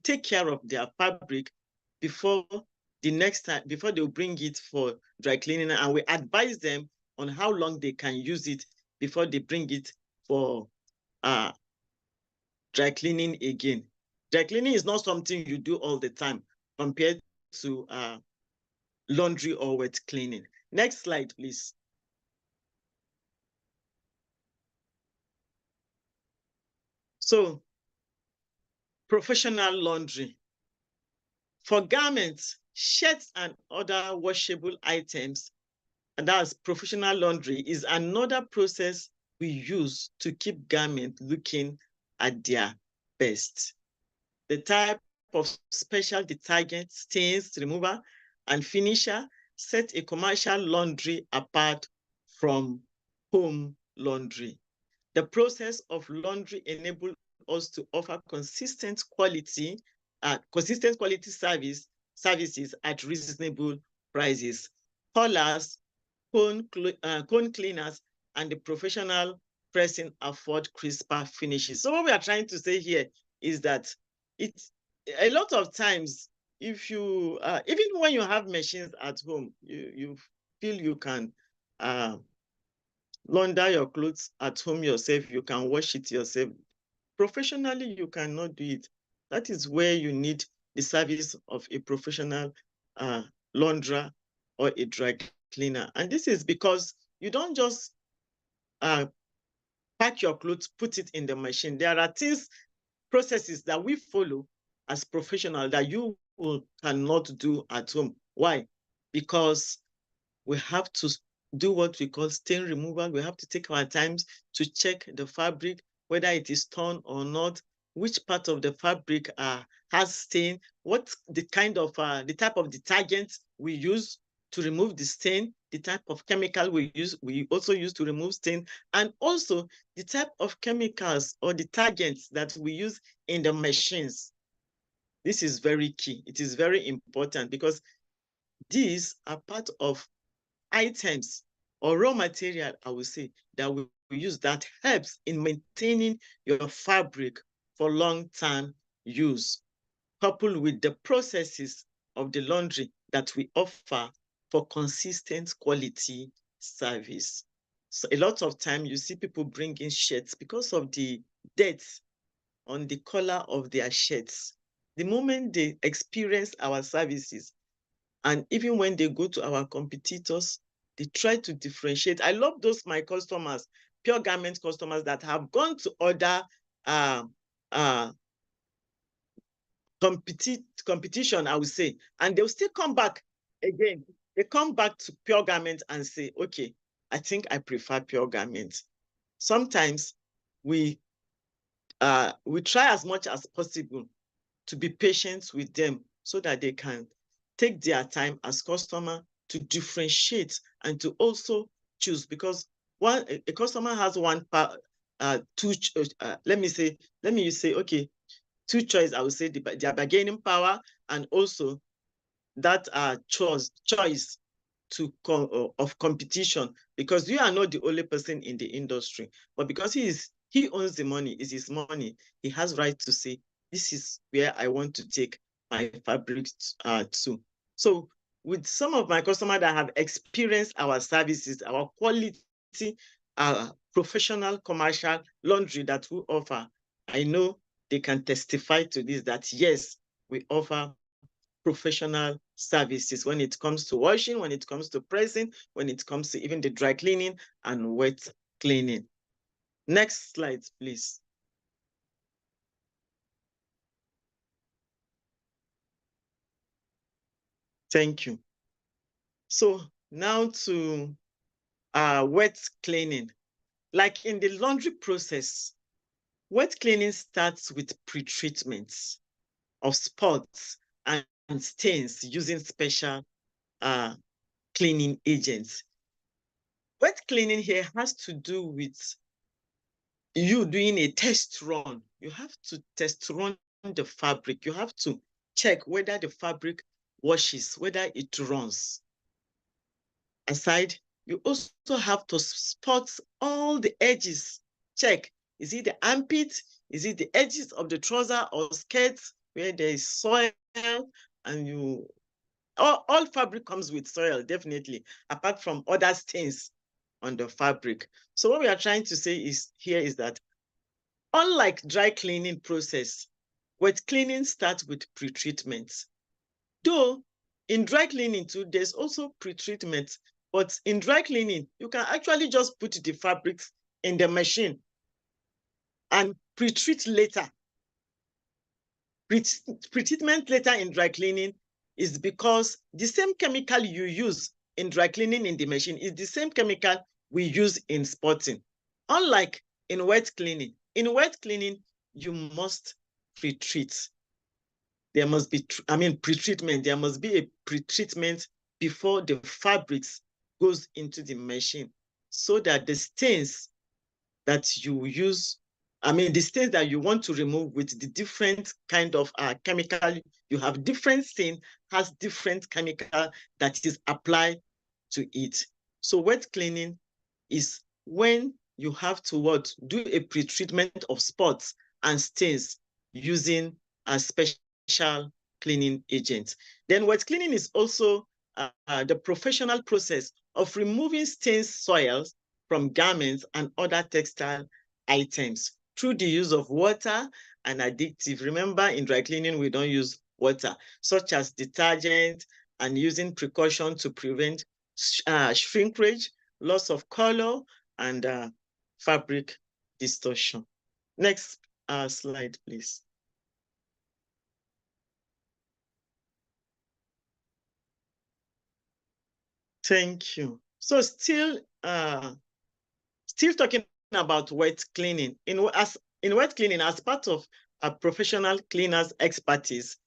take care of their fabric before the next time, before they bring it for dry cleaning, and we advise them on how long they can use it before they bring it for dry cleaning again. Dry cleaning is not something you do all the time compared to laundry or wet cleaning. Next slide, please. So, professional laundry. For garments, shirts, and other washable items, and that's professional laundry, is another process we use to keep garments looking at their best. The type of special detergent, stains remover, and finisher set a commercial laundry apart from home laundry. The process of laundry enables us to offer consistent quality services at reasonable prices. Colors, cone cleaners, and the professional pressing afford crisper finishes. So what we are trying to say here is that it's a lot of times, if you even when you have machines at home, you feel you can launder your clothes at home yourself, you can wash it yourself. Professionally, you cannot do it. That is where you need the service of a professional launderer or a dry cleaner. And this is because you don't just pack your clothes, put it in the machine. There are processes that we follow as professionals that you cannot do at home. Why? Because we have to do what we call stain removal. We have to take our time to check the fabric, whether it is torn or not, which part of the fabric has stain, what the kind of, the type of detergent we use to remove the stain, the type of chemical we also use to remove stain, and also the type of chemicals or detergents that we use in the machines. This is very key. It is very important because these are part of items or raw material, I would say, that we use that helps in maintaining your fabric for long-term use, coupled with the processes of the laundry that we offer for consistent quality service. So a lot of time you see people bring in shirts because of the dirt on the collar of their shirts. The moment they experience our services, and even when they go to our competitors, they try to differentiate. I love those my customers, Pure Garment customers that have gone to other competition, I would say, and they'll still come back again. They come back to Pure Garment and say, okay, I think I prefer Pure Garment. Sometimes we try as much as possible to be patient with them so that they can take their time as customer to differentiate and to also choose, because a customer has let me say, okay, two choices. I would say their bargaining power and also that choice of competition, because you are not the only person in the industry, but because he owns the money, it's his money, he has right to say, this is where I want to take my fabrics to. So with some of my customers that have experienced our services, our quality, professional commercial laundry that we offer, I know they can testify to this, that yes, we offer professional services when it comes to washing, when it comes to pressing, when it comes to even the dry cleaning and wet cleaning. Next slide, please. Thank you. So now to wet cleaning. Like in the laundry process, wet cleaning starts with pre-treatments of spots and stains using special cleaning agents. Wet cleaning here has to do with you doing a test run. You have to test run the fabric. You have to check whether the fabric washes, whether it runs. Aside, you also have to spot all the edges. Check, is it the armpit? Is it the edges of the trouser or skirt? where there is soil, and all fabric comes with soil, definitely, apart from other stains on the fabric. So what we are trying to say is that unlike dry cleaning process, wet cleaning starts with pre-treatment. Though in dry cleaning too, there's also pre-treatment, but in dry cleaning, you can actually just put the fabrics in the machine and pre-treat later. Pre-treatment later in dry cleaning is because the same chemical you use in dry cleaning in the machine is the same chemical we use in spotting. Unlike in wet cleaning, you must pre-treat. There must be, pre-treatment. There must be a pre-treatment before the fabrics goes into the machine so that the stains that you use, the stains that you want to remove with the different kind of chemical, you have different stain, has different chemical that is applied to it. So wet cleaning is when you have to do a pre-treatment of spots and stains using a special cleaning agent. Then wet cleaning is also the professional process of removing stained soils from garments and other textile items through the use of water and additive. Remember, in dry cleaning, we don't use water, such as detergent, and using precaution to prevent shrinkage, loss of color, and fabric distortion. Next slide, please. Thank you. So still talking about wet cleaning. In wet cleaning, as part of a professional cleaner's expertise,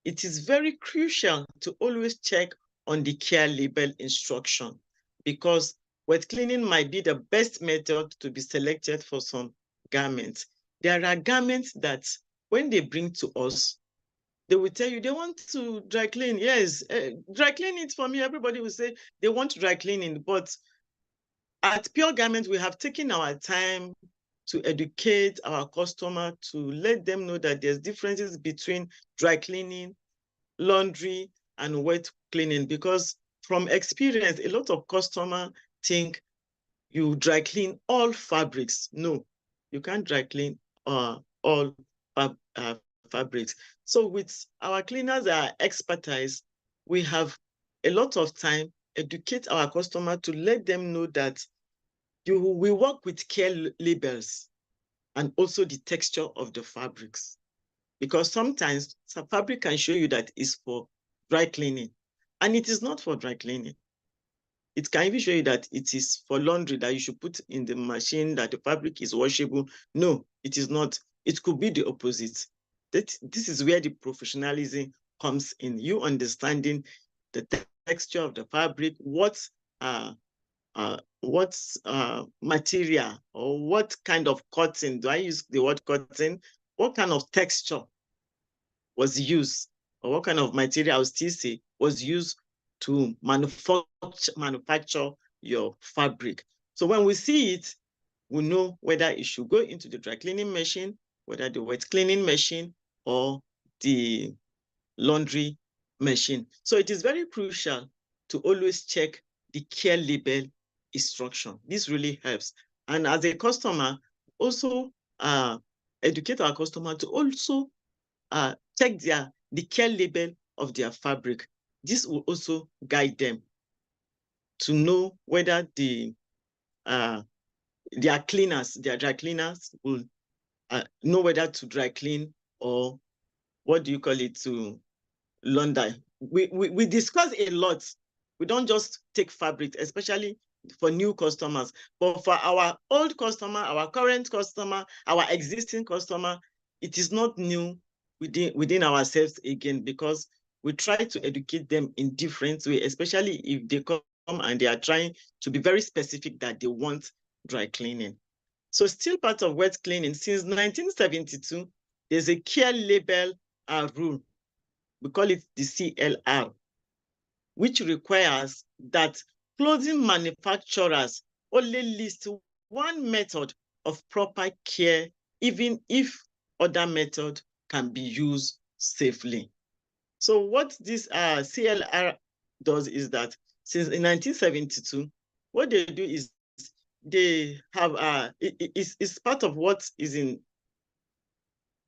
it is very crucial to always check on the care label instruction, because wet cleaning might be the best method to be selected for some garments. There are garments that when they bring to us, they will tell you they want to dry clean. Yes, dry clean it for me. Everybody will say they want dry cleaning, but at Pure Garment, we have taken our time to educate our customer, to let them know that there's differences between dry cleaning, laundry, and wet cleaning, because from experience, a lot of customers think you dry clean all fabrics. No, you can't dry clean all fabrics. So with our cleaners, our expertise, we have a lot of time educate our customer to let them know that we work with care labels and also the texture of the fabrics. Because sometimes some fabric can show you that it's for dry cleaning, and it is not for dry cleaning. It can even show you that it is for laundry, that you should put in the machine, that the fabric is washable. No, it is not. It could be the opposite. This is where the professionalism comes in. You understanding the texture of the fabric, what material or what kind of cotton, do I use the word cotton? What kind of texture was used, or what kind of material, I will still say, was used to manufacture your fabric. So when we see it, we know whether it should go into the dry cleaning machine, whether the wet cleaning machine, or the laundry machine. So it is very crucial to always check the care label instruction. This really helps. And as a customer, also educate our customer to also check the care label of their fabric. This will also guide them to know whether their cleaners, their dry cleaners, will know whether to dry clean or to launder. We discuss a lot. We don't just take fabric, especially for new customers, but for our old customer, our current customer, our existing customer, it is not new within ourselves again, because we try to educate them in different ways, especially if they come and they are trying to be very specific that they want dry cleaning. So still part of wet cleaning, since 1972, there's a care label rule. We call it the CLR, which requires that clothing manufacturers only list one method of proper care, even if other method can be used safely. So what this CLR does is that since in 1972, what they do is they have it's part of what is in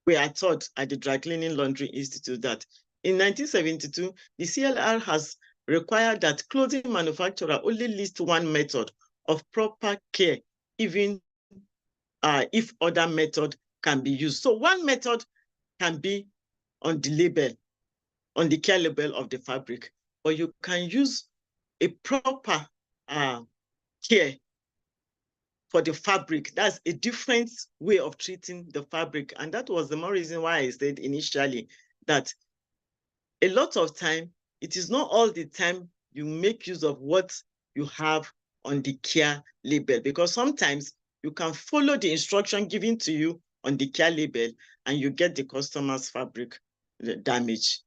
we are taught at the Dry Cleaning Laundry Institute that in 1972, the CLR has required that clothing manufacturer only list one method of proper care, even if other method can be used. So one method can be on the label, on the care label of the fabric, but you can use a proper care for the fabric. That's a different way of treating the fabric. And that was the more reason why I said initially that a lot of time, it is not all the time you make use of what you have on the care label, because sometimes you can follow the instruction given to you on the care label and you get the customer's fabric damage.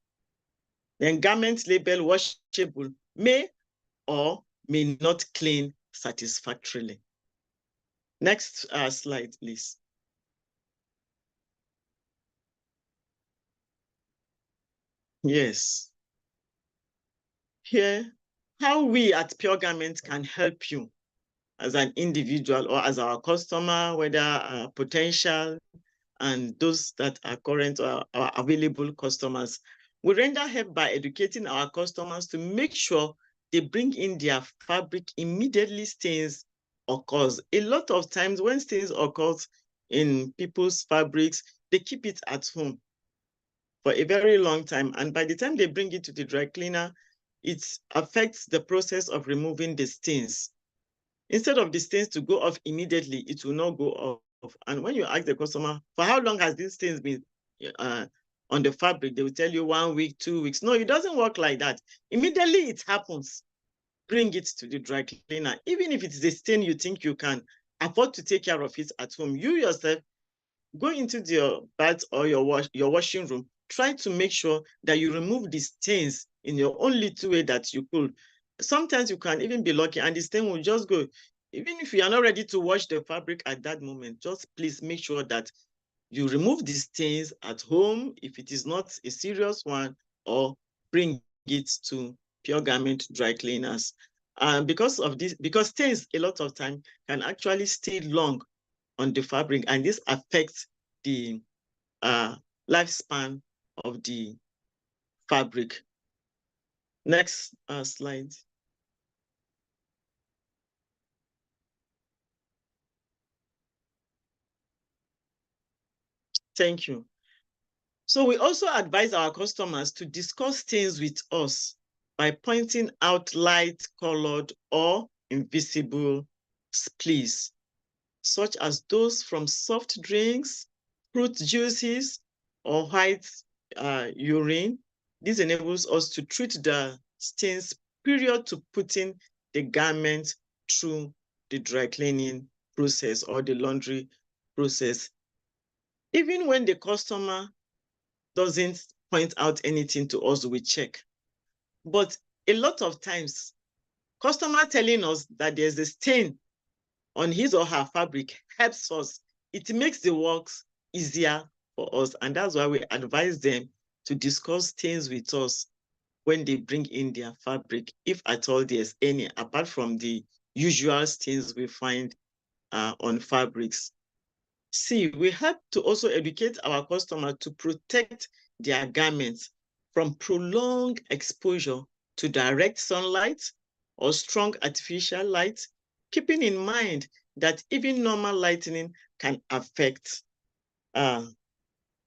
Then garment label washable may or may not clean satisfactorily. Next slide, please. Yes. Here, how we at Pure Garment can help you as an individual or as our customer, whether potential and those that are current or our available customers. We render help by educating our customers to make sure they bring in their fabric immediately stains occurs. A lot of times when stains occurs in people's fabrics, they keep it at home for a very long time. And by the time they bring it to the dry cleaner, it affects the process of removing the stains. Instead of the stains to go off immediately, it will not go off. And when you ask the customer, for how long has these stains been on the fabric, they will tell you 1 week, 2 weeks. No, it doesn't work like that. Immediately it happens, bring it to the dry cleaner. Even if it is a stain you think you can afford to take care of it at home, you yourself go into your bath or your washing room, try to make sure that you remove the stains in your own little way that you could. Sometimes you can even be lucky and the stain will just go. Even if you are not ready to wash the fabric at that moment, just please make sure that you remove the stains at home if it is not a serious one, or bring it to Pure Garment dry cleaners. Because of this, because stains a lot of time can actually stay long on the fabric, and this affects the lifespan of the fabric. Next slide. Thank you. So we also advise our customers to discuss stains with us by pointing out light colored or invisible splees, such as those from soft drinks, fruit juices, or white urine. This enables us to treat the stains prior to putting the garment through the dry cleaning process or the laundry process. Even when the customer doesn't point out anything to us, we check. But a lot of times, customer telling us that there's a stain on his or her fabric helps us. It makes the works easier for us. And that's why we advise them to discuss stains with us when they bring in their fabric, if at all there's any, apart from the usual stains we find on fabrics. See, we have to also educate our customer to protect their garments from prolonged exposure to direct sunlight or strong artificial light, keeping in mind that even normal lighting can affect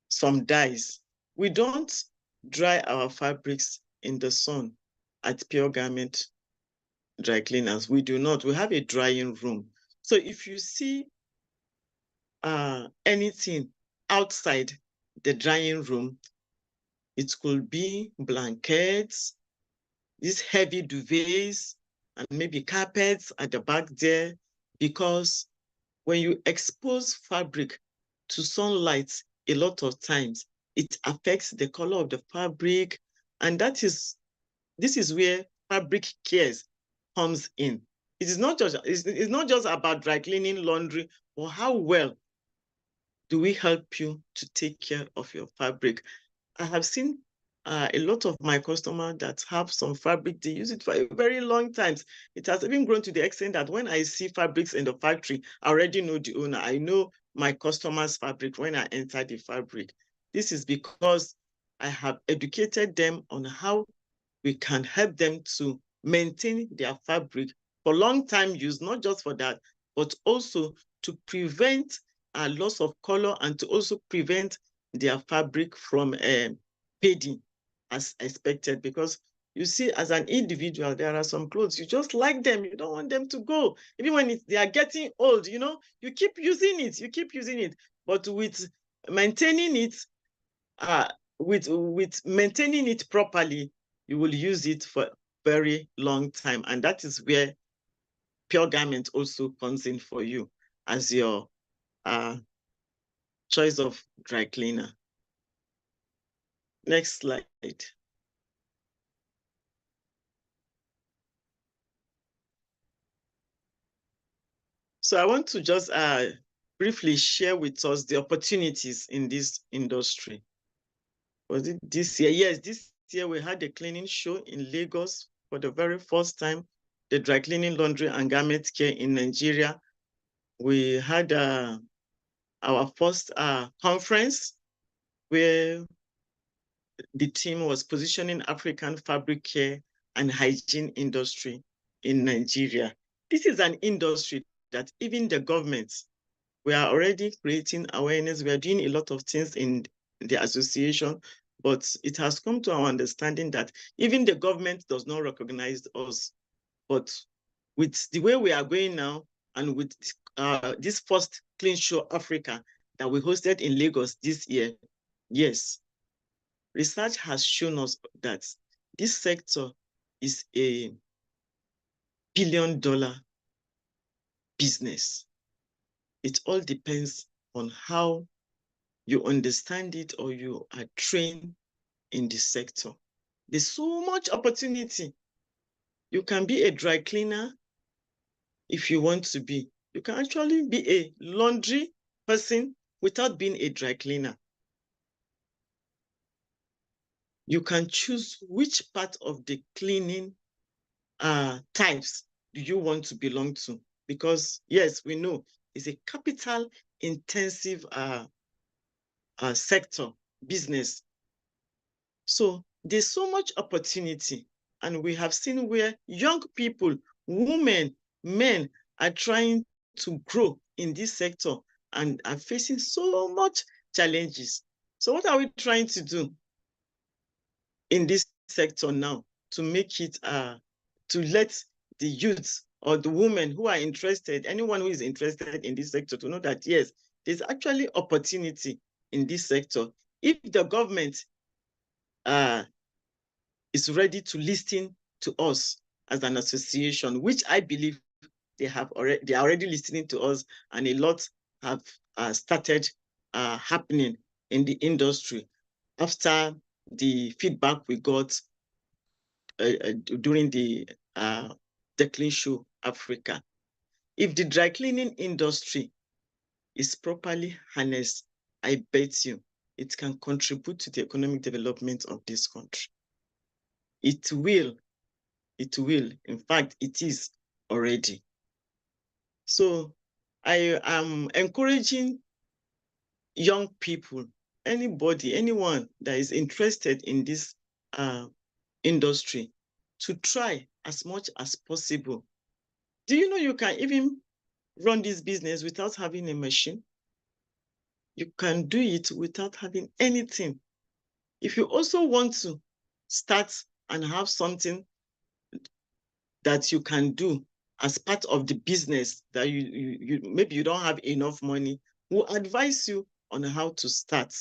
some dyes. We don't dry our fabrics in the sun at Pure Garment dry cleaners. We do not. We have a drying room. So if you see anything outside the drying room, it could be blankets, these heavy duvets, and maybe carpets at the back there, because when you expose fabric to sunlight a lot of times, it affects the color of the fabric. And this is where fabric cares comes in. It's not just about dry cleaning, laundry, or how well do we help you to take care of your fabric. I have seen a lot of my customers that have some fabric, they use it for a very long time. It has even grown to the extent that when I see fabrics in the factory, I already know the owner. I know my customer's fabric when I enter the fabric. This is because I have educated them on how we can help them to maintain their fabric for long time use, not just for that, but also to prevent a loss of color and to also prevent their fabric from fading as expected. Because you see, as an individual, there are some clothes, you just like them, you don't want them to go. Even when they are getting old, you know, you keep using it, you keep using it. But with maintaining it, with maintaining it properly, you will use it for a very long time. And that is where Pure Garment also comes in for you as your choice of dry cleaner. Next slide. So I want to just briefly share with us the opportunities in this industry. Was it this year? Yes, this year we had a cleaning show in Lagos for the very first time, the dry cleaning, laundry, and garment care in Nigeria. We had our first conference where the team was positioning African fabric care and hygiene industry in Nigeria. This is an industry that even the government, we are already creating awareness. We are doing a lot of things in the association, but it has come to our understanding that even the government does not recognize us. But with the way we are going now, and with this first Clean Show Africa that we hosted in Lagos this year, yes, research has shown us that this sector is a billion-dollar business. It all depends on how you understand it or you are trained in the sector. There's so much opportunity. You can be a dry cleaner if you want to be. You can actually be a laundry person without being a dry cleaner. You can choose which part of the cleaning types do you want to belong to. Because yes, we know it's a capital intensive sector, business. So there's so much opportunity. And we have seen where young people, women, men are trying to grow in this sector and are facing so much challenges. So what are we trying to do in this sector now to make it, to let the youth or the women who are interested, anyone who is interested in this sector, to know that, yes, there's actually opportunity in this sector. If the government is ready to listen to us as an association, which I believe they are already listening to us, and a lot have started happening in the industry after the feedback we got during the Clean Show Africa. If the dry cleaning industry is properly harnessed, I bet you it can contribute to the economic development of this country. It will. It will. In fact, it is already. So I am encouraging young people, anybody, anyone that is interested in this industry, to try as much as possible. Do you know you can even run this business without having a machine? You can do it without having anything. If you also want to start and have something that you can do as part of the business that you maybe you don't have enough money, we'll advise you on how to start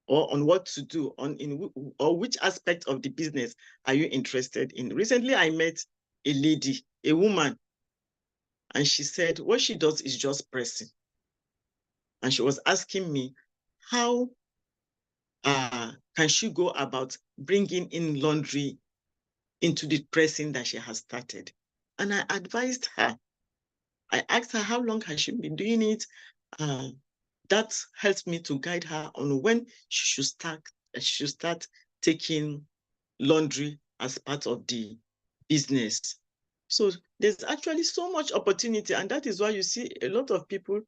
or on what to do or which aspect of the business are you interested in. Recently, I met a lady, a woman, and she said what she does is just pressing. And she was asking me, how can she go about bringing in laundry into the pressing that she has started? And I advised her. I asked her how long has she been doing it. That helped me to guide her on when she should start should start taking laundry as part of the business. So there's actually so much opportunity, and that is why you see a lot of people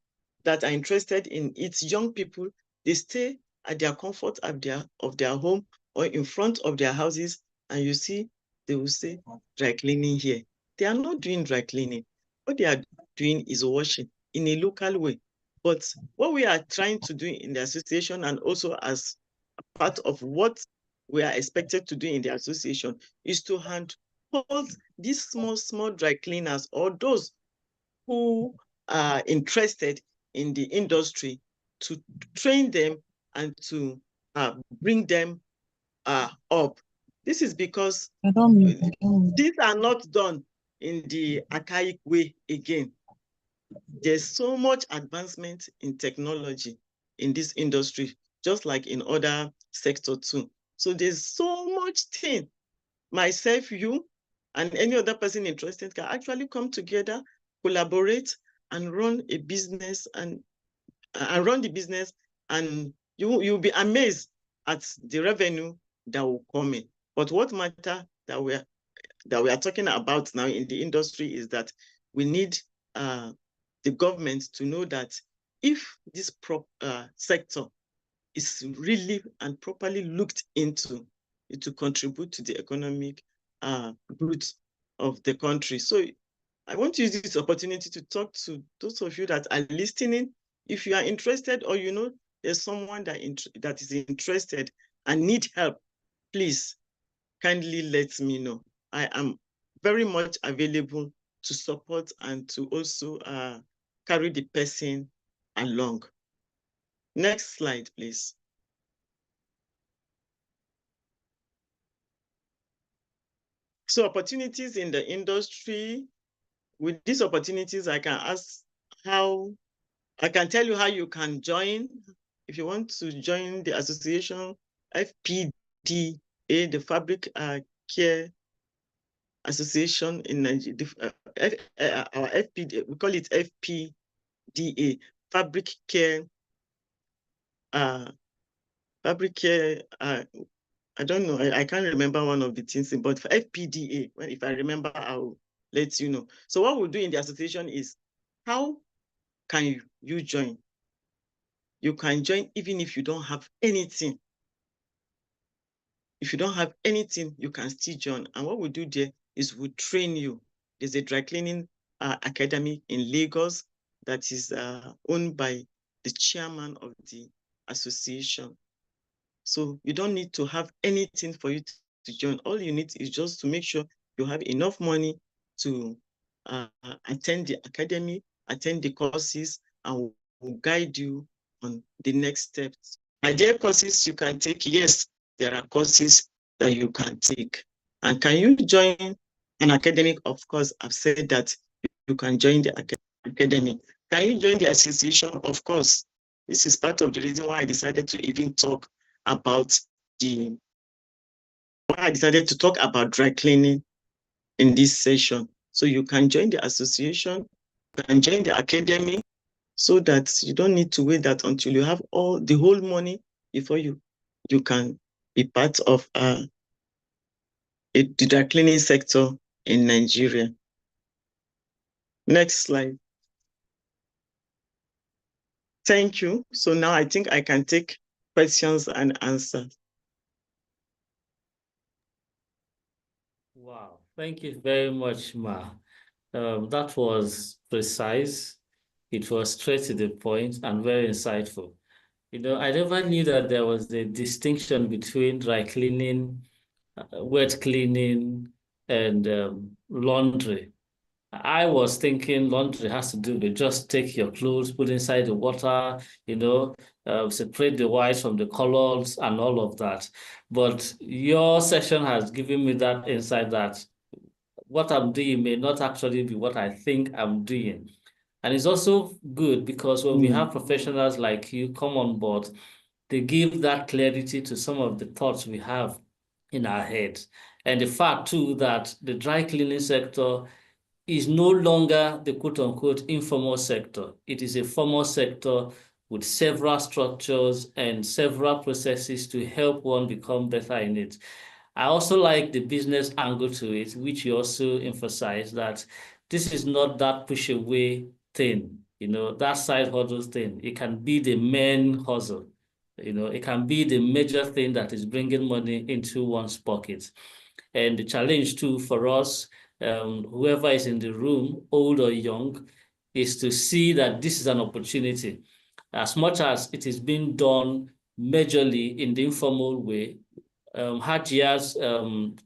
that are interested in it. Young people, they stay at their comfort of their home or in front of their houses, and you see they will say dry cleaning here. They are not doing dry cleaning. What they are doing is washing in a local way. But what we are trying to do in the association, and also as part of what we are expected to do in the association, is to handhold these small dry cleaners, or those who are interested in the industry, to train them and to bring them up. This is because these are not done in the archaic way again. There's so much advancement in technology in this industry, just like in other sectors too. So there's so much thing. Myself, you, and any other person interested can actually come together, collaborate, and run a business, and run the business, and you'll be amazed at the revenue that will come in. But what matter that we are talking about now in the industry is that we need the government to know that if this sector is really and properly looked into, it will contribute to the economic growth of the country. So I want to use this opportunity to talk to those of you that are listening. If you are interested, or you know there's someone that is interested and need help, please kindly let me know. I am very much available to support and to also carry the person along. Next slide, please. So opportunities in the industry. With these opportunities, I can tell you how you can join. If you want to join the association, FPDA, the Fabric Care Association in Nigeria, our FPDA, we call it FPDA, Fabric Care, I don't know, I can't remember one of the things, but for FPDA, if I remember, I'll let you know. So what we'll do in the association is, how can you join? You can join even if you don't have anything. If you don't have anything, you can still join. And what we do there is we train you. There's a dry cleaning academy in Lagos that is owned by the chairman of the association. So you don't need to have anything for you to join. All you need is just to make sure you have enough money to attend the academy, attend the courses, and will guide you on the next steps. Are there courses you can take? Yes, there are courses that you can take. And can you join an academic? Of course, I've said that you can join the academy. Can you join the association? Of course. This is part of the reason why I decided to even talk about dry cleaning in this session. So you can join the association, you can join the academy, so that you don't need to wait that until you have the whole money before you can be part of the dry cleaning sector in Nigeria. Next slide. Thank you. So now I think I can take questions and answers. Wow, thank you very much, Ma. That was precise. It was straight to the point and very insightful. You know, I never knew that there was a distinction between dry cleaning, wet cleaning, and laundry. I was thinking laundry has to do with just take your clothes, put inside the water, you know, separate the whites from the colors and all of that. But your session has given me that insight that what I'm doing may not actually be what I think I'm doing. And it's also good because when we have professionals like you come on board, they give that clarity to some of the thoughts we have in our heads. And the fact too that the dry cleaning sector is no longer the quote-unquote informal sector. It is a formal sector with several structures and several processes to help one become better in it. I also like the business angle to it, which you also emphasize that this is not that push away thing, that side hustle thing. It can be the main hustle. It can be the major thing that is bringing money into one's pocket. And the challenge too for us, whoever is in the room, old or young, is to see that this is an opportunity. As much as it is being done majorly in the informal way, Hajia's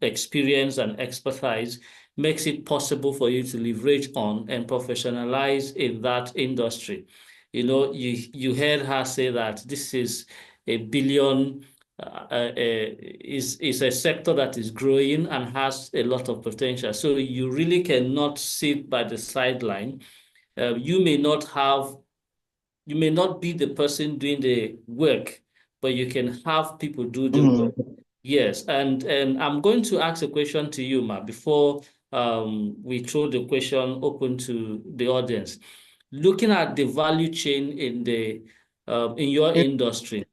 experience and expertise makes it possible for you to leverage on and professionalize in that industry. You heard her say that this is a billion, is a sector that is growing and has a lot of potential. So you really cannot sit by the sideline. You may not be the person doing the work, but you can have people do the work. Yes, and I'm going to ask a question to you, Ma, before we throw the question open to the audience. Looking at the value chain in your industry,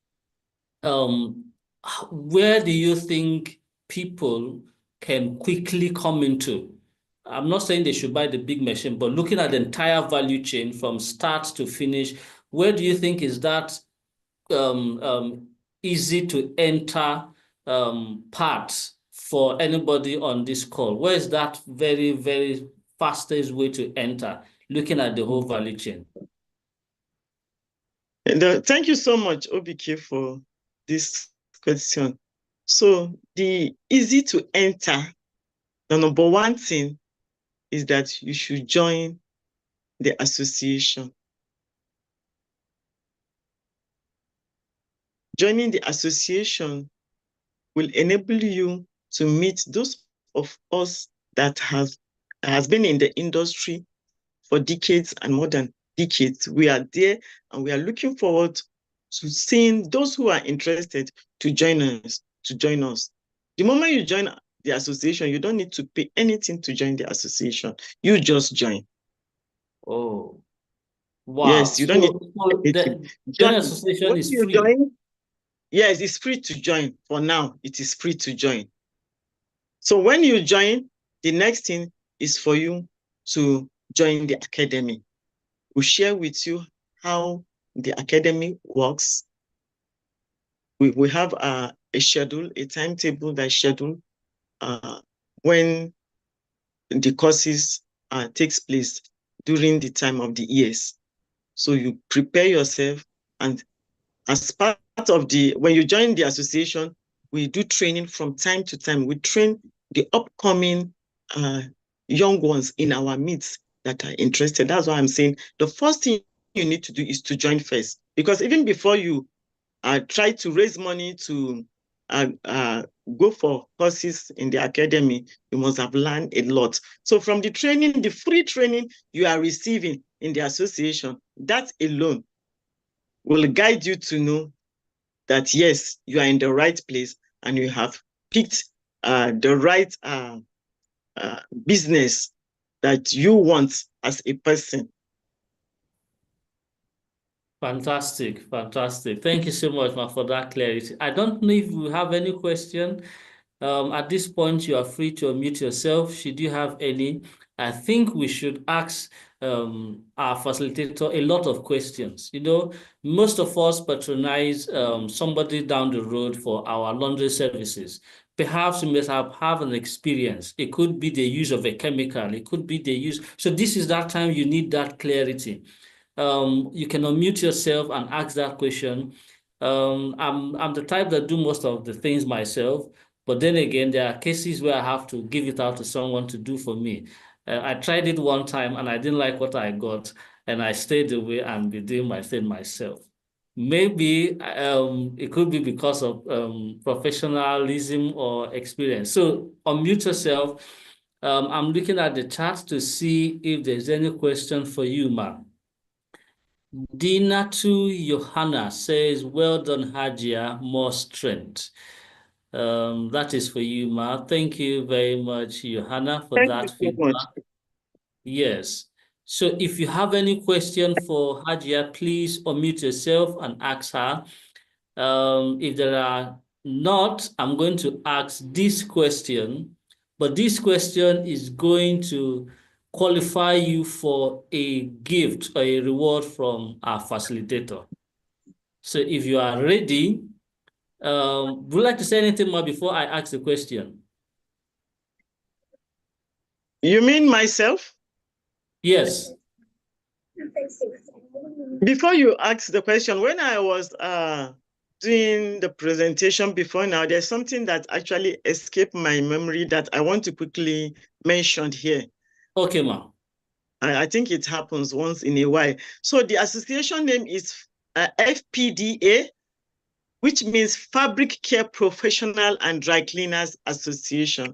where do you think people can quickly come into? I'm not saying they should buy the big machine, but looking at the entire value chain from start to finish, where do you think is that easy to enter part for anybody on this call? Where is that very, very fastest way to enter, looking at the whole value chain? And, thank you so much, OBK, for this question. So the easy to enter, the number one thing is that you should join the association. Joining the association will enable you to meet those of us that has been in the industry for decades and more than decades. We are there and we are looking forward to seeing those who are interested to join us. The moment you join the association, you don't need to pay anything to join the association. You just join. Oh, wow. Yes, you don't need the join association is free. Join, yes, it's free to join. For now, it is free to join. So when you join, the next thing is for you to join the academy. We'll share with you how the academy works. We have a schedule, a timetable that's scheduled when the courses takes place during the time of the years. So you prepare yourself, and as part of when you join the association, we do training from time to time. We train the upcoming young ones in our midst that are interested. That's why I'm saying the first thing you need to do is to join first, because even before you try to raise money to go for courses in the academy, you must have learned a lot. So from the training, the free training you are receiving in the association, that alone will guide you to know that, yes, you are in the right place and you have picked the right business that you want as a person. Fantastic, fantastic. Thank you so much, Ma, for that clarity. I don't know if you have any question. At this point, you are free to unmute yourself. Should you have any, I think we should ask our facilitator a lot of questions. Most of us patronize somebody down the road for our laundry services. Perhaps you must have an experience. It could be the use of a chemical. It could be the use. So this is that time you need that clarity. You can unmute yourself and ask that question. I'm the type that do most of the things myself, but then again, there are cases where I have to give it out to someone to do for me. I tried it one time and I didn't like what I got, and I stayed away and be doing my thing myself. Maybe it could be because of professionalism or experience. So unmute yourself. I'm looking at the chat to see if there's any question for you, Ma. Dinatu Johanna says, well done, Hajia, more strength. That is for you, Ma. Thank you very much, Johanna, for that feedback. Yes. So if you have any question for Hajia, please unmute yourself and ask her. If there are not, I'm going to ask this question, but this question is going to qualify you for a gift or a reward from our facilitator. So if you are ready, would you like to say anything more before I ask the question? You mean myself? Yes. Before you ask the question, when I was doing the presentation before now, there's something that actually escaped my memory that I want to quickly mention here. Okay, ma. I think it happens once in a while. So the association name is FPDA, which means Fabric Care Professional and Dry Cleaners Association.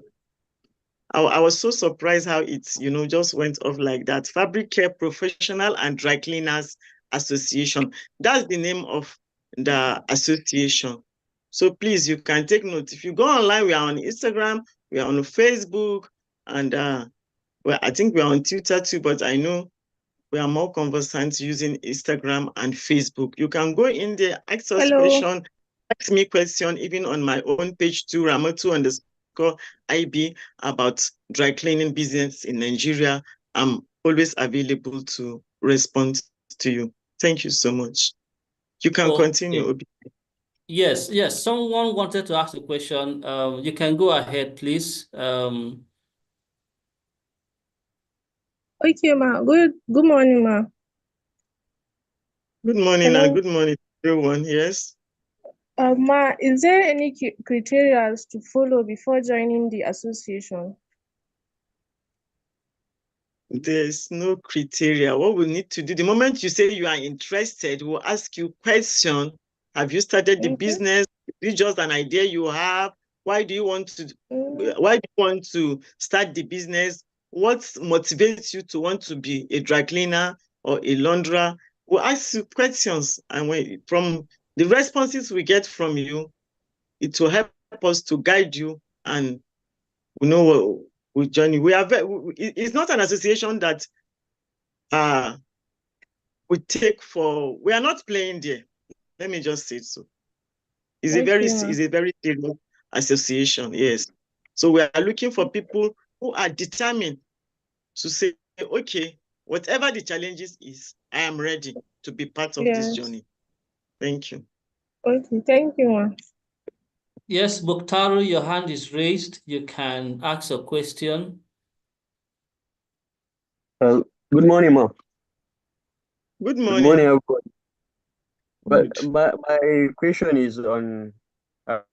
I was so surprised how it's, just went off like that. Fabric Care Professional and Dry Cleaners Association. That's the name of the association. So please, you can take note. If you go online, we are on Instagram, we are on Facebook, and well, I think we are on Twitter too, but I know we are more conversant using Instagram and Facebook. You can go in there, ask us question, ask me question, even on my own page too, Ramatu_IB, about dry cleaning business in Nigeria. I'm always available to respond to you. Thank you so much. You can continue, Obi. Yes. Someone wanted to ask a question. You can go ahead, please. Okay, ma. Good morning, ma. Good morning, Hello. and good morning, everyone. Yes. Ma, is there any criteria to follow before joining the association? There's no criteria. What we need to do, the moment you say you are interested, we'll ask you question. Have you started the business? Is it just an idea you have? Why do you want to start the business? What motivates you to want to be a dry cleaner or a launderer? We'll ask you questions, and from the responses we get from you, it will help us to guide you, and we know what we join you. It's not an association that we are not playing there. Let me just say it so. It's a very serious association, yes. So we are looking for people who are determined to say, okay, whatever the challenges is, I am ready to be part of this journey. Thank you. Okay, thank you, ma. Yes, Boktaro, your hand is raised. You can ask a question. Good morning, ma. Good morning. Good morning, everybody. But my question is on,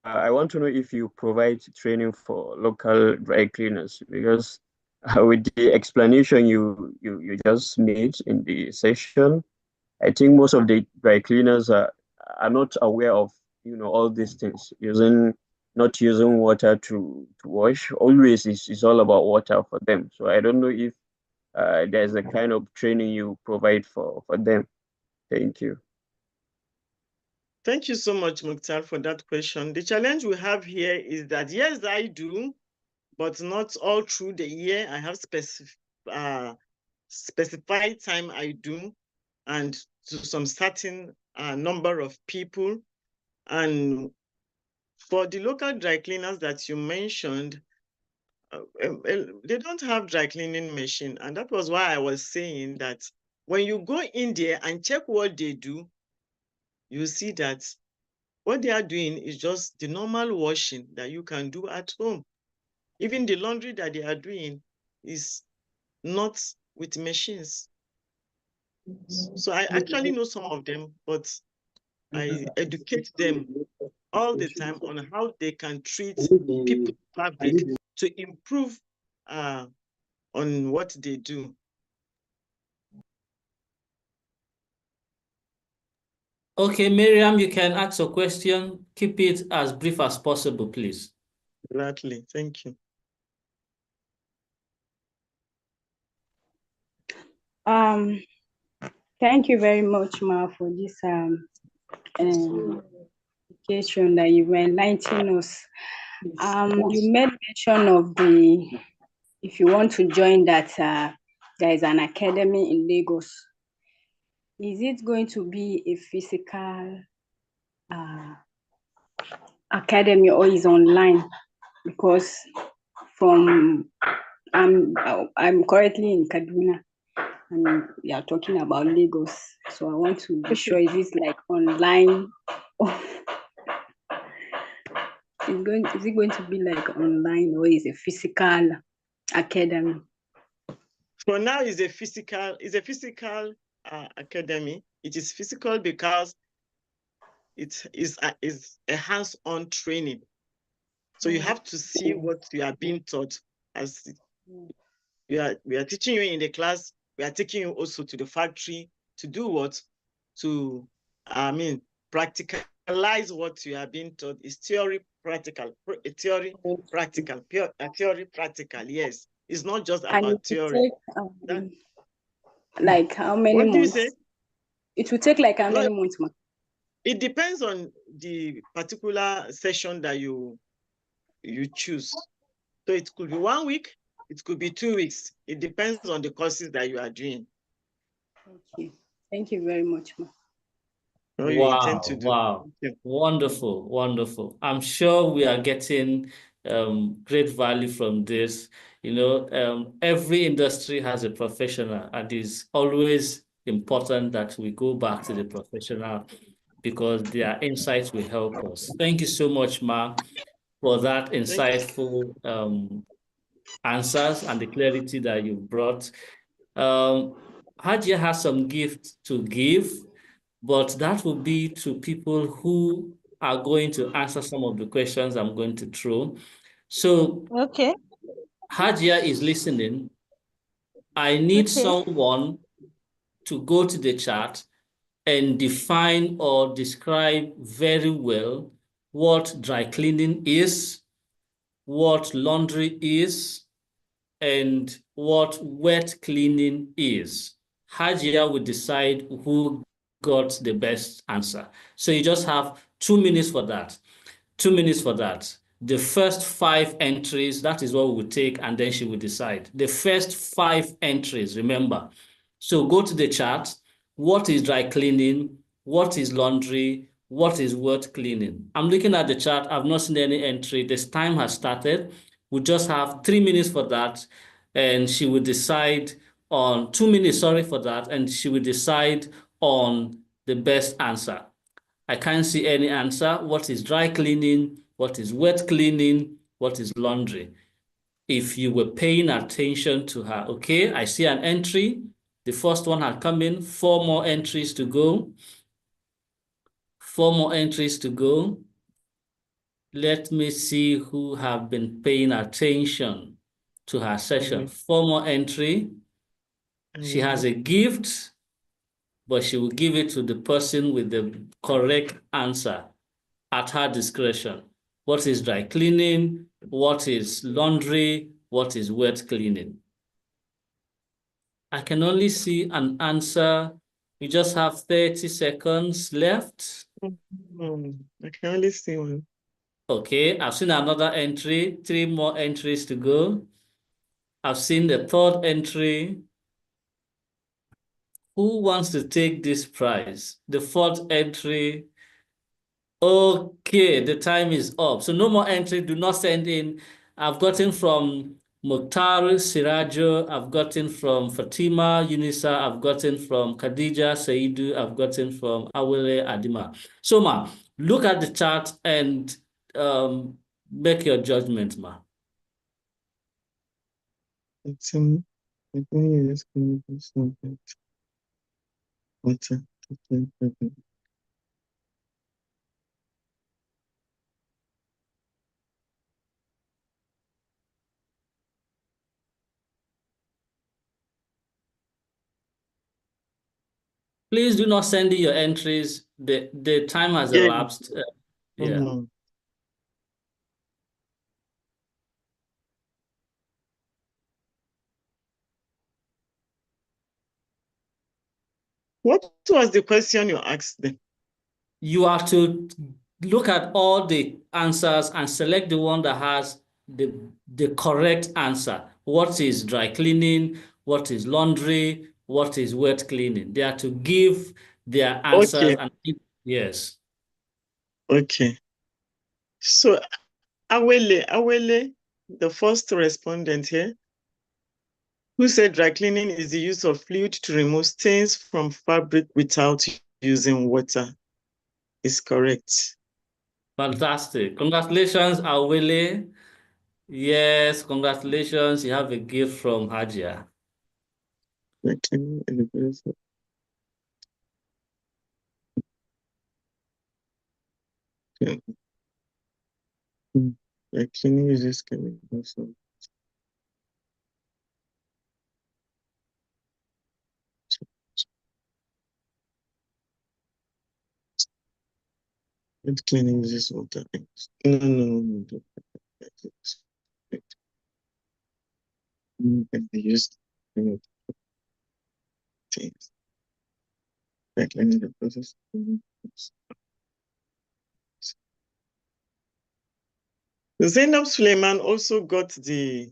I want to know if you provide training for local dry cleaners, because with the explanation you just made in the session, I think most of the dry cleaners are not aware of all these things, not using water to wash. Always is all about water for them. So I don't know if there's a kind of training you provide for them. Thank you. Thank you so much, Mukhtar, for that question. The challenge we have here is that, yes, I do, but not all through the year. I have specified time I do, and to some certain number of people. And for the local dry cleaners that you mentioned, they don't have dry cleaning machine. And that was why I was saying that when you go in there and check what they do, you see that what they are doing is just the normal washing that you can do at home. Even the laundry that they are doing is not with machines. So I actually know some of them, but I educate them all the time on how they can treat people's fabric to improve on what they do. Okay, Miriam, you can ask a question. Keep it as brief as possible, please. Exactly. Thank you. Thank you very much, Ma, for this education that you were enlightening us. You made mention of if you want to join that there is an academy in Lagos. Is it going to be a physical academy or is online? Because I'm currently in Kaduna and we are talking about Lagos. So I want to be sure, is it like online? Is it going to be like online or is it a physical academy? For now, it's a physical academy. It is physical because it is a hands-on training. So you have to see what you are being taught. As we are teaching you in the class, we are taking you also to the factory to do what? To practicalize what you are being taught. Is theory practical? Theory practical. Theory practical. Yes, it's not just about theory. Like how many months? What do you say? It will take like how many months? It depends on the particular session that you choose. So it could be 1 week, it could be 2 weeks. It depends on the courses that you are doing. Thank you very much, ma. What you intend to do. Wow. Wonderful, wonderful. I'm sure we are getting great value from this. You know, every industry has a professional, and it's always important that we go back to the professional because their insights will help us. Thank you so much, Ma, for that insightful answers and the clarity that you brought. Hajia has some gift to give, but that will be to people who are going to answer some of the questions I'm going to throw. So, okay, Hajia is listening. I need someone to go to the chat and define or describe very well what dry cleaning is, what laundry is, and what wet cleaning is. Hajia will decide who got the best answer. So you just have 2 minutes for that. 2 minutes for that. The first 5 entries, that is what we will take, and then she will decide. The first 5 entries, remember. So go to the chat. What is dry cleaning? What is laundry? What is wet cleaning? I'm looking at the chat. I've not seen any entry. This time has started. We just have 3 minutes for that. And she will decide on 2 minutes, sorry for that. And she will decide on the best answer. I can't see any answer. What is dry cleaning? What is wet cleaning? What is laundry? If you were paying attention to her, okay, I see an entry. The first one had come in, 4 more entries to go. 4 more entries to go. Let me see who have been paying attention to her session. 4 more entry. She has a gift, but she will give it to the person with the correct answer at her discretion. What is dry cleaning? What is laundry? What is wet cleaning? I can only see an answer. We just have 30 seconds left. I can only see one. Okay, I've seen another entry, 3 more entries to go. I've seen the 3rd entry. Who wants to take this prize? The 4th entry. Okay, the time is up. So no more entry, do not send in. I've gotten from Mukhtar Sirajo, I've gotten from Fatima Unisa, I've gotten from Khadija Saidu, I've gotten from Awele Adima. So ma, look at the chart and make your judgment, ma. Please do not send in your entries. The time has elapsed. Yeah. What was the question you asked them? You have to look at all the answers and select the one that has the correct answer. What is dry cleaning? what is laundry, what is wet cleaning. They are to give their answers. Okay. And yes. Okay. So Awele, the first respondent here, who said dry cleaning is the use of fluid to remove stains from fabric without using water, is correct. Fantastic. Congratulations, Awele. Yes, congratulations. You have a gift from Hajia. Dry cleaning is the use of- Okay. Dry cleaning uses chemicals. Wet cleaning uses water. No. Can be used in things. Dry cleaning the process. Zainab Suleiman also got the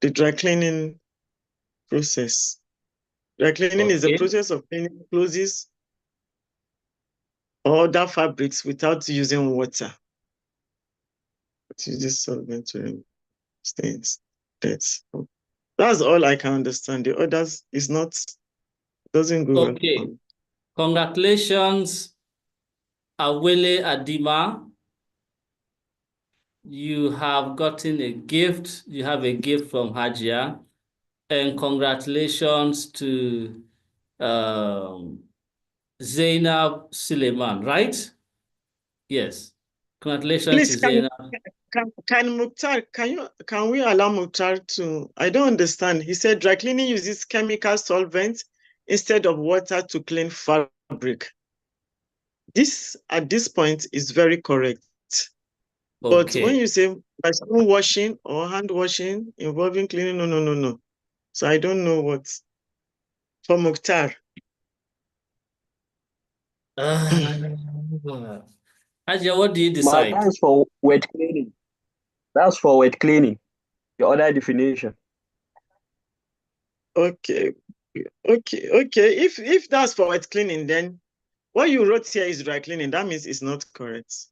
dry cleaning process. Dry cleaning is the Okay. process of cleaning clothes or other fabrics without using water. It uses solvent to remove stains, dirt. That's all I can understand. The others is not, doesn't go well. Okay. Congratulations, Awele Adima. You have gotten a gift. You have a gift from Hajia. And congratulations to Zainab Suleiman, right? Yes. Congratulations Please, to Zainab. can Mukhtar, can we allow Mukhtar to, I don't understand. He said dry cleaning uses chemical solvent instead of water to clean fabric. This, at this point, is very correct. But when Okay. you say by spoon washing or hand washing involving cleaning, no. So I don't know what. For Mukhtar. Hajia, what do you Ma, decide? that's for wet cleaning. That's for wet cleaning. The other definition. Okay. If that's for wet cleaning, then what you wrote here is dry cleaning. That means it's not correct.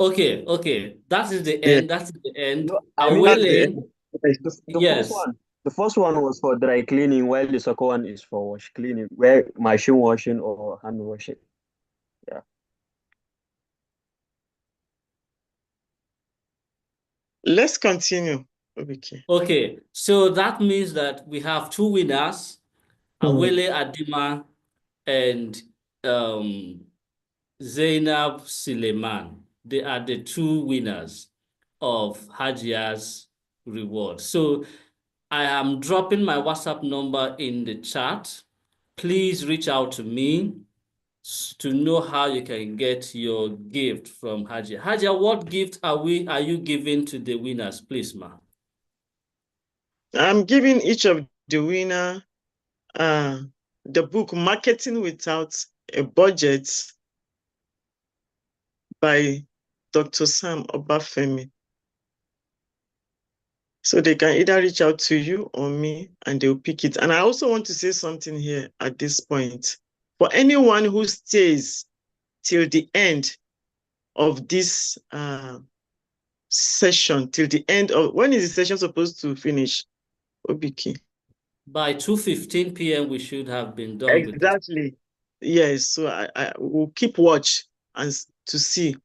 Okay. That is the Yeah. end. That's the end. No, I mean, That's the Awele, end. yes. the first one was for dry cleaning, while the second one is for wash cleaning, where machine washing or hand washing. Yeah. Let's continue. Okay. Okay. So that means that we have two winners, Awele Adima and Zainab Suleiman. They are the two winners of Hajia's reward. So I am dropping my WhatsApp number in the chat. Please reach out to me to know how you can get your gift from Hajia. Hajia, what gift are you giving to the winners, please, ma? I'm giving each of the winner the book Marketing Without a Budget by Dr. Sam Obafemi. So they can either reach out to you or me and they'll pick it. And I also want to say something here at this point. For anyone who stays till the end of this session, till the end of, when is the session supposed to finish? Obiki. By 2:15 p.m., we should have been done with this. Exactly. Yes. So I will keep watch and to see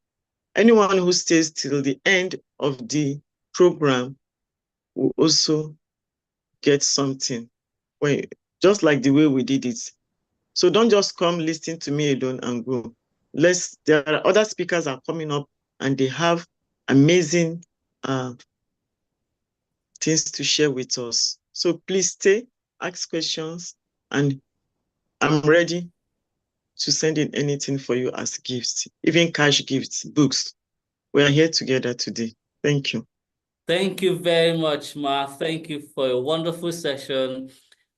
anyone who stays till the end of the program will also get something. Just like the way we did it. So don't just come listen to me alone and go. There are other speakers are coming up and they have amazing things to share with us. So please stay, ask questions, and I'm ready to send in anything for you as gifts, even cash gifts, books. We are here together today. Thank you. Thank you very much, Ma. Thank you for a wonderful session.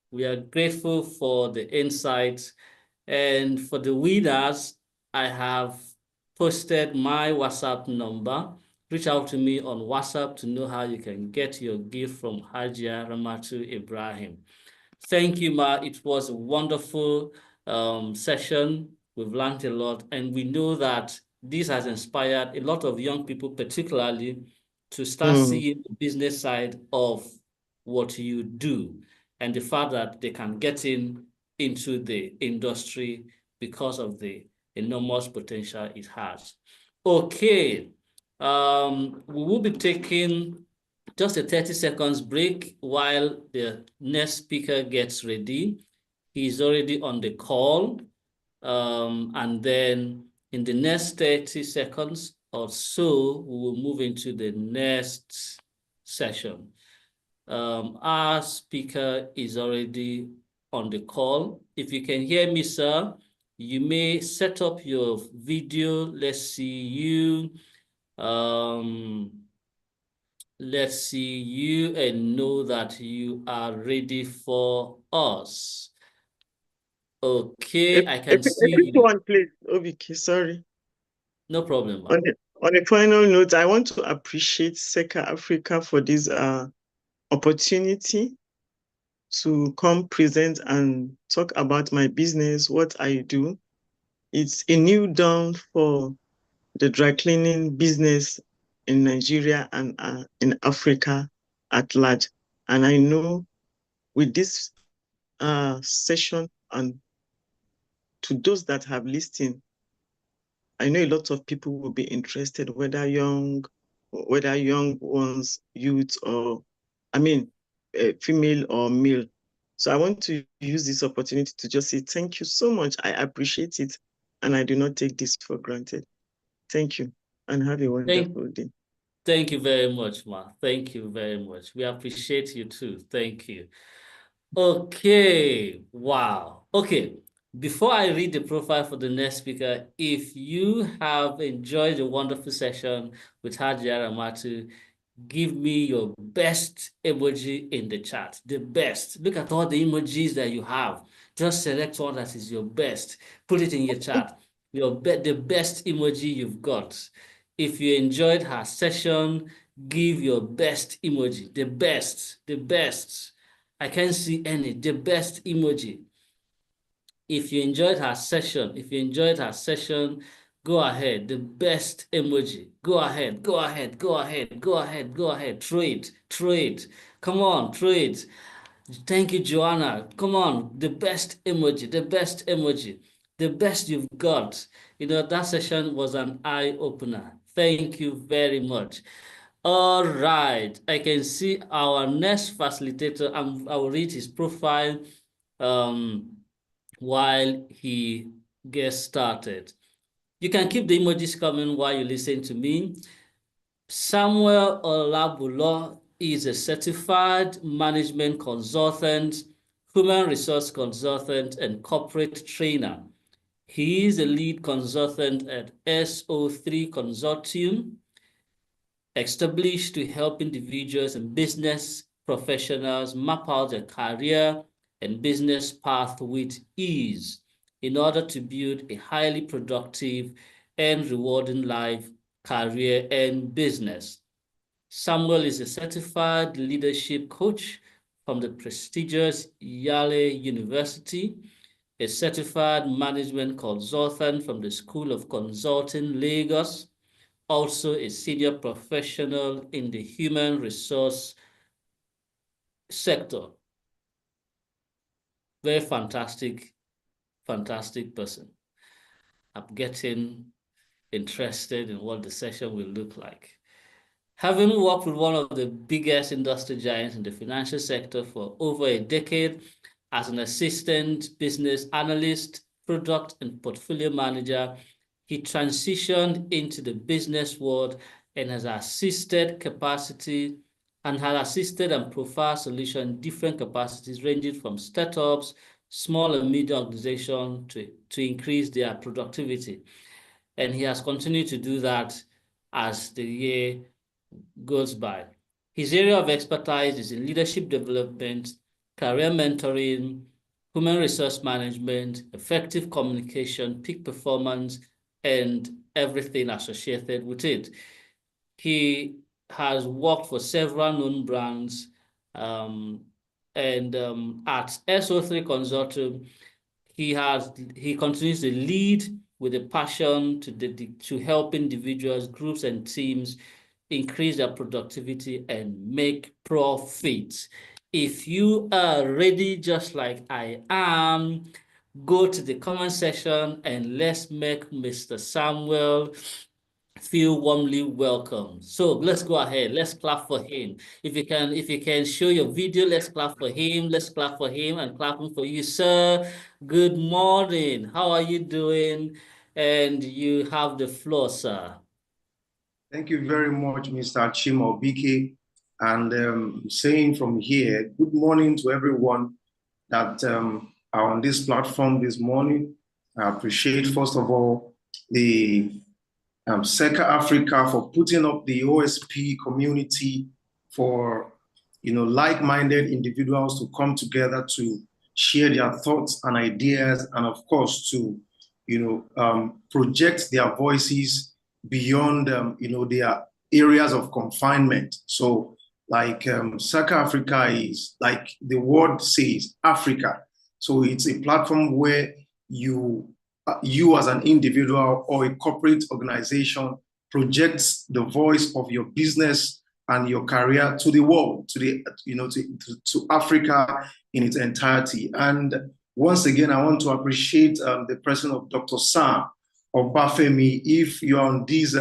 We are grateful for the insights. And for the winners, I have posted my WhatsApp number reach out to me on WhatsApp to know how you can get your gift from Hajia Ramatu Ibrahim. Thank you, Ma. It was a wonderful session. We've learned a lot, and we know that this has inspired a lot of young people, particularly, to start seeing the business side of what you do and the fact that they can get into the industry because of the enormous potential it has. Okay, we will be taking just a 30 seconds break while the next speaker gets ready. He's already on the call. And then in the next 30 seconds or so, we will move into the next session. Our speaker is already on the call. If you can hear me, sir, you may set up your video. Let's see you. Let's see you and know that you are ready for us. Okay, I can see you. One, please, Obike, sorry. No problem. On a final note, I want to appreciate SECA Africa for this opportunity to come present and talk about my business, what I do. It's a new dawn for the dry cleaning business in Nigeria and in Africa at large. And I know with this session and to those that have listened, I know a lot of people will be interested, whether young ones, youth, or female or male. So I want to use this opportunity to just say thank you so much. I appreciate it, and I do not take this for granted. Thank you, and have a wonderful day. Thank you very much, Ma. Thank you very much. We appreciate you too. Thank you. Okay, wow. Okay, before I read the profile for the next speaker, if you have enjoyed a wonderful session with Hajia Ramatu, give me your best emoji in the chat. The best. Look at all the emojis that you have. Just select one that is your best. Put it in your chat. The best emoji you've got. If you enjoyed her session, give your best emoji. The best. The best. I can't see any. The best emoji. If you enjoyed her session, go ahead. The best emoji. Go ahead. Throw it. Come on, throw it. Thank you, Joanna. Come on, the best emoji. The best you've got. You know, that session was an eye-opener. Thank you very much. All right, I can see our next facilitator, and I will read his profile while he gets started. You can keep the emojis coming while you listen to me. Samuel Olabulo is a certified management consultant, human resource consultant, and corporate trainer. He is a lead consultant at SO3 Consortium, established to help individuals and business professionals map out their career and business path with ease in order to build a highly productive and rewarding life, career, and business. Samuel is a certified leadership coach from the prestigious Yale University, a certified management consultant from the School of Consulting, Lagos, also a senior professional in the human resource sector. Very fantastic person. I'm getting interested in what the session will look like. Having worked with one of the biggest industry giants in the financial sector for over a decade as an assistant business analyst, product and portfolio manager, he transitioned into the business world and has assisted and profiled solutions in different capacities, ranging from startups, small and medium organizations to increase their productivity. And he has continued to do that as the year goes by. His area of expertise is in leadership development, career mentoring, human resource management, effective communication, peak performance, and everything associated with it. He has worked for several known brands, and at SO3 Consortium, he continues to lead with a passion to help individuals, groups, and teams increase their productivity and make profits. If you are ready, just like I am, go to the comment section and let's make Mr. Samuel feel warmly welcome. So let's go ahead. Let's clap for him. If you can show your video, let's clap for him. Let's clap for him and clapping for you, sir. Good morning. How are you doing? And you have the floor, sir. Thank you very much, Mr. Chima Obike. And saying from here, good morning to everyone that are on this platform this morning. I appreciate, first of all, the SECA Africa for putting up the OSP community for, like-minded individuals to come together to share their thoughts and ideas, and of course to, project their voices beyond, their areas of confinement. So like SECA Africa is, like the word says, Africa. So it's a platform where you as an individual or a corporate organization projects the voice of your business and your career to the world, to Africa in its entirety. And once again, I want to appreciate the presence of Dr. Sam Obafemi. If you're on this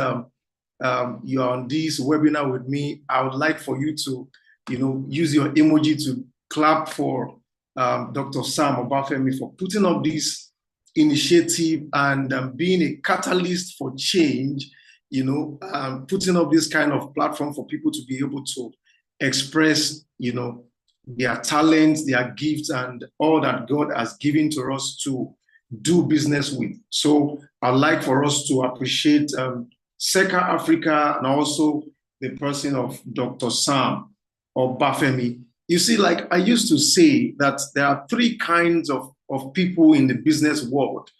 webinar with me, I would like for you to, use your emoji to clap for Dr. Sam Obafemi for putting up this initiative and being a catalyst for change, putting up this kind of platform for people to be able to express, their talents, their gifts, and all that God has given to us to do business with. So I'd like for us to appreciate SECA Africa and also the person of Dr. Sam Obafemi. You see, like I used to say that there are three kinds of people in the business world.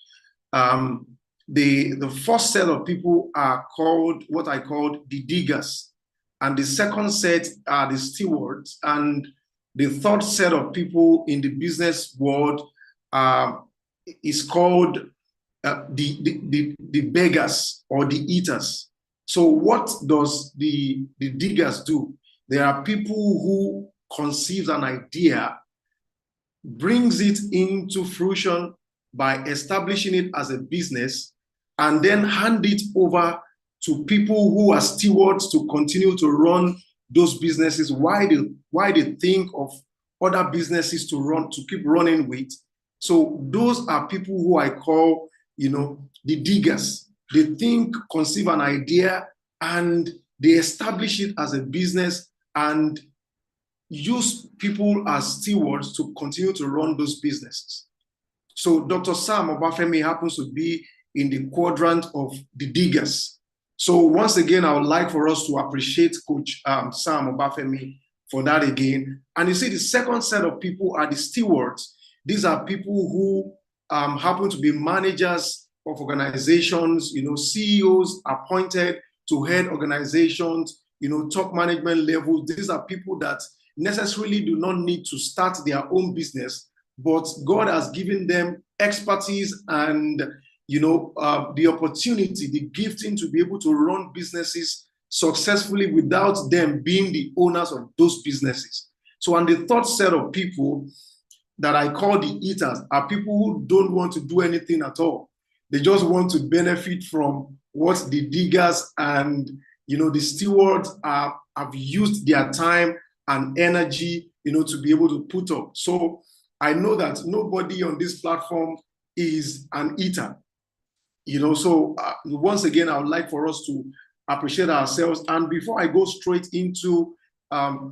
The first set of people are called what I call the diggers. And the second set are the stewards. And the third set of people in the business world is called the beggars or the eaters. So what does the diggers do? There are people who conceive an idea, brings it into fruition by establishing it as a business, and then hand it over to people who are stewards to continue to run those businesses while they think of other businesses to keep running with. So those are people who I call, the diggers. They think, conceive an idea, and they establish it as a business and use people as stewards to continue to run those businesses. So Dr. Sam Obafemi happens to be in the quadrant of the diggers. So once again, I would like for us to appreciate Coach Sam Obafemi for that again. And you see, the second set of people are the stewards. These are people who happen to be managers of organizations, CEOs appointed to head organizations, top management levels. These are people that necessarily do not need to start their own business, but God has given them expertise and the opportunity, the gifting to be able to run businesses successfully without them being the owners of those businesses. So, and the third set of people that I call the eaters are people who don't want to do anything at all. They just want to benefit from what the diggers and the stewards have used their time and energy, to be able to put up. So I know that nobody on this platform is an eater, So once again, I would like for us to appreciate ourselves. And before I go straight into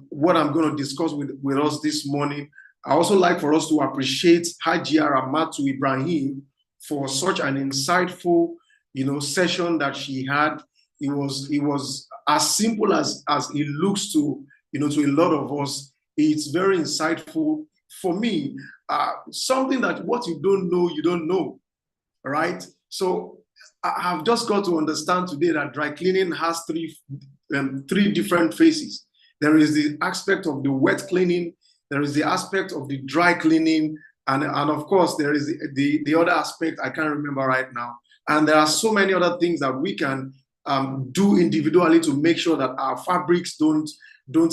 what I'm going to discuss with us this morning, I also like for us to appreciate Hajia Ramatu Ibrahim for such an insightful, session that she had. It was as simple as it looks to a lot of us. It's very insightful for me. Something that what you don't know, right? So I have just got to understand today that dry cleaning has three different phases. There is the aspect of the wet cleaning, there is the aspect of the dry cleaning, and of course, there is the other aspect I can't remember right now. And there are so many other things that we can do individually to make sure that our fabrics don't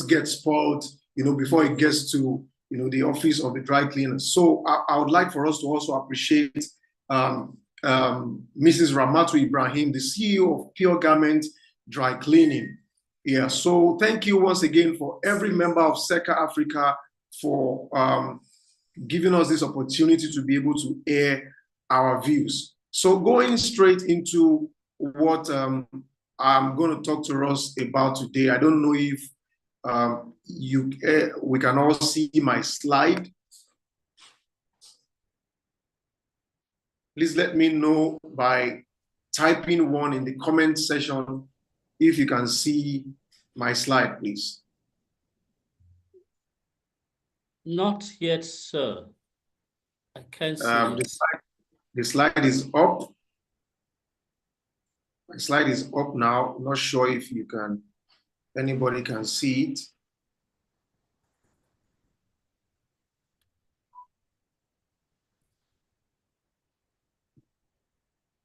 get spoiled, before it gets to, the office of the dry cleaner. So I would like for us to also appreciate Mrs. Ramatu Ibrahim, the CEO of Pure Garment Dry Cleaning. Yeah, so thank you once again for every member of SECA Africa for giving us this opportunity to be able to air our views. So going straight into what I'm going to talk to us about today. I don't know if we can all see my slide. Please let me know by typing one in the comment section if you can see my slide, please. Not yet, sir. I can't see it. The slide is up. My slide is up now. I'm not sure if anybody can see it.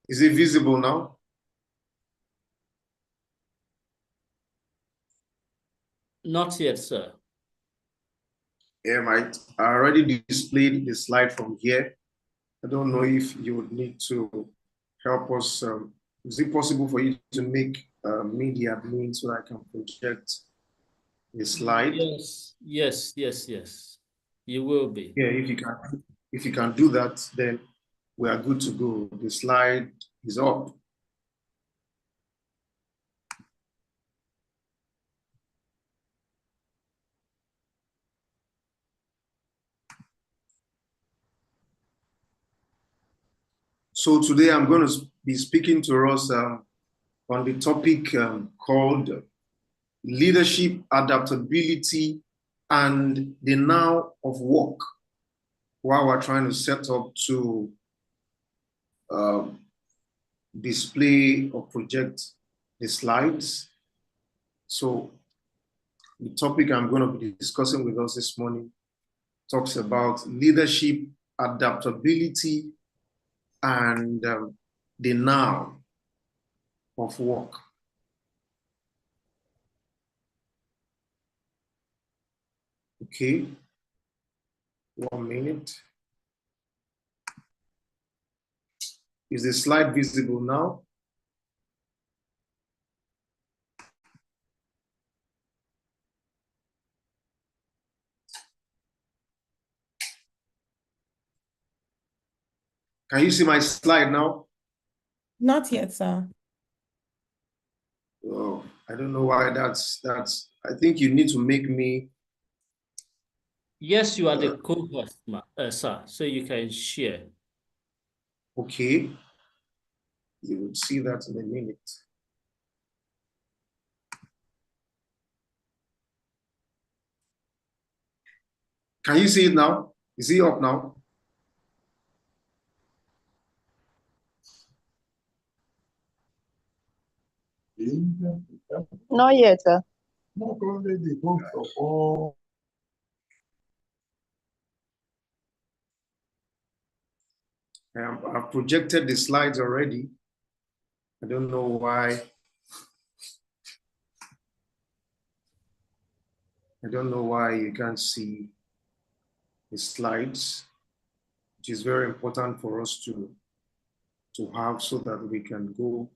Is it visible now? Not yet, sir. Yeah, I already displayed the slide from here. I don't know if you would need to help us. Is it possible for you to make media admin so I can project the slide? Yes. You will be. Yeah, if you can do that, then we are good to go. The slide is up. So today I'm going to be speaking to us on the topic called leadership, adaptability, and the now of work, while we're trying to set up to display or project the slides. So the topic I'm going to be discussing with us this morning talks about leadership, adaptability, and the now of work. Okay, 1 minute. Is the slide visible now? Can you see my slide now? Not yet, sir. Oh, I don't know why that's, I think you need to make me. Yes, you are the co-host, sir, so you can share. Okay. You will see that in a minute. Can you see it now? Is it up now? Not yet, sir. I've projected the slides already. I don't know why. I don't know why you can't see the slides, which is very important for us to have so that we can go,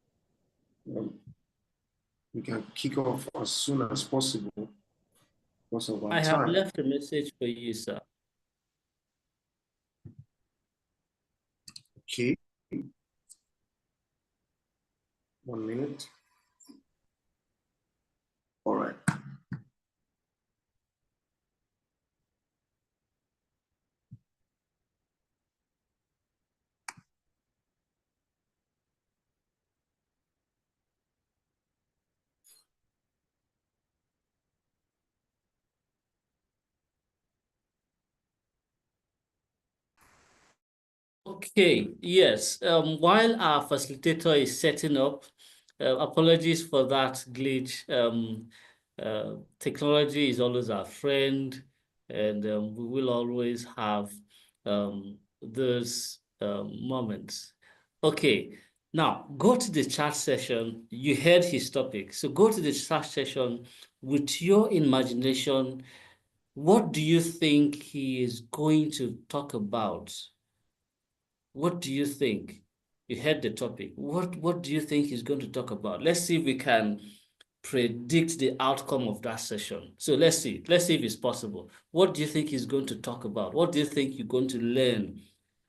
we can kick off as soon as possible because of our time. I have left a message for you, sir. Okay. 1 minute. All right. Okay, yes. While our facilitator is setting up, apologies for that glitch. Technology is always our friend, and we will always have those moments. Okay, now go to the chat session. You heard his topic, so go to the chat session with your imagination. What do you think he is going to talk about? What do you think? You heard the topic. What do you think he's going to talk about? Let's see if we can predict the outcome of that session. So let's see if it's possible. What do you think he's going to talk about? What do you think you're going to learn?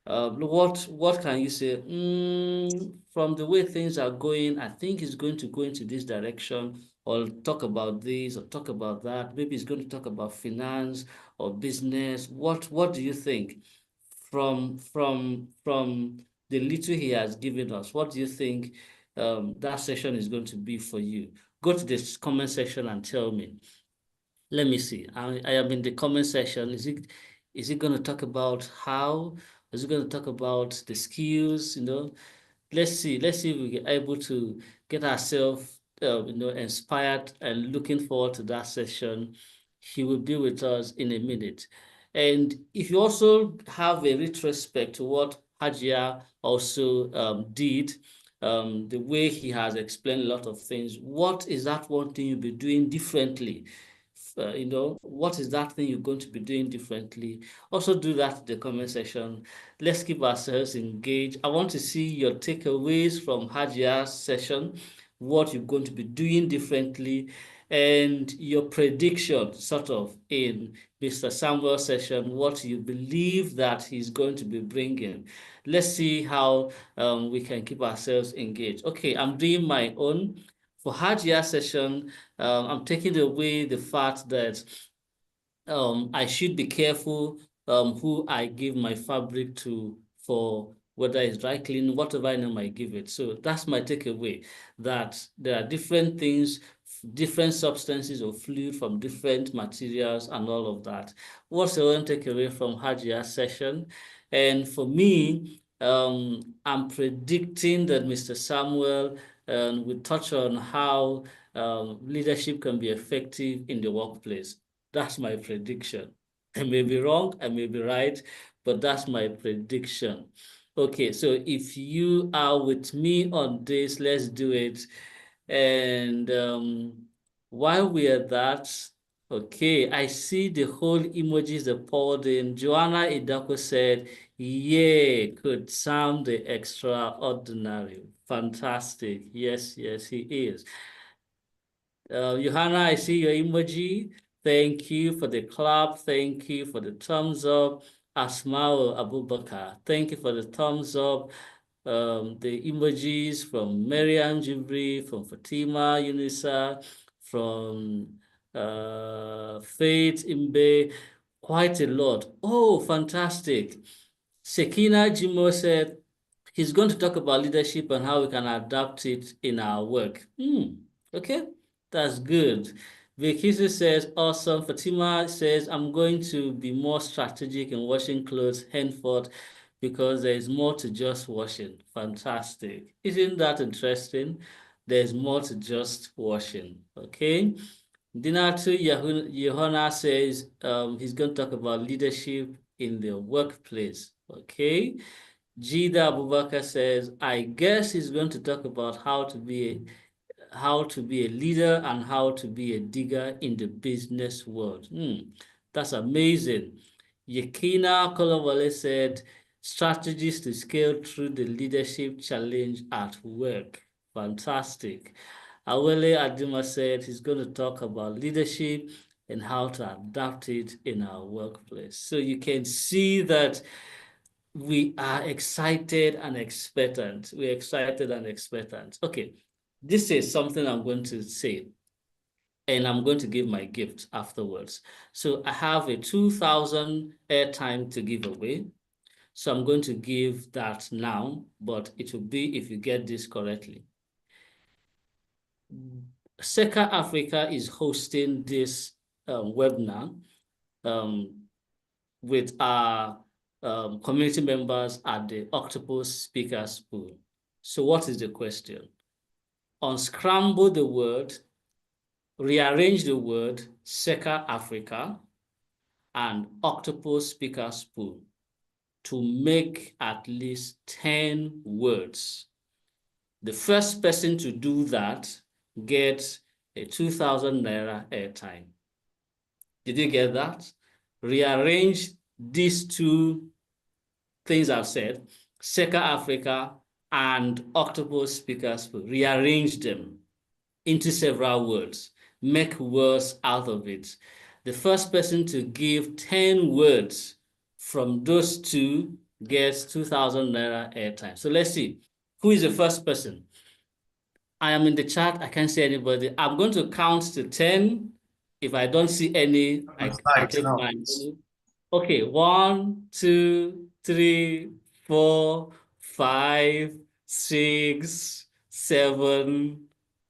What can you say? From the way things are going, I think he's going to go into this direction, or talk about this, or talk about that. Maybe he's going to talk about finance or business. What do you think? From the little he has given us, what do you think that session is going to be for you? Go to this comment section and tell me. Let me see. I am in the comment section. Is it going to talk about how? Is it going to talk about the skills? Let's see if we are able to get ourselves inspired and looking forward to that session. He will be with us in a minute. And if you also have a retrospect to what Hajia also did, the way he has explained a lot of things, what is that one thing you'll be doing differently? What is that thing you're going to be doing differently? Also do that in the comment section. Let's keep ourselves engaged. I want to see your takeaways from Hajia's session, what you're going to be doing differently, and your prediction sort of in Mr. Samuel's session, what you believe that he's going to be bringing. Let's see how we can keep ourselves engaged. Okay, I'm doing my own. For Hajia's session, I'm taking away the fact that I should be careful who I give my fabric to, for whether it's dry cleaning, whatever I know I give it. So that's my takeaway, that there are different things, different substances or fluid from different materials and all of that. What's the one takeaway from Hajia's session? And for me, I'm predicting that Mr. Samuel will touch on how leadership can be effective in the workplace. That's my prediction. I may be wrong, I may be right, but that's my prediction. Okay, so if you are with me on this, let's do it. And while we are that, okay, I see the whole emojis that poured in. Joanna Idako said, yeah, could sound the extraordinary. Fantastic. Yes, he is. Johanna, I see your emoji. Thank you for the clap. Thank you for the thumbs up. Asmao Abubakar, thank you for the thumbs up. The emojis from Mariam Jibri, from Fatima Yunisa, from Faith Imbe, quite a lot. Oh, fantastic. Sekina Jimo said he's going to talk about leadership and how we can adapt it in our work. Okay, that's good. Vikisu says, awesome. Fatima says, I'm going to be more strategic in washing clothes henceforth because there is more to just washing. Fantastic. Isn't that interesting? There's more to just washing, okay? Dinatu Yohana says he's going to talk about leadership in the workplace, okay? Jida Abubakar says, I guess he's going to talk about how to be a leader and how to be a digger in the business world. That's amazing. Yakina Kolowale said, strategies to scale through the leadership challenge at work. Fantastic. Awele Adima said he's going to talk about leadership and how to adapt it in our workplace. So you can see that we are excited and expectant. We're excited and expectant. Okay, this is something I'm going to say, and I'm going to give my gift afterwards. So I have a 2,000 airtime to give away. So I'm going to give that now, but it will be if you get this correctly. Seka Africa is hosting this webinar with our community members at the Octopus Speakers Pool. So what is the question? unscramble the word, rearrange the word Seka Africa and Octopus Speakers Pool to make at least 10 words. The first person to do that gets a 2,000 Naira airtime. Did you get that? Rearrange these two things I've said, Seka Africa and Octopus Speakers Pool. Rearrange them into several words. Make words out of it. The first person to give 10 words from those two gets 2,000 Naira airtime. So let's see. Who is the first person? I am in the chat. I can't see anybody. I'm going to count to 10. If I don't see any, I take now, mine. Okay, 1, 2, 3, 4, 5, 6, 7,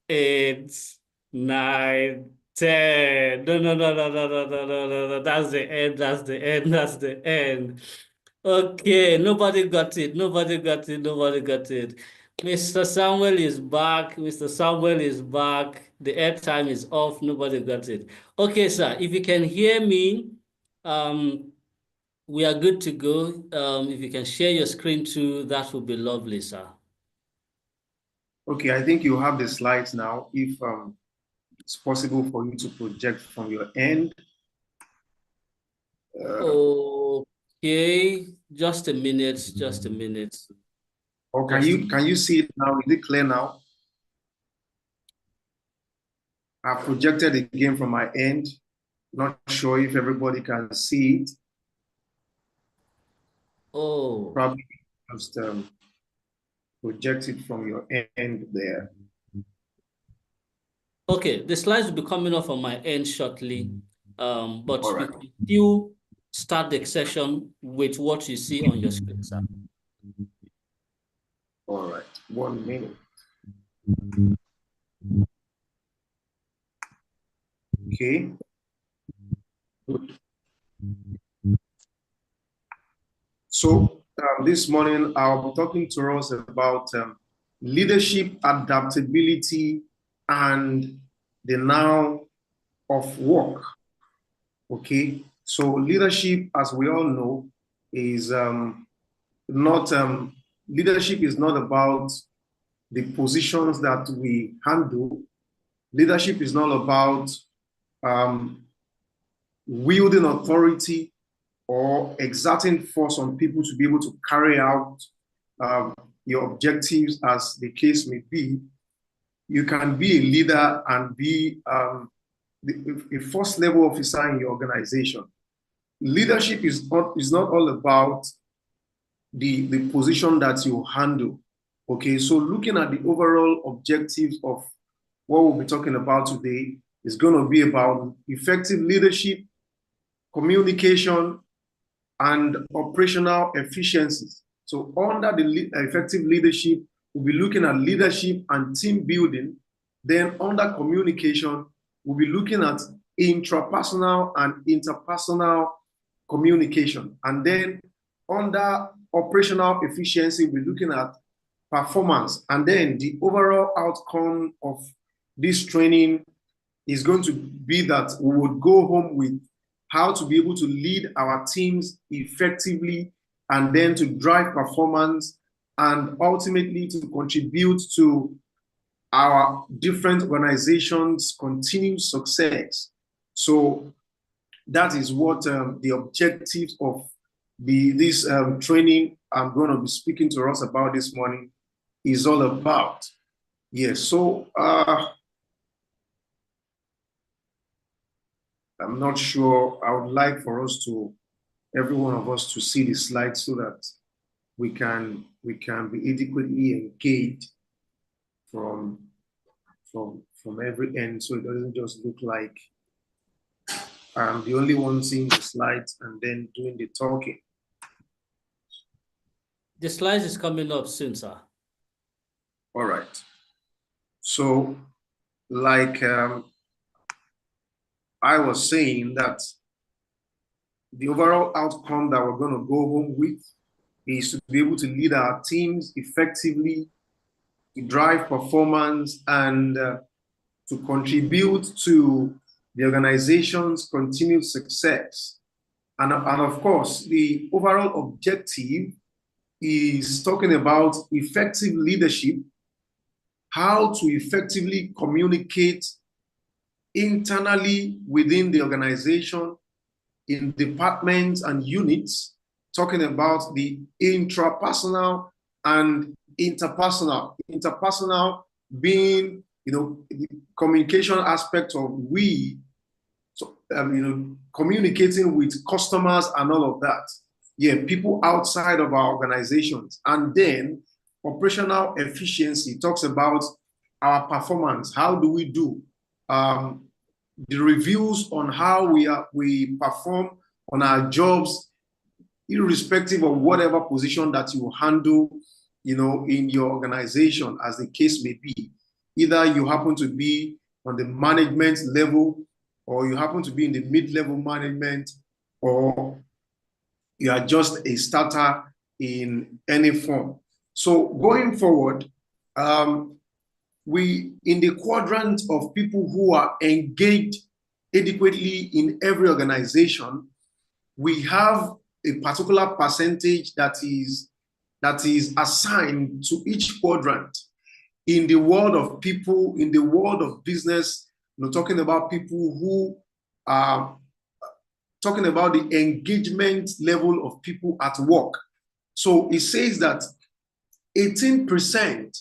8, 9, 10. No. That's the end. That's the end. That's the end. Okay, nobody got it. Nobody got it. Nobody got it. Mr. Samuel is back. Mr. Samuel is back. The airtime is off. Nobody got it. Okay, sir. If you can hear me, we are good to go. If you can share your screen too, that would be lovely, sir. Okay, I think you have the slides now. If it's possible for you to project from your end. Okay, just a minute. Just a minute. Or can you see it now? Is it clear now? I projected again from my end. Not sure if everybody can see it. Oh. Probably just project it from your end there. Okay, the slides will be coming up on my end shortly. But All right. you can still start the session with what you see on your screen, sir. All right, 1 minute. Okay. Good. So this morning I'll be talking to us about leadership, adaptability, and the now of work. Okay. So leadership, as we all know, is leadership is not about the positions that we handle. Leadership is not about wielding authority or exerting force on people to be able to carry out your objectives, as the case may be. You can be a leader and be a first level officer in your organization. Leadership is not all about the position that you handle. Okay, so looking at the overall objectives of what we'll be talking about today is going to be about effective leadership, communication, and operational efficiencies. So under the effective leadership, we'll be looking at leadership and team building. Then under communication, we'll be looking at intrapersonal and interpersonal communication. And then under operational efficiency, we're looking at performance. And then the overall outcome of this training is going to be that we would go home with how to be able to lead our teams effectively, and then to drive performance, and ultimately to contribute to our different organizations' continued success. So that is what the objectives of this training I'm going to be speaking to us about this morning is all about. Yes, so I'm not sure. I would like for us to, every one of us, to see the slides so that we can be adequately engaged from every end, so it doesn't just look like I'm the only one seeing the slides and then doing the talking. The slides is coming up soon, sir. All right. So, like I was saying, that the overall outcome that we're going to go home with is to be able to lead our teams effectively to drive performance, and to contribute to the organization's continued success. And of course, the overall objective is talking about effective leadership, how to effectively communicate internally within the organization, in departments and units, talking about the intrapersonal and interpersonal. Interpersonal being, the communication aspect of we, so, communicating with customers and all of that. Yeah, people outside of our organizations. And then operational efficiency talks about our performance. How do we do? The reviews on how we perform on our jobs, irrespective of whatever position that you handle, in your organization, as the case may be. Either you happen to be on the management level, or you happen to be in the mid-level management, or you are just a starter in any form. So going forward, we, in the quadrant of people who are engaged adequately in every organization, we have a particular percentage that is assigned to each quadrant. In the world of people, in the world of business, talking about people who are talking about the engagement level of people at work. So it says that 18%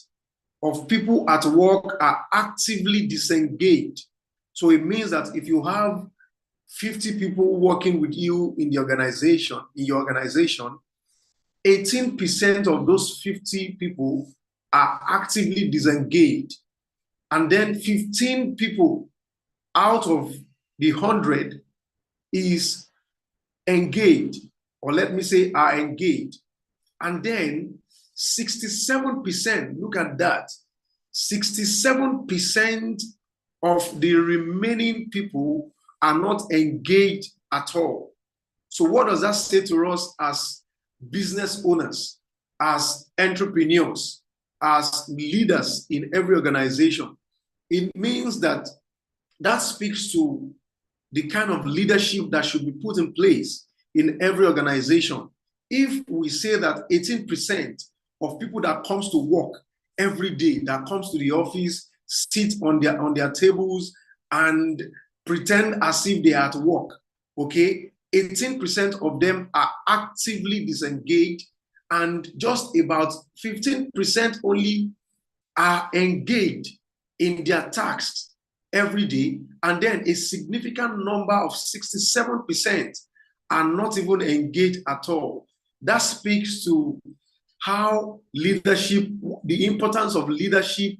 of people at work are actively disengaged. So it means that if you have 50 people working with you in the organization, 18% of those 50 people are actively disengaged. And then 15 people out of the 100 is engaged, or let me say are engaged. And then 67%, look at that, 67% of the remaining people are not engaged at all. So what does that say to us as business owners, as entrepreneurs, as leaders in every organization? It means that speaks to the kind of leadership that should be put in place in every organization. If we say that 18% of people that comes to work every day, that comes to the office, sit on their tables and pretend as if they are at work, okay? 18% of them are actively disengaged, and just about 15% only are engaged in their tasks every day, and then a significant number of 67% are not even engaged at all. That speaks to how leadership, the importance of leadership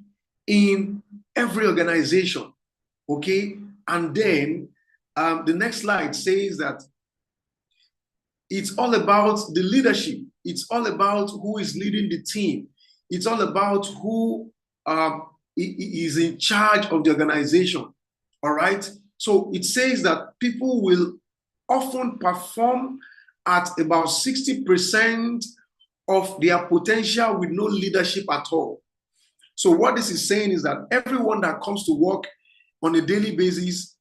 in every organization, okay? And then the next slide says that it's all about the leadership. It's all about who is leading the team. It's all about who is in charge of the organization, all right? So it says that people will often perform at about 60% of their potential with no leadership at all. So what this is saying is that everyone that comes to work on a daily basis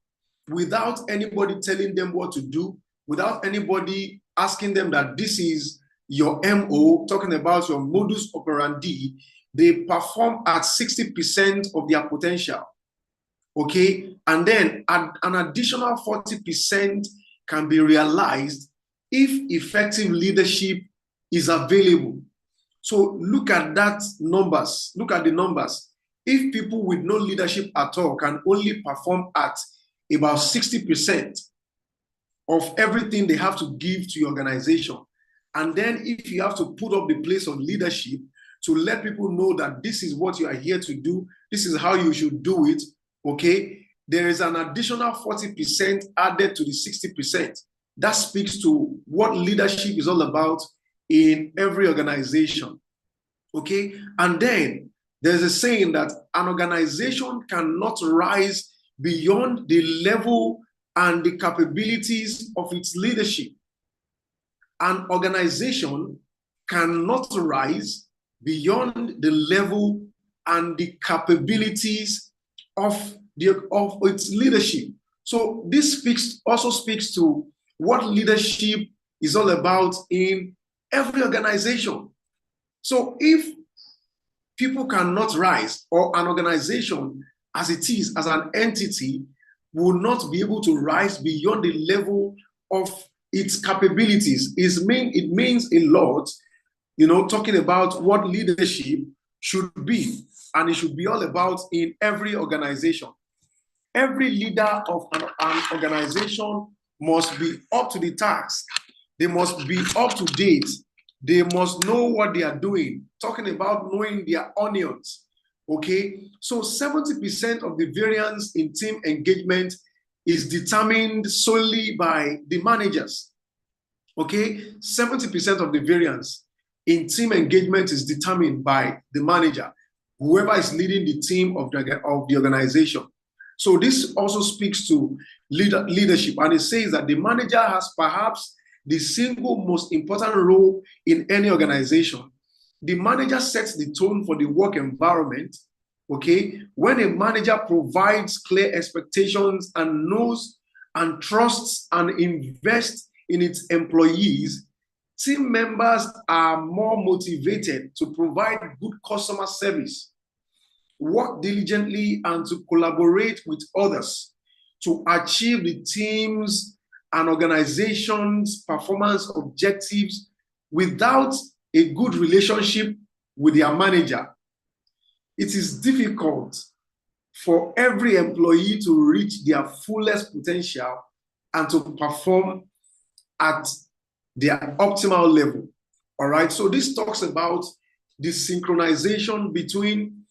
without anybody telling them what to do, without anybody asking them that this is your MO, talking about your modus operandi, they perform at 60% of their potential, okay? And then an additional 40% can be realized if effective leadership is available. So look at that numbers, look at the numbers. If people with no leadership at all can only perform at about 60% of everything they have to give to your organization, and then if you have to put up the place of leadership to let people know that this is what you are here to do, this is how you should do it, okay? There is an additional 40% added to the 60%. That speaks to what leadership is all about in every organization, okay? And then there's a saying that an organization cannot rise beyond the level and the capabilities of its leadership. An organization cannot rise beyond the level and the capabilities of its leadership. So this also speaks to what leadership is all about in every organization. So if people cannot rise, or an organization as it is, as an entity, will not be able to rise beyond the level of its capabilities, it means a lot, talking about what leadership should be, and it should be all about in every organization. Every leader of an organization must be up to the task. They must be up to date. They must know what they are doing. Talking about knowing their onions. Okay, so 70% of the variance in team engagement is determined solely by the managers. Okay, 70% of the variance in team engagement is determined by the manager, whoever is leading the team of the organization. So this also speaks to leadership, and it says that the manager has perhaps the single most important role in any organization. The manager sets the tone for the work environment. Okay, when a manager provides clear expectations and knows and trusts and invests in its employees, team members are more motivated to provide good customer service, work diligently, and to collaborate with others to achieve the team's and organization's performance objectives without a good relationship with their manager. It is difficult for every employee to reach their fullest potential and to perform at their optimal level. All right, so this talks about the synchronization between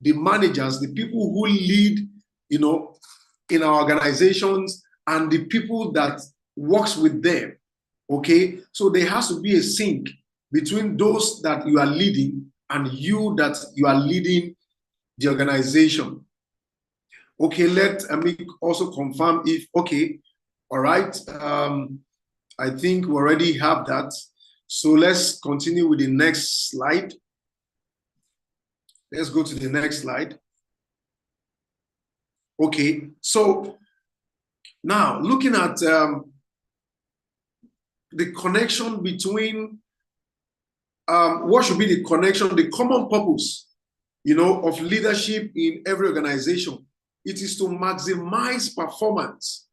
the managers, the people who lead, in our organizations, and the people that works with them. Okay, so there has to be a sync between those that you are leading and you that you are leading the organization. Okay, let me also confirm if, okay, all right, I think we already have that. So let's continue with the next slide. Let's go to the next slide. Okay, so now looking at the connection between what should be the connection, the common purpose, of leadership in every organization. It is to maximize performance.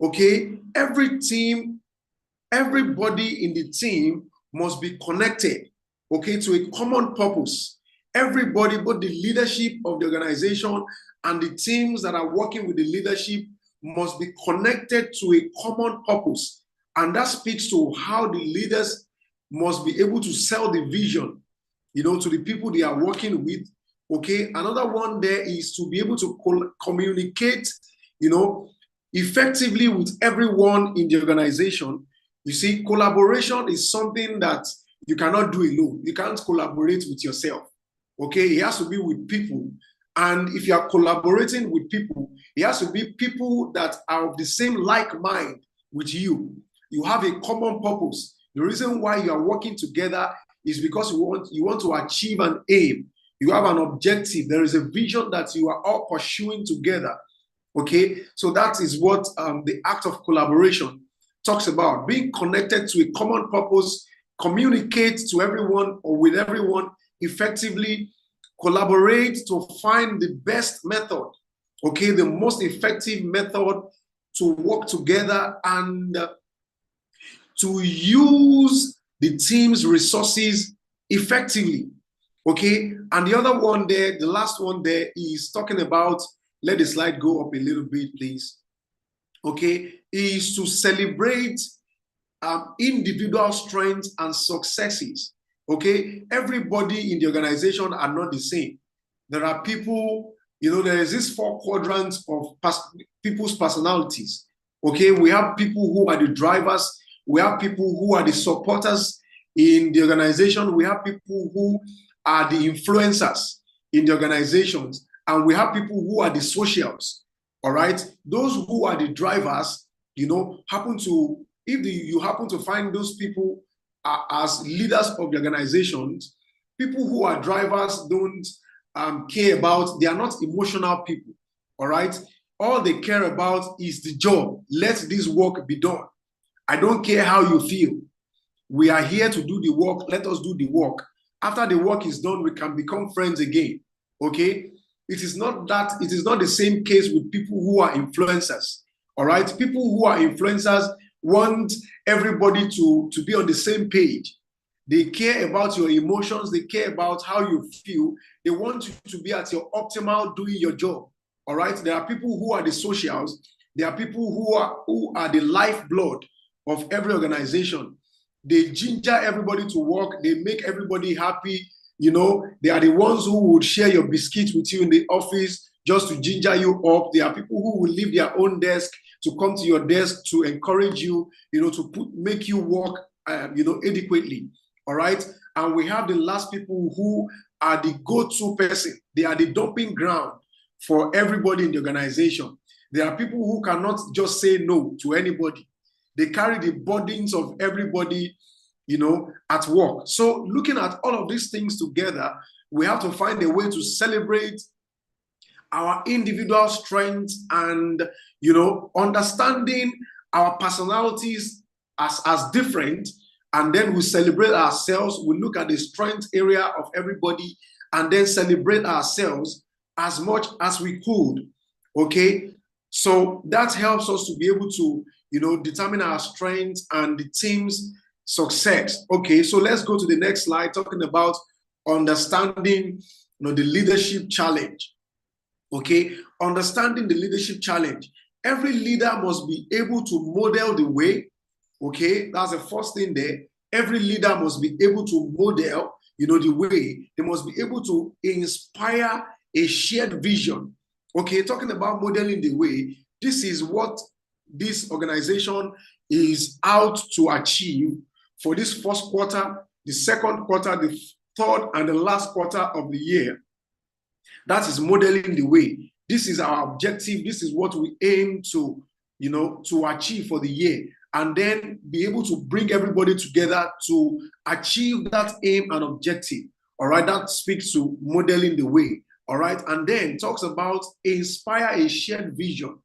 Okay, every team, everybody in the team must be connected, okay, to a common purpose. Everybody, both the leadership of the organization and the teams that are working with the leadership, must be connected to a common purpose. And that speaks to how the leaders must be able to sell the vision, to the people they are working with. Okay, another one there is to be able to communicate, effectively with everyone in the organization. You see, collaboration is something that you cannot do alone. You can't collaborate with yourself. Okay, it has to be with people. And if you are collaborating with people, it has to be people that are of the same like mind with you. You have a common purpose. The reason why you are working together is because you want to achieve an aim. You have an objective. There is a vision that you are all pursuing together. Okay, so that is what the act of collaboration talks about. Being connected to a common purpose, communicate to everyone or with everyone effectively, collaborate to find the best method, okay, the most effective method to work together and to use the team's resources effectively, okay? And the other one there, the last one there is talking about, let the slide go up a little bit, please, okay, is to celebrate individual strengths and successes. Okay, everybody in the organization are not the same. There are people, there is this 4 quadrants of people's personalities. Okay, we have people who are the drivers. We have people who are the supporters in the organization. We have people who are the influencers in the organizations. And we have people who are the socials. All right, those who are the drivers, you happen to find those people as leaders of the organizations, people who are drivers don't care about, they are not emotional people, all right? All they care about is the job. Let this work be done. I don't care how you feel. We are here to do the work. Let us do the work. After the work is done, we can become friends again, okay? It is not the same case with people who are influencers, all right? People who are influencers want everybody to be on the same page. They care about your emotions. They care about how you feel. They want you to be at your optimal doing your job. All right. There are people who are the socials. There are people who are the lifeblood of every organization. They ginger everybody to work. They make everybody happy. You know, they are the ones who would share your biscuits with you in the office just to ginger you up. There are people who will leave their own desk to come to your desk to encourage you, you know, to make you work, you know, adequately. All right. And we have the last people who are the go-to person. They are the dumping ground for everybody in the organization. There are people who cannot just say no to anybody. They carry the burdens of everybody, you know, at work. So looking at all of these things together, we have to find a way to celebrate our individual strengths and, you know, understanding our personalities as different. And then we celebrate ourselves. We look at the strength area of everybody and then celebrate ourselves as much as we could. Okay. So that helps us to be able to, you know, determine our strengths and the team's success. Okay. So let's go to the next slide, talking about understanding, you know, the leadership challenge. Okay. Understanding the leadership challenge. Every leader must be able to model the way. Okay, that's the first thing there. Every leader must be able to model, you know, the way. They must be able to inspire a shared vision. Okay, talking about modeling the way, this is what this organization is out to achieve for this first quarter, the second quarter, the third, and the last quarter of the year. That is modeling the way. This is our objective. This is what we aim to, you know, to achieve for the year. And then be able to bring everybody together to achieve that aim and objective. All right, that speaks to modeling the way. All right, and then talks about inspire a shared vision.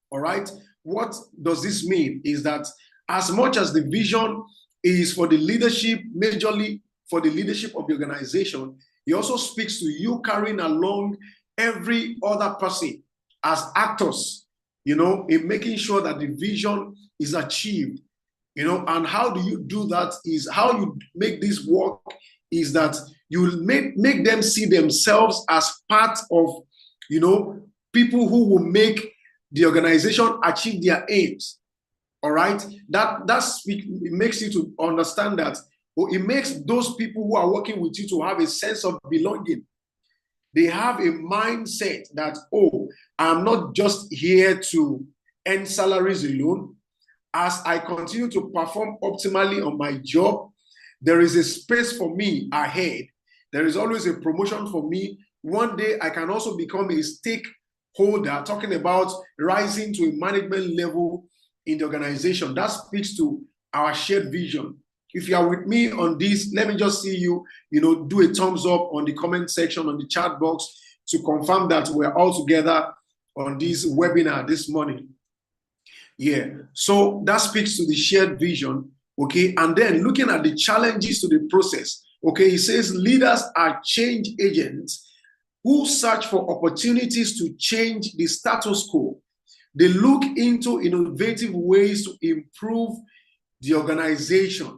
All right, what does this mean? Is that as much as the vision is for the leadership, majorly for the leadership of the organization, it also speaks to you carrying along every other person as actors, you know, in making sure that the vision is achieved, you know. And how do you do that? Is how you make this work is that you make them see themselves as part of, you know, people who will make the organization achieve their aims. All right, that it makes you to understand that, or it makes those people who are working with you to have a sense of belonging. They have a mindset that, oh, I'm not just here to earn salaries alone. As I continue to perform optimally on my job, there is a space for me ahead. There is always a promotion for me. One day I can also become a stakeholder, talking about rising to a management level in the organization. That speaks to our shared vision. If you are with me on this, let me just see you, you know, do a thumbs up on the comment section, on the chat box, to confirm that we're all together on this webinar this morning. Yeah, so that speaks to the shared vision, okay? And then looking at the challenges to the process, okay? It says leaders are change agents who search for opportunities to change the status quo. They look into innovative ways to improve the organization,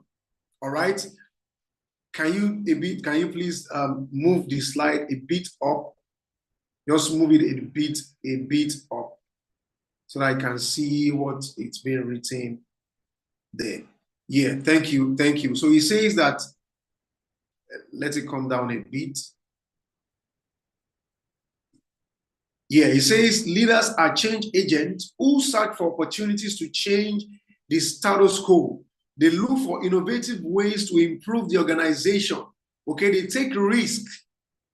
all right? Can you please move the slide a bit up? Just move it a bit up, so that I can see what it's being written there. Yeah, thank you. So he says that, let it come down a bit. Yeah, he says leaders are change agents who search for opportunities to change the status quo. They look for innovative ways to improve the organization. Okay, they take risks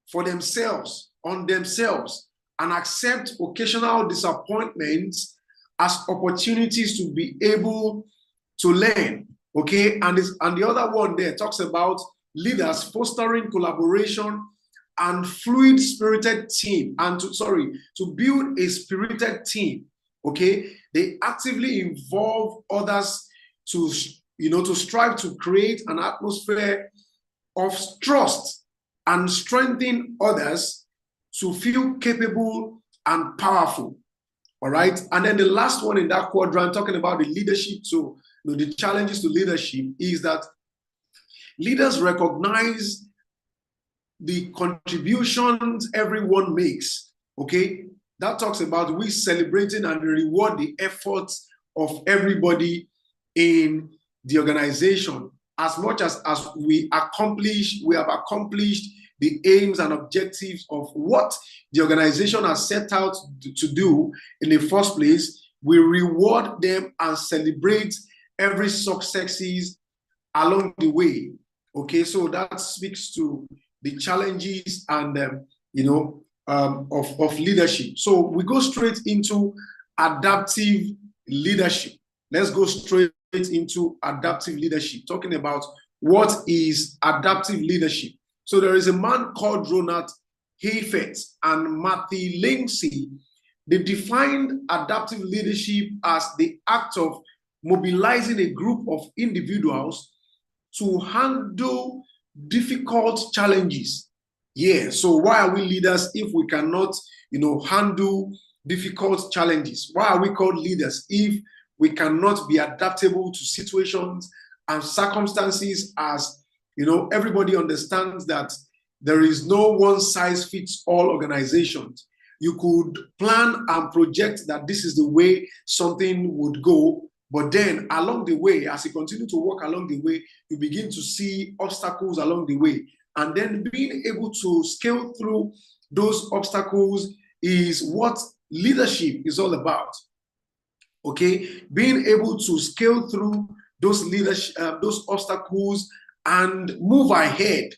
for themselves, on themselves, and accept occasional disappointments as opportunities to be able to learn. Okay, and the other one there talks about leaders fostering collaboration and fluid spirited team, and to build a spirited team, okay, they actively involve others to, to strive to create an atmosphere of trust and strengthen others to feel capable and powerful. All right. And then the last one in that quadrant, talking about the leadership, so the challenges to leadership, is that leaders recognize the contributions everyone makes. Okay. That talks about we celebrating and reward the efforts of everybody in the organization. As much as we have accomplished the aims and objectives of what the organization has set out to do in the first place, we reward them and celebrate every successes along the way. Okay, so that speaks to the challenges and of leadership. So we go straight into adaptive leadership. Let's go straight into adaptive leadership, talking about what is adaptive leadership. So there is a man called Ronald Heifetz and Matthew Lindsay. They defined adaptive leadership as the act of mobilizing a group of individuals to handle difficult challenges. Yeah, so why are we leaders if we cannot, handle difficult challenges? Why are we called leaders if we cannot be adaptable to situations and circumstances? As everybody understands that there is no one-size-fits-all organizations. You could plan and project that this is the way something would go, but then along the way, as you continue to walk along the way, you begin to see obstacles along the way. And then being able to scale through those obstacles is what leadership is all about. Okay, being able to scale through those obstacles and move ahead,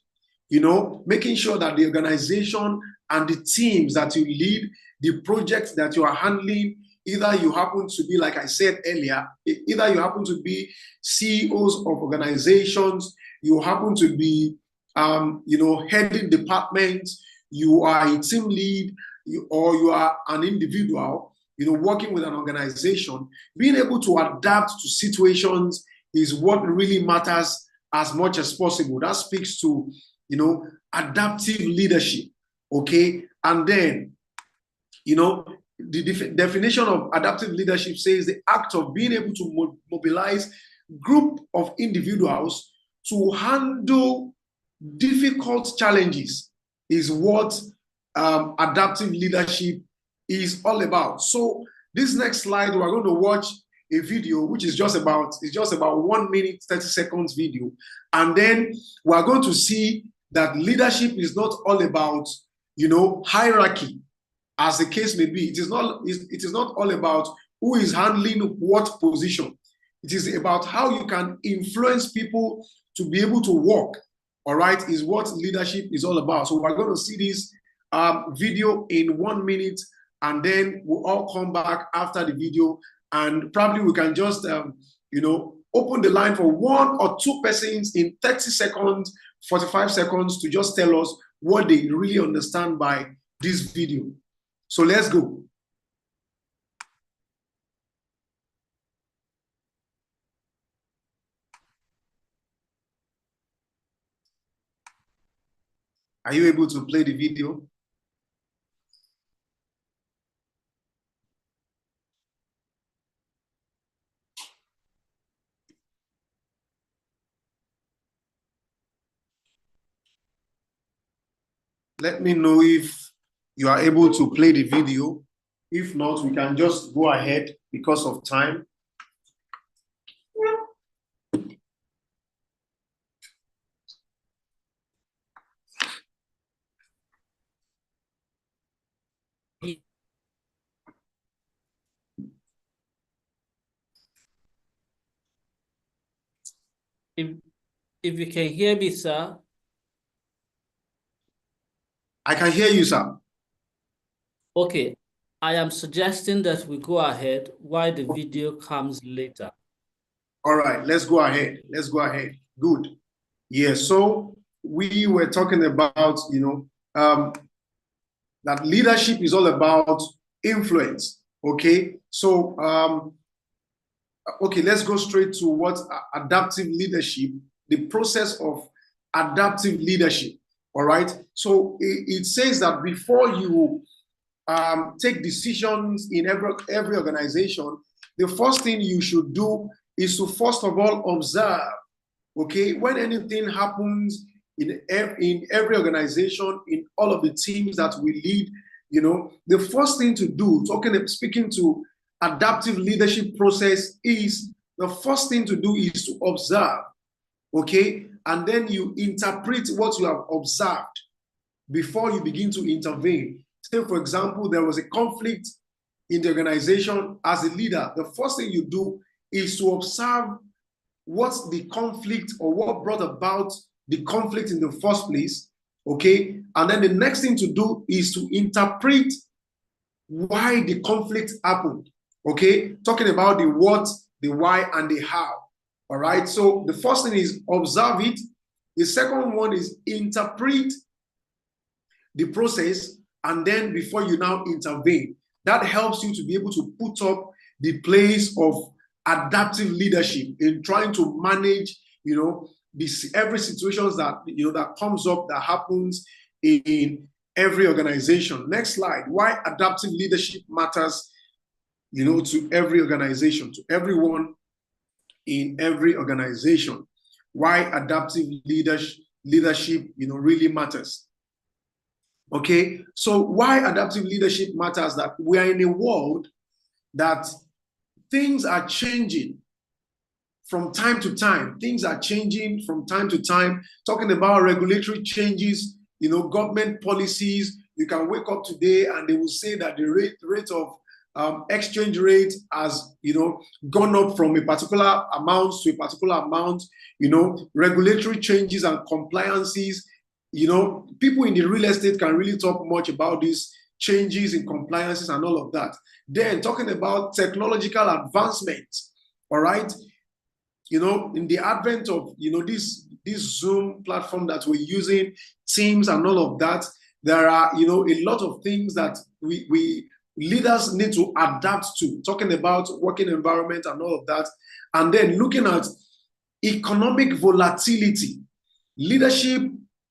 making sure that the organization and the teams that you lead, the projects that you are handling, either you happen to be, like I said earlier, either you happen to be CEOs of organizations, you happen to be, heading departments, you are a team lead, or you are an individual, working with an organization, being able to adapt to situations is what really matters as much as possible. That speaks to, adaptive leadership. Okay. And then, the definition of adaptive leadership says the act of being able to mobilize group of individuals to handle difficult challenges is what adaptive leadership is all about. So this next slide, we're going to watch a video which is just about 1 minute 30 seconds video, and then we're going to see that leadership is not all about hierarchy, as the case may be. It is not all about who is handling what position. It is about how you can influence people to be able to work. All right, is what leadership is all about. So we're going to see this video in 1 minute, and then we'll all come back after the video, and probably we can just open the line for 1 or 2 persons in 30 seconds, 45 seconds to just tell us what they really understand by this video. So let's go. Are you able to play the video? Let me know if you are able to play the video. If not, we can just go ahead because of time. If you can hear me, sir. I can hear you, sir. Okay, I am suggesting that we go ahead while the video comes later. All right, let's go ahead. Let's go ahead. Good. Yeah, so we were talking about, that leadership is all about influence. Okay, so okay, let's go straight to what adaptive leadership, the process of adaptive leadership. All right, so it says that before you take decisions in every organization, the first thing you should do is to first of all observe. Okay, when anything happens in every organization, in all of the teams that we lead, you know, the first thing to do, speaking to adaptive leadership process, is the first thing to do is to observe. Okay, and then you interpret what you have observed before you begin to intervene. Say, for example, there was a conflict in the organization. As a leader, the first thing you do is to observe what's the conflict or what brought about the conflict in the first place. Okay, and then the next thing to do is to interpret why the conflict happened. Okay, talking about the what, the why, and the how. All right, so the first thing is observe it. The second one is interpret the process, and then before you now intervene. That helps you to be able to put up the place of adaptive leadership in trying to manage, you know, every situation that, you know, that comes up, that happens in every organization. Next slide. Why adaptive leadership matters, you know, to every organization, to everyone in every organization. Why adaptive leadership, you know, really matters. Okay, so why adaptive leadership matters, that we are in a world that things are changing from time to time. Things are changing from time to time. Talking about regulatory changes, you know, government policies. You can wake up today and they will say that the rate of exchange rate has, you know, gone up from a particular amount to a particular amount. You know, regulatory changes and compliances. You know, people in the real estate can really talk much about these changes in compliances and all of that. Then talking about technological advancements, all right? You know, in the advent of, you know, this Zoom platform that we're using, Teams and all of that, there are, you know, a lot of things that we leaders need to adapt to, talking about working environment and all of that. And then looking at economic volatility. Leadership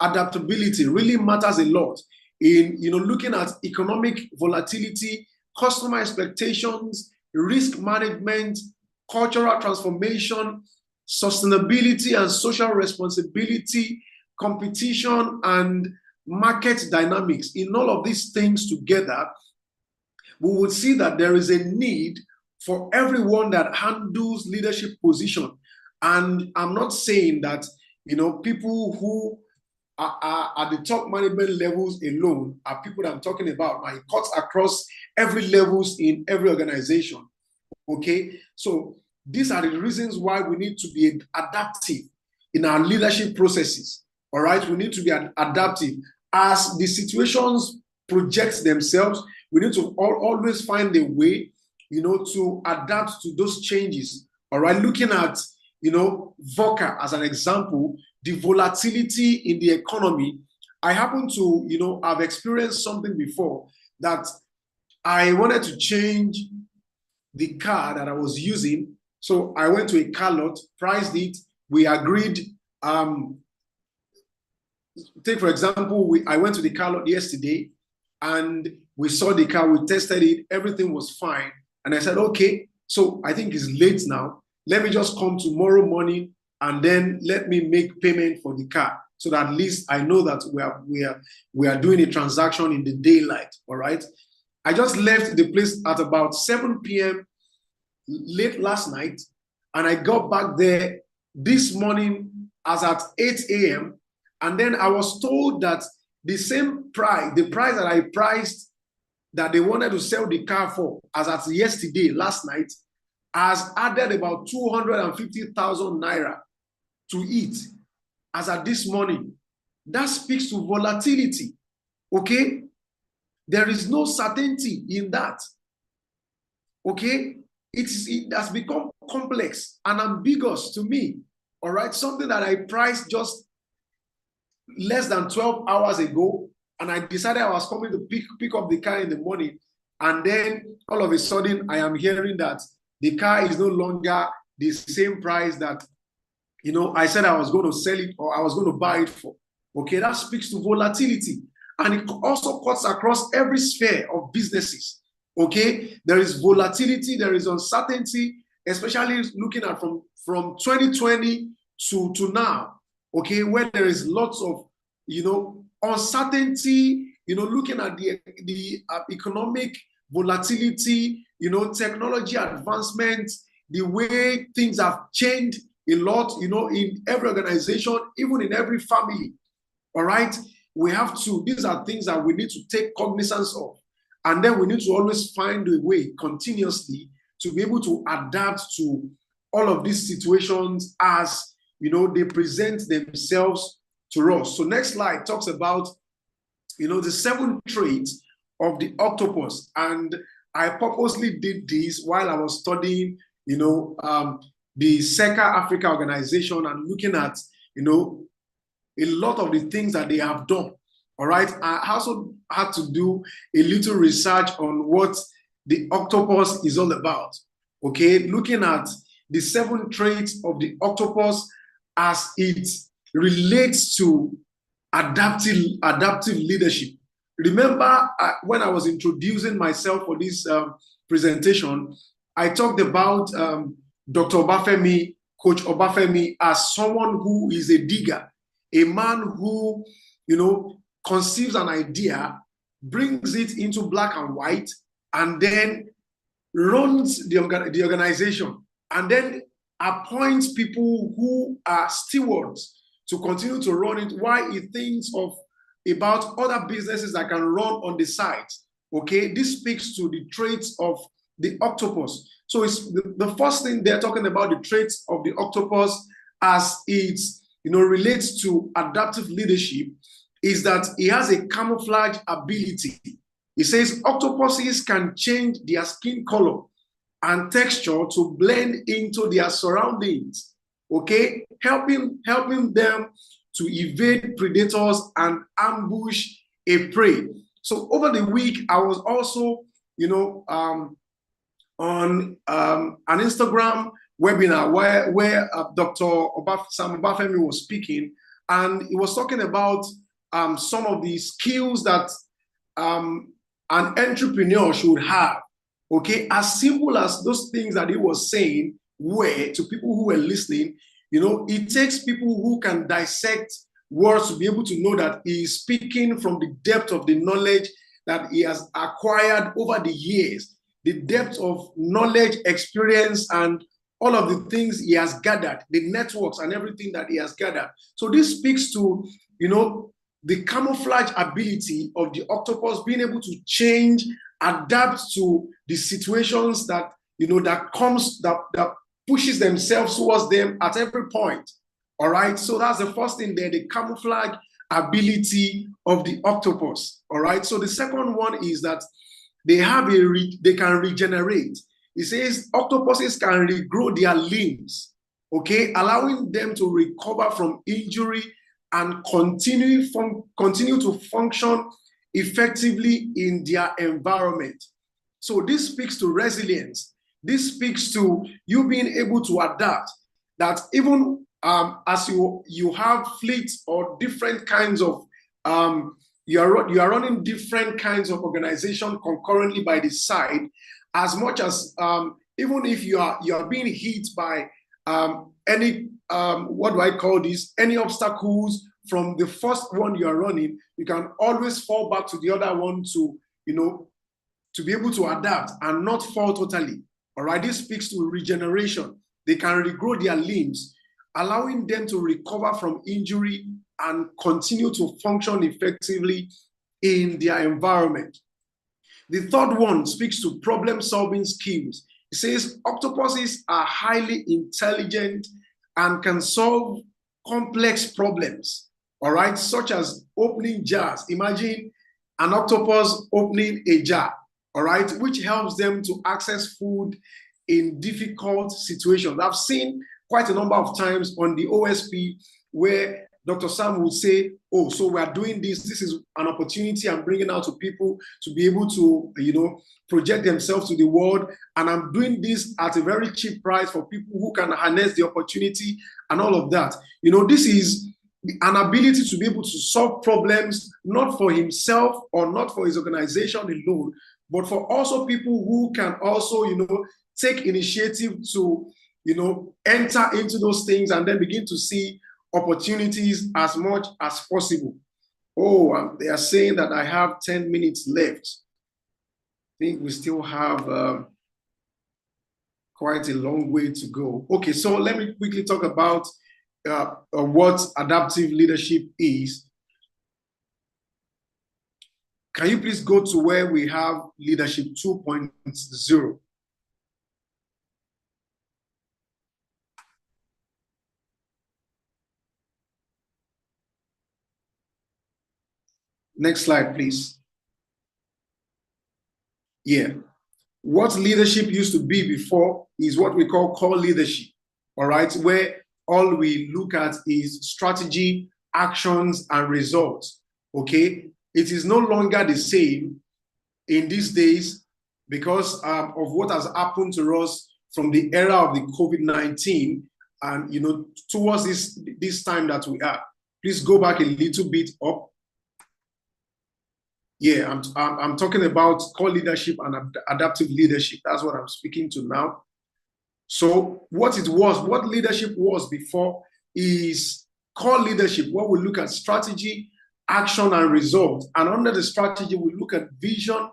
adaptability really matters a lot in, you know, looking at economic volatility, customer expectations, risk management, cultural transformation, sustainability and social responsibility, competition and market dynamics. In all of these things together, we would see that there is a need for everyone that handles leadership position. And I'm not saying that, you know, people who are at the top management levels alone are people that I'm talking about. Now, it cuts across every levels in every organization. Okay, so these are the reasons why we need to be adaptive in our leadership processes. All right, we need to be adaptive as the situations project themselves. We need to always find a way, you know, to adapt to those changes. All right, looking at, you know, VUCA as an example, the volatility in the economy. I happen to, you know, I've experienced something before that I wanted to change the car that I was using. So I went to a car lot, priced it, we agreed. Take for example, I went to the car lot yesterday and we saw the car, we tested it, everything was fine. And I said, okay, so I think it's late now. Let me just come tomorrow morning and then let me make payment for the car, so that at least I know that we are doing a transaction in the daylight. All right. I just left the place at about 7 p.m. late last night, and I got back there this morning as at 8 a.m. And then I was told that the same price, the price that I priced that they wanted to sell the car for as at yesterday, last night, has added about 250,000 naira to it as at this morning. That speaks to volatility. Okay, there is no certainty in that. Okay, it has become complex and ambiguous to me. All right, something that I priced just less than 12 hours ago and I decided I was coming to pick up the car in the morning. And then all of a sudden, I am hearing that the car is no longer the same price that, I said I was going to sell it or I was going to buy it for. Okay, that speaks to volatility. And it also cuts across every sphere of businesses. Okay, there is volatility, there is uncertainty, especially looking at from 2020 to now. Okay, where there is lots of, uncertainty, looking at the economic volatility, technology advancement, the way things have changed a lot, in every organization, even in every family. All right. These are things that we need to take cognizance of. And then we need to always find a way continuously to be able to adapt to all of these situations as, they present themselves to us. So next slide talks about, the 7 traits of the octopus. And I purposely did this while I was studying, the SECA Africa organization and looking at, a lot of the things that they have done. All right. I also had to do a little research on what the octopus is all about. Okay. Looking at the 7 traits of the octopus as it relates to adaptive leadership. Remember, when I was introducing myself for this presentation, I talked about Dr. Obafemi, Coach Obafemi, as someone who is a digger, a man who, conceives an idea, brings it into black and white, and then runs the organization, and then appoints people who are stewards to continue to run it while he thinks about other businesses that can run on the side. Okay, this speaks to the traits of the octopus. So it's the first thing they're talking about, the traits of the octopus as it relates to adaptive leadership, is that he has a camouflage ability. He says octopuses can change their skin color and texture to blend into their surroundings, okay, helping them to evade predators and ambush a prey. So over the week, I was also, on an Instagram webinar where Dr. Sam Obafemi was speaking, and he was talking about some of the skills that an entrepreneur should have. Okay, as simple as those things that he was saying were to people who were listening, it takes people who can dissect words to be able to know that he is speaking from the depth of the knowledge that he has acquired over the years, the depth of knowledge, experience, and all of the things he has gathered, the networks and everything that he has gathered. So this speaks to, the camouflage ability of the octopus being able to change, adapt to the situations that, that pushes themselves towards them at every point. All right. So that's the first thing there, the camouflage ability of the octopus. All right. So the second one is that they can regenerate. It says octopuses can regrow their limbs, okay, allowing them to recover from injury and continue to function effectively in their environment. So this speaks to resilience. This speaks to you being able to adapt, that even as you have fleets or different kinds of, you are running different kinds of organization concurrently by the side, as much as even if you are being hit by any any obstacles from the first one you are running, you can always fall back to the other one to be able to adapt and not fall totally. All right, this speaks to regeneration. They can regrow their limbs, allowing them to recover from injury and continue to function effectively in their environment. The third one speaks to problem-solving skills. It says octopuses are highly intelligent and can solve complex problems, all right, such as opening jars. Imagine an octopus opening a jar, all right, which helps them to access food in difficult situations. I've seen quite a number of times on the OSP where Dr. Sam would say, oh, so we are doing this. This is an opportunity I'm bringing out to people to be able to, project themselves to the world. And I'm doing this at a very cheap price for people who can harness the opportunity and all of that. This is an ability to be able to solve problems, not for himself or not for his organization alone, but for also people who can also, take initiative to, enter into those things and then begin to see opportunities as much as possible. Oh, they are saying that I have 10 minutes left. I think we still have quite a long way to go. Okay, so let me quickly talk about what adaptive leadership is. Can you please go to where we have leadership 2.0? Next slide, please. Yeah. What leadership used to be before is what we call core leadership, all right, where all we look at is strategy, actions, and results, okay? It is no longer the same in these days because of what has happened to us from the era of the COVID-19 and, towards this time that we are. Please go back a little bit up. Yeah, I'm talking about core leadership and adaptive leadership. That's what I'm speaking to now. So what leadership was before is core leadership, where we look at strategy, action, and result. And under the strategy, we look at vision,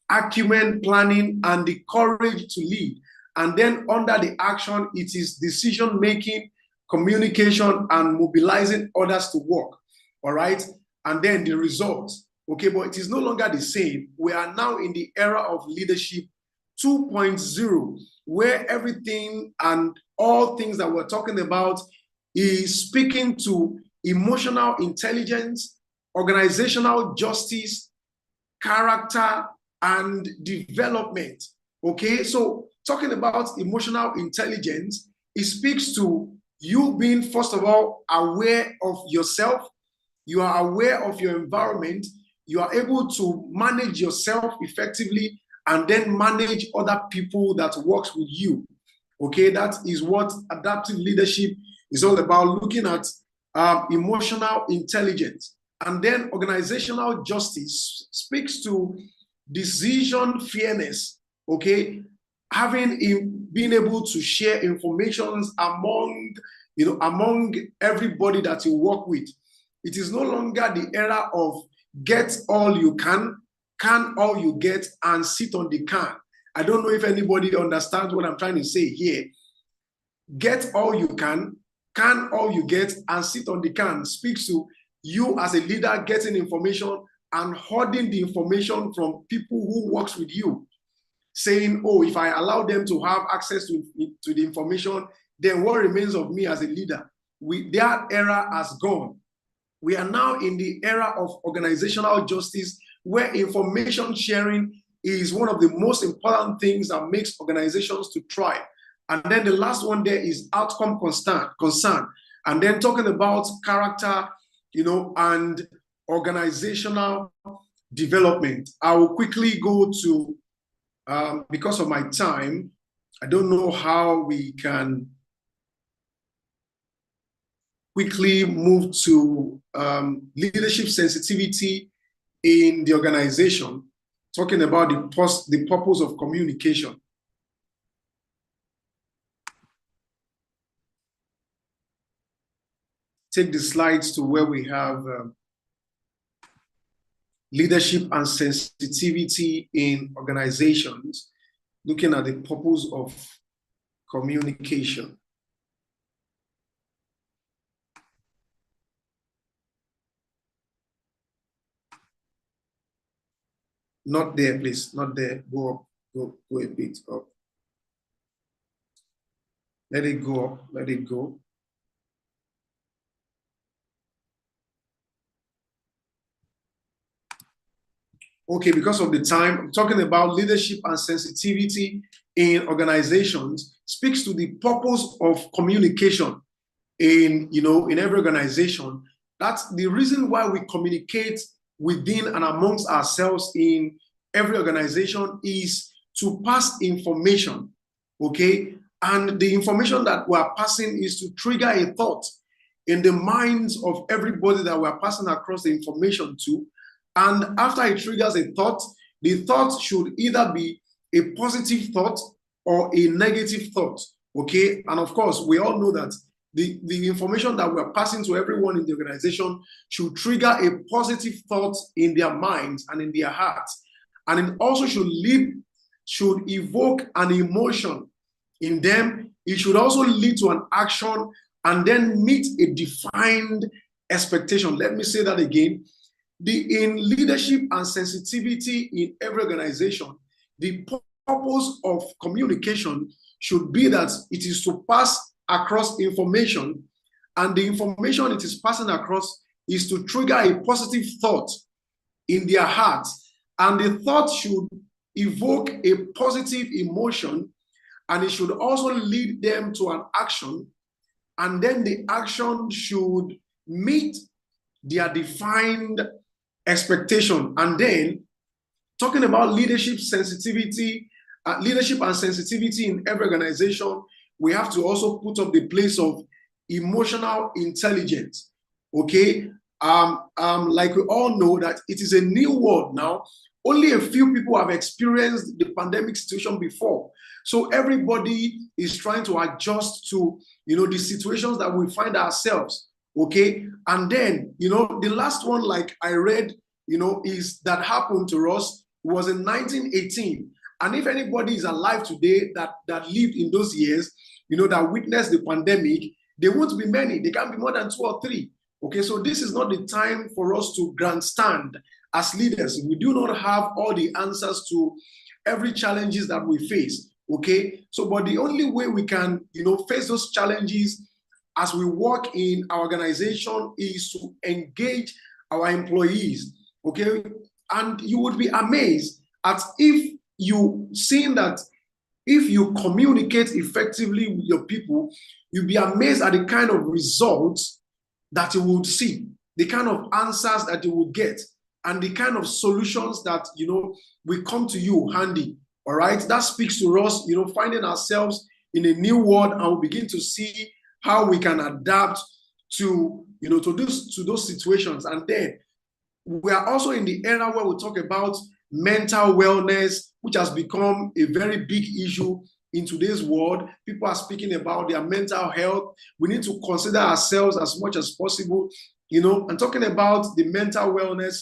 acumen, planning, and the courage to lead. And then under the action, it is decision-making, communication, and mobilizing others to work, all right? And then the results. Okay, but it is no longer the same. We are now in the era of leadership 2.0, where everything and all things that we're talking about is speaking to emotional intelligence, organizational justice, character, and development. Okay, so talking about emotional intelligence, it speaks to you being, first of all, aware of yourself. You are aware of your environment. You are able to manage yourself effectively and then manage other people that works with you. Okay, that is what adaptive leadership is all about, looking at emotional intelligence. And then organizational justice speaks to decision fairness, okay? Being able to share information among everybody that you work with. It is no longer the era of get all you can all you get, and sit on the can. I don't know if anybody understands what I'm trying to say here. Get all you can all you get, and sit on the can speaks to you as a leader getting information and hoarding the information from people who works with you, saying, oh, if I allow them to have access to the information, then what remains of me as a leader? That era has gone. We are now in the era of organizational justice, where information sharing is one of the most important things that makes organizations to thrive. And then the last one there is outcome concern. And then talking about character, and organizational development. I will quickly go to, because of my time, I don't know how we can quickly move to leadership sensitivity in the organization, talking about the purpose of communication. Take the slides to where we have leadership and sensitivity in organizations, looking at the purpose of communication. Not there, please, not there. Go up, go a bit up. Let it go up, let it go. Okay, because of the time, I'm talking about leadership and sensitivity in organizations, speaks to the purpose of communication in every organization. That's the reason why we communicate within and amongst ourselves in every organization, is to pass information, okay? And the information that we are passing is to trigger a thought in the minds of everybody that we are passing across the information to. And after it triggers a thought, the thought should either be a positive thought or a negative thought, okay? And of course, we all know that the information that we're passing to everyone in the organization should trigger a positive thought in their minds and in their hearts. And it also should evoke an emotion in them. It should also lead to an action and then meet a defined expectation. Let me say that again. In leadership and sensitivity in every organization, the purpose of communication should be that it is to pass across information, and the information it is passing across is to trigger a positive thought in their hearts, and the thought should evoke a positive emotion, and it should also lead them to an action, and then the action should meet their defined expectation. And then, talking about leadership sensitivity, leadership and sensitivity in every organization, we have to also put up the place of emotional intelligence, okay? Like we all know that it is a new world now. Only a few people have experienced the pandemic situation before. So everybody is trying to adjust to, the situations that we find ourselves, okay? And then, the last one, like I read, is that happened to us was in 1918. And if anybody is alive today that lived in those years, that witnessed the pandemic, there won't be many. There can be more than 2 or 3. Okay, so this is not the time for us to grandstand as leaders. We do not have all the answers to every challenges that we face. Okay, so but the only way we can, face those challenges as we work in our organization is to engage our employees. Okay, and you would be amazed at if you seen that if you communicate effectively with your people, you'll be amazed at the kind of results that you would see, the kind of answers that you would get, and the kind of solutions that, will come to you handy. All right, that speaks to us, finding ourselves in a new world, and we begin to see how we can adapt to, to those situations. And then we are also in the era where we talk about mental wellness, which has become a very big issue in today's world. People are speaking about their mental health. We need to consider ourselves as much as possible, and talking about the mental wellness.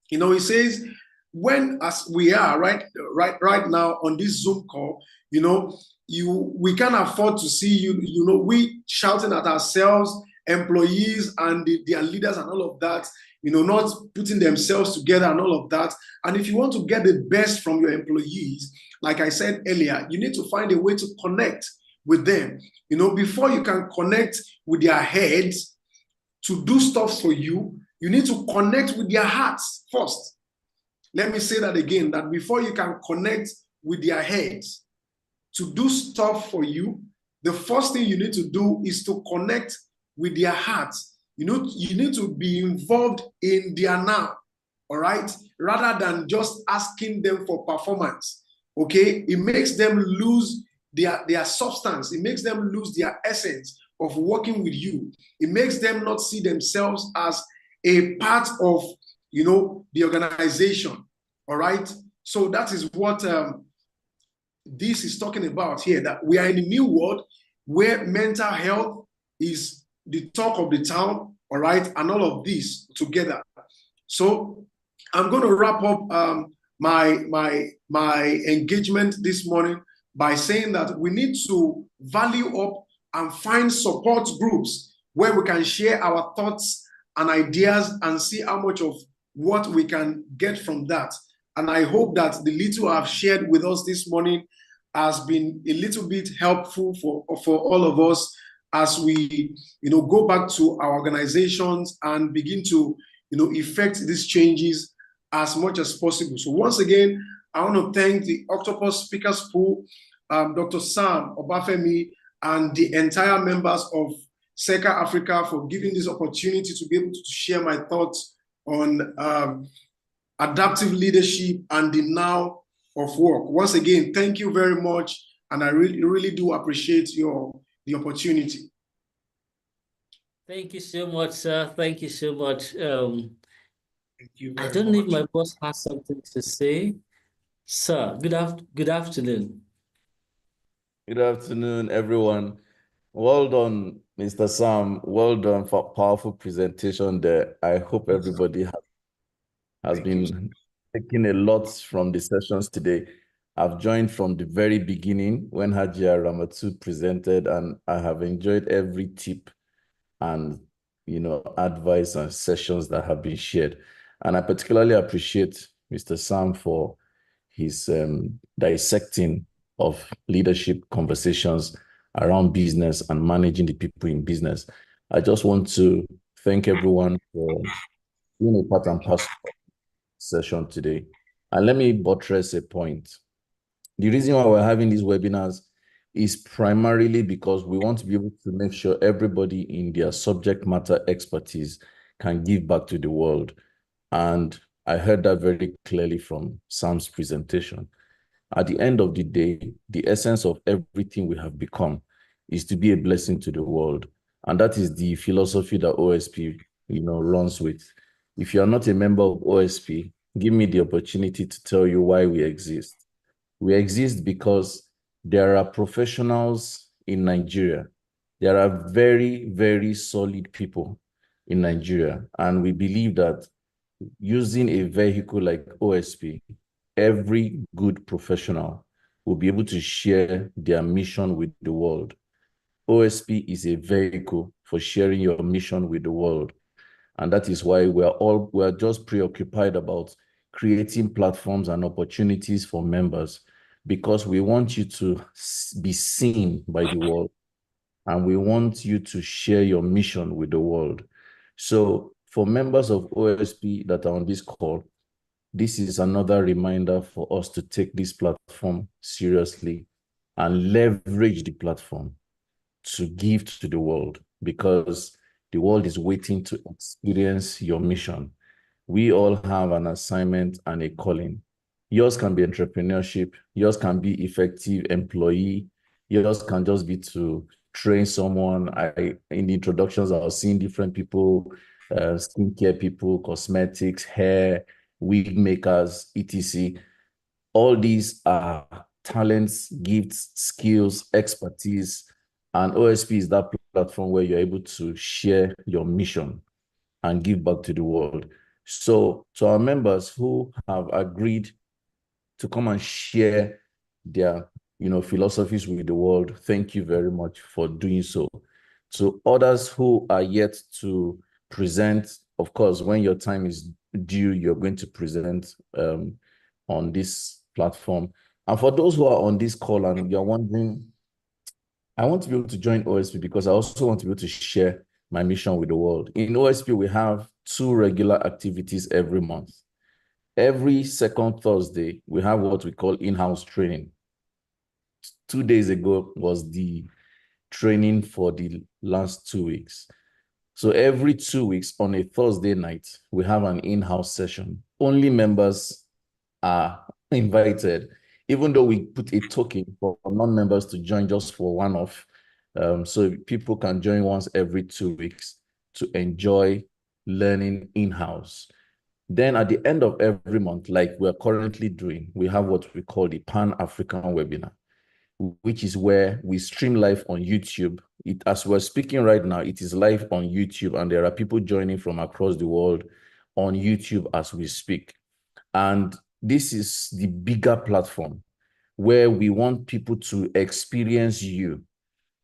It says, when as we are right now on this Zoom call, we can't afford to see you, we shouting at ourselves, employees and their leaders and all of that, not putting themselves together and all of that. And if you want to get the best from your employees, like I said earlier, you need to find a way to connect with them. Before you can connect with their heads to do stuff for you, you need to connect with their hearts first. Let me say that again, that before you can connect with their heads to do stuff for you, the first thing you need to do is to connect with their hearts. You need to be involved in their now, all right? Rather than just asking them for performance, okay? It makes them lose their substance. It makes them lose their essence of working with you. It makes them not see themselves as a part of, the organization, all right? So that is what this is talking about here, that we are in a new world where mental health is the talk of the town, all right, and all of this together. So I'm going to wrap up my engagement this morning by saying that we need to value up and find support groups where we can share our thoughts and ideas and see how much of what we can get from that. And I hope that the little I've shared with us this morning has been a little bit helpful for all of us as we, go back to our organizations and begin to, effect these changes as much as possible. So once again, I want to thank the Octopus Speakers Pool, Dr. Sam Obafemi, and the entire members of SECA Africa for giving this opportunity to be able to share my thoughts on adaptive leadership and the now of work. Once again, thank you very much. And I really do appreciate the opportunity. Thank you so much, sir. Thank you so much. Thank you I very don't know if much. my boss has something to say. Sir, good afternoon. Good afternoon, everyone. Well done, Mr. Sam. Well done for powerful presentation there. I hope everybody has been taking a lot from the sessions today. I've joined from the very beginning when Hajia Ramatu presented, and I have enjoyed every tip and advice and sessions that have been shared. And I particularly appreciate Mr. Sam for his dissecting of leadership conversations around business and managing the people in business. I just want to thank everyone for being a part and parcel of the session today. And let me buttress a point. The reason why we're having these webinars is primarily because we want to be able to make sure everybody in their subject matter expertise can give back to the world. And I heard that very clearly from Sam's presentation. At the end of the day, the essence of everything we have become is to be a blessing to the world. And that is the philosophy that OSP, runs with. If you are not a member of OSP, give me the opportunity to tell you why we exist. We exist because there are professionals in Nigeria. There are very, very solid people in Nigeria. And we believe that using a vehicle like OSP, every good professional will be able to share their mission with the world. OSP is a vehicle for sharing your mission with the world. And that is why we're just preoccupied about creating platforms and opportunities for members, because we want you to be seen by the world and we want you to share your mission with the world. So for members of OSP that are on this call, this is another reminder for us to take this platform seriously and leverage the platform to give to the world, because the world is waiting to experience your mission. We all have an assignment and a calling. Yours can be entrepreneurship. Yours can be effective employee. Yours can just be to train someone. In the introductions, I was seeing different people, skincare people, cosmetics, hair, wig makers, etc. All these are talents, gifts, skills, expertise, and OSP is that platform where you're able to share your mission and give back to the world. So to our members who have agreed to come and share their philosophies with the world, thank you very much for doing so. To others who are yet to present, of course, when your time is due, you're going to present on this platform. And for those who are on this call and you're wondering, I want to be able to join OSP because I also want to be able to share my mission with the world. In OSP, we have 2 regular activities every month. Every second Thursday, we have what we call in-house training. 2 days ago was the training for the last 2 weeks. So every 2 weeks on a Thursday night, we have an in-house session. Only members are invited, even though we put a token for non-members to join just for one-off. So people can join once every 2 weeks to enjoy learning in-house. Then at the end of every month, like we're currently doing, we have what we call the Pan-African webinar, which is where we stream live on YouTube. As we're speaking right now, it is live on YouTube, and there are people joining from across the world on YouTube as we speak. And this is the bigger platform where we want people to experience you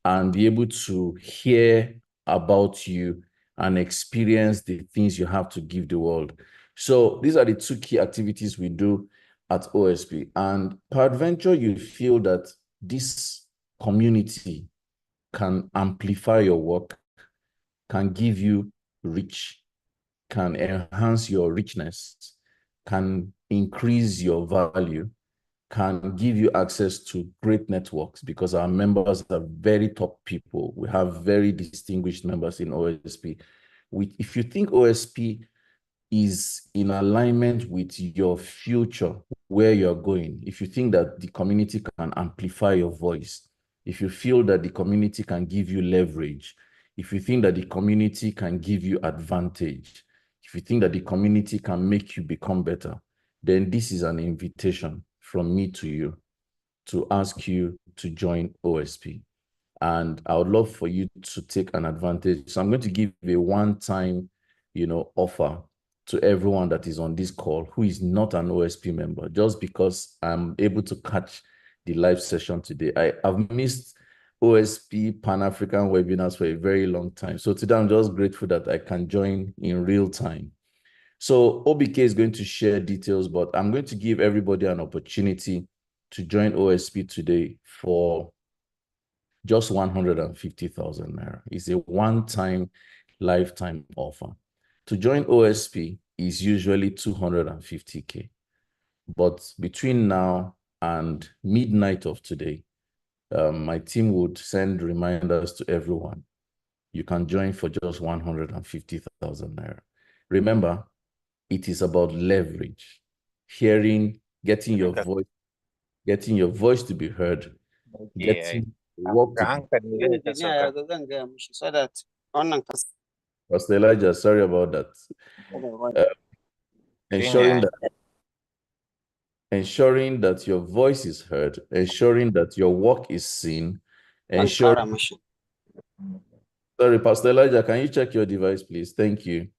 and be able to hear about you and experience the things you have to give the world. So these are the 2 key activities we do at OSP. And peradventure, you feel that this community can amplify your work, can give you reach, can enhance your richness, can increase your value, can give you access to great networks because our members are very top people. We have very distinguished members in OSP. If you think OSP is in alignment with your future, where you're going, if you think that the community can amplify your voice, if you feel that the community can give you leverage, if you think that the community can give you advantage, if you think that the community can make you become better, then this is an invitation from me to you to ask you to join OSP. And I would love for you to take an advantage. So I'm going to give a one-time, offer to everyone that is on this call who is not an OSP member, just because I'm able to catch the live session today. I've missed OSP Pan-African webinars for a very long time. So today I'm just grateful that I can join in real time. So OBK is going to share details, but I'm going to give everybody an opportunity to join OSP today for just 150,000 naira. It's a one-time lifetime offer. To join OSP is usually 250K. But between now and midnight of today, my team would send reminders to everyone. You can join for just 150,000 naira. Remember, it is about leverage, getting your voice to be heard, getting work to be. Pastor Elijah, sorry about that. Ensuring that your voice is heard, ensuring that your work is seen, ensuring. Sorry, Pastor Elijah, can you check your device, please? Thank you.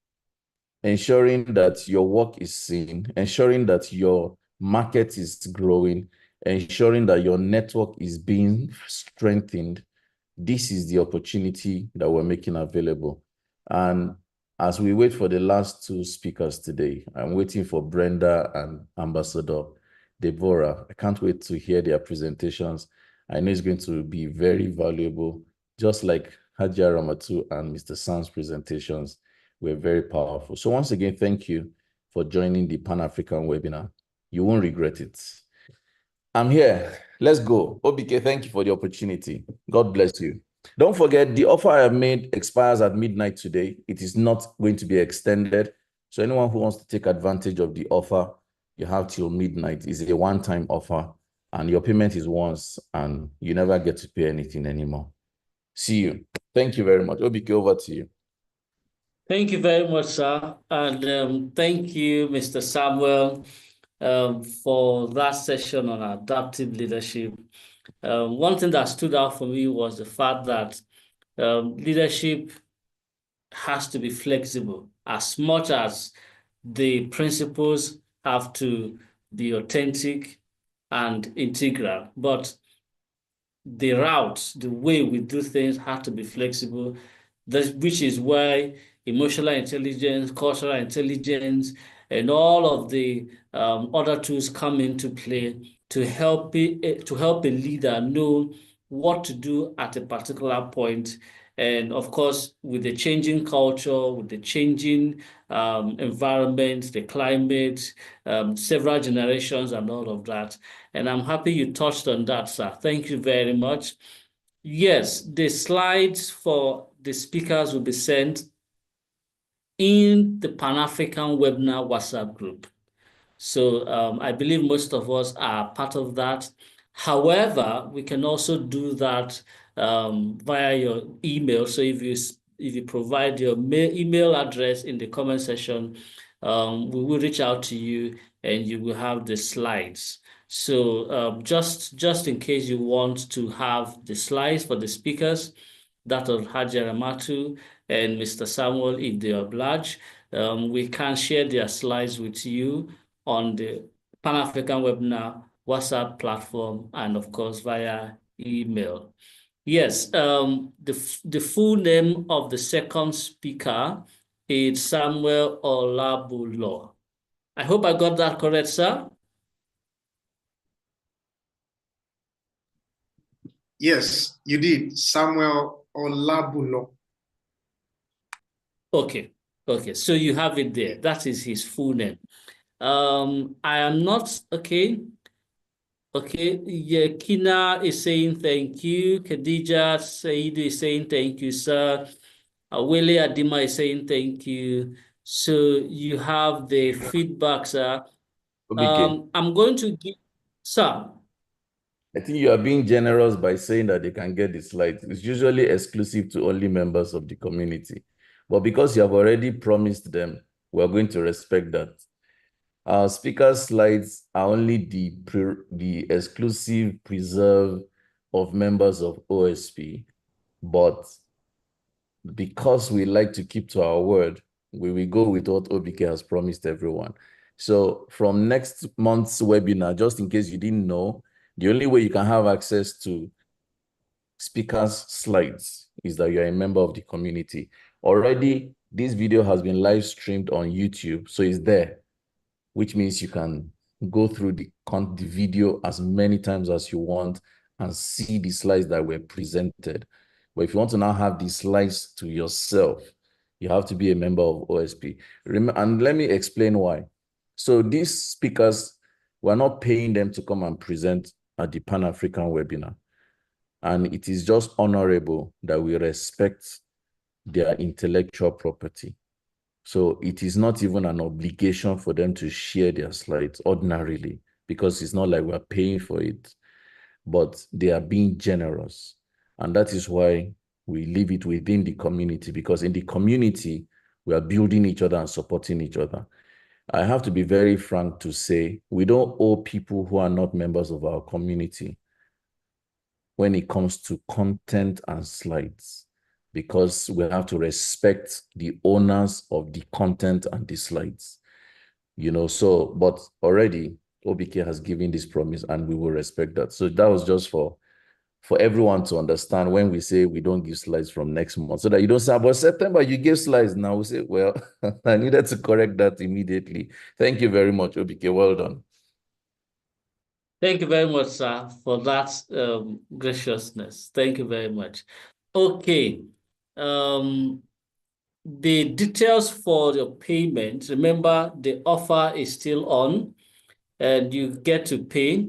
Ensuring that your work is seen, ensuring that your market is growing, ensuring that your network is being strengthened. This is the opportunity that we're making available. And as we wait for the last two speakers today, I'm waiting for Brenda and Ambassador Deborah. I can't wait to hear their presentations. I know it's going to be very valuable, just like Hajia Ramatu and Mr. Sam's presentations were very powerful. So once again, thank you for joining the Pan-African webinar. You won't regret it. I'm here. Let's go. OBK, thank you for the opportunity. God bless you. Don't forget, the offer I have made expires at midnight today. It is not going to be extended. So anyone who wants to take advantage of the offer, you have till midnight. It's a one-time offer, and your payment is once, and you never get to pay anything anymore. See you. Thank you very much. OBK, over to you. Thank you very much, sir. And thank you, Mr. Samuel, for that session on adaptive leadership. One thing that stood out for me was the fact that leadership has to be flexible as much as the principles have to be authentic and integral. But the route, the way we do things have to be flexible, which is why emotional intelligence, cultural intelligence, and all of the other tools come into play to help a leader know what to do at a particular point. And of course, with the changing culture, with the changing environment, the climate, several generations and all of that. And I'm happy you touched on that, sir. Thank you very much. Yes, the slides for the speakers will be sent in the Pan-African Webinar WhatsApp group. So I believe most of us are part of that. However, we can also do that via your email. So if you provide your email address in the comment section, we will reach out to you and you will have the slides. So just in case you want to have the slides for the speakers, that of Hajia Ramatu and Mr. Samuel, if they oblige, we can share their slides with you on the Pan-African Webinar WhatsApp platform and of course via email. Yes, the full name of the second speaker is Samuel Olabulo. I hope I got that correct, sir. Yes, you did. Samuel Olabulo. Okay, so you have it there. That is his full name. I am not, okay. Okay, yeah, Kina is saying thank you. Khadija Said is saying thank you, sir. Awele Adima is saying thank you. So you have the feedback, sir. Obike, I'm going to give, sir. I think you are being generous by saying that they can get the slides. It's usually exclusive to only members of the community. But because you have already promised them, we're going to respect that. Our speaker slides are only the exclusive preserve of members of OSP, but because we like to keep to our word, we will go with what Obike has promised everyone. So from next month's webinar, just in case you didn't know, the only way you can have access to speakers' slides is that you're a member of the community. Already, this video has been live streamed on YouTube, so it's there, which means you can go through the video as many times as you want and see the slides that were presented. But if you want to now have these slides to yourself, you have to be a member of OSP. And let me explain why. So these speakers, we're not paying them to come and present at the Pan-African webinar. And it is just honorable that we respect their intellectual property. So it is not even an obligation for them to share their slides ordinarily, because it's not like we're paying for it, but they are being generous. And that is why we leave it within the community, because in the community, we are building each other and supporting each other. I have to be very frank to say, we don't owe people who are not members of our community when it comes to content and slides, because we have to respect the owners of the content and the slides, so, but already Obike has given this promise and we will respect that. So that was just for everyone to understand when we say we don't give slides from next month, so that you don't say, but September you gave slides. Now we say, well, I needed to correct that immediately. Thank you very much, Obike. Well done. Thank you very much, sir, for that graciousness. Thank you very much. Okay. The details for your payment, remember the offer is still on and you get to pay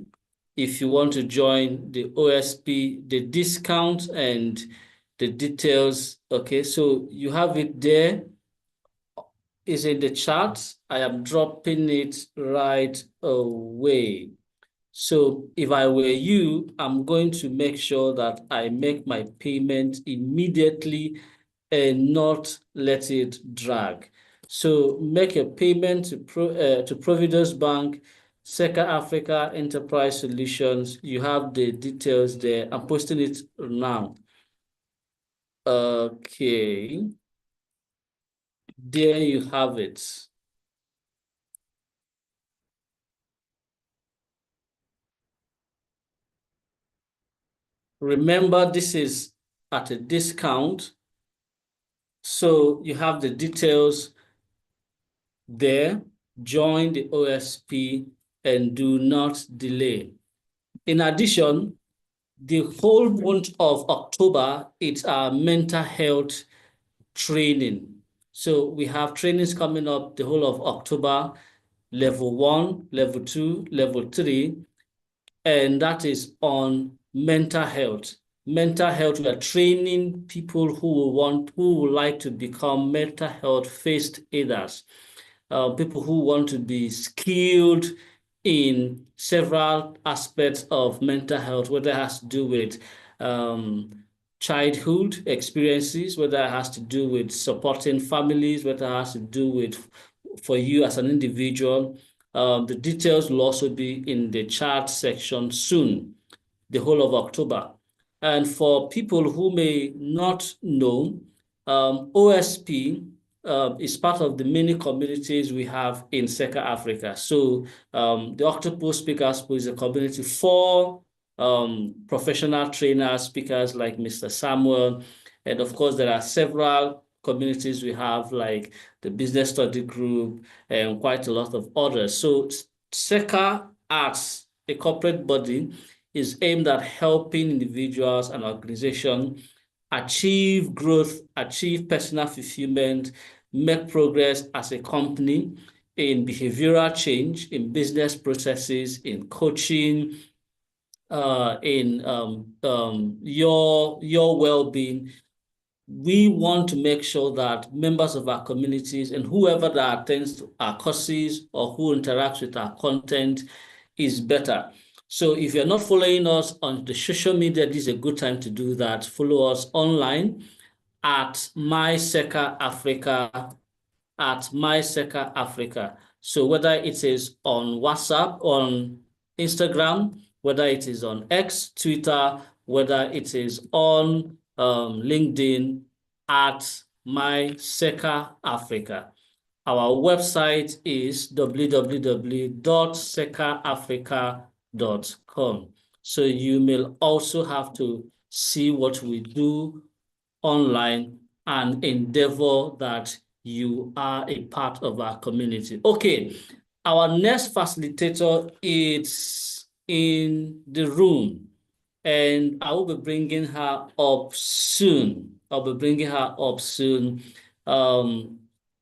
if you want to join the OSP, the discount and the details. Okay, so you have it there. Is in the chat. I am dropping it right away. So if I were you, I'm going to make sure that I make my payment immediately and not let it drag. So make a payment to Providence Bank, Seka Africa Enterprise Solutions. You have the details there. I'm posting it now. Okay. There you have it. Remember, this is at a discount. So you have the details there. Join the OSP and do not delay. In addition, the whole month of October, it's our mental health training. So we have trainings coming up the whole of October, level 1, level 2, level 3, and that is on mental health. Mental health, we are training people who would like to become mental health first aiders, people who want to be skilled in several aspects of mental health, whether it has to do with childhood experiences, whether it has to do with supporting families, whether it has to do with for you as an individual. The details will also be in the chat section soon, the whole of October. And for people who may not know, OSP is part of the many communities we have in Seka Africa. So the Octopus Speakers Pool is a community for professional trainers, speakers like Mr. Samuel. And of course, there are several communities we have, like the Business Study Group and quite a lot of others. So Seka, as a corporate body, is aimed at helping individuals and organizations achieve growth, achieve personal fulfillment, make progress as a company in behavioral change, in business processes, in coaching, in your well-being. We want to make sure that members of our communities and whoever that attends our courses or who interacts with our content is better. So if you're not following us on the social media, this is a good time to do that. Follow us online at MySECA Africa, So whether it is on WhatsApp, on Instagram, whether it is on X, Twitter, whether it is on LinkedIn, at MySECA Africa. Our website is www.secaafrica.com. So you may also have to see what we do online and endeavor that you are a part of our community. Okay, our next facilitator is in the room, and I will be bringing her up soon.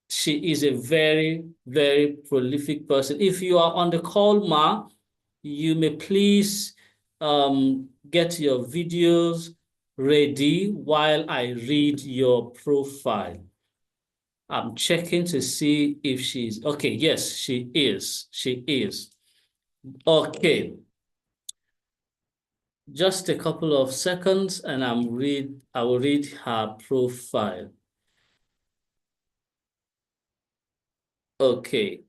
She is a very, very prolific person. If you are on the call, Ma, you may please get your videos ready while I read your profile. I'm checking to see if she's okay. Yes, she is. Okay. Just a couple of seconds and I will read her profile. Okay.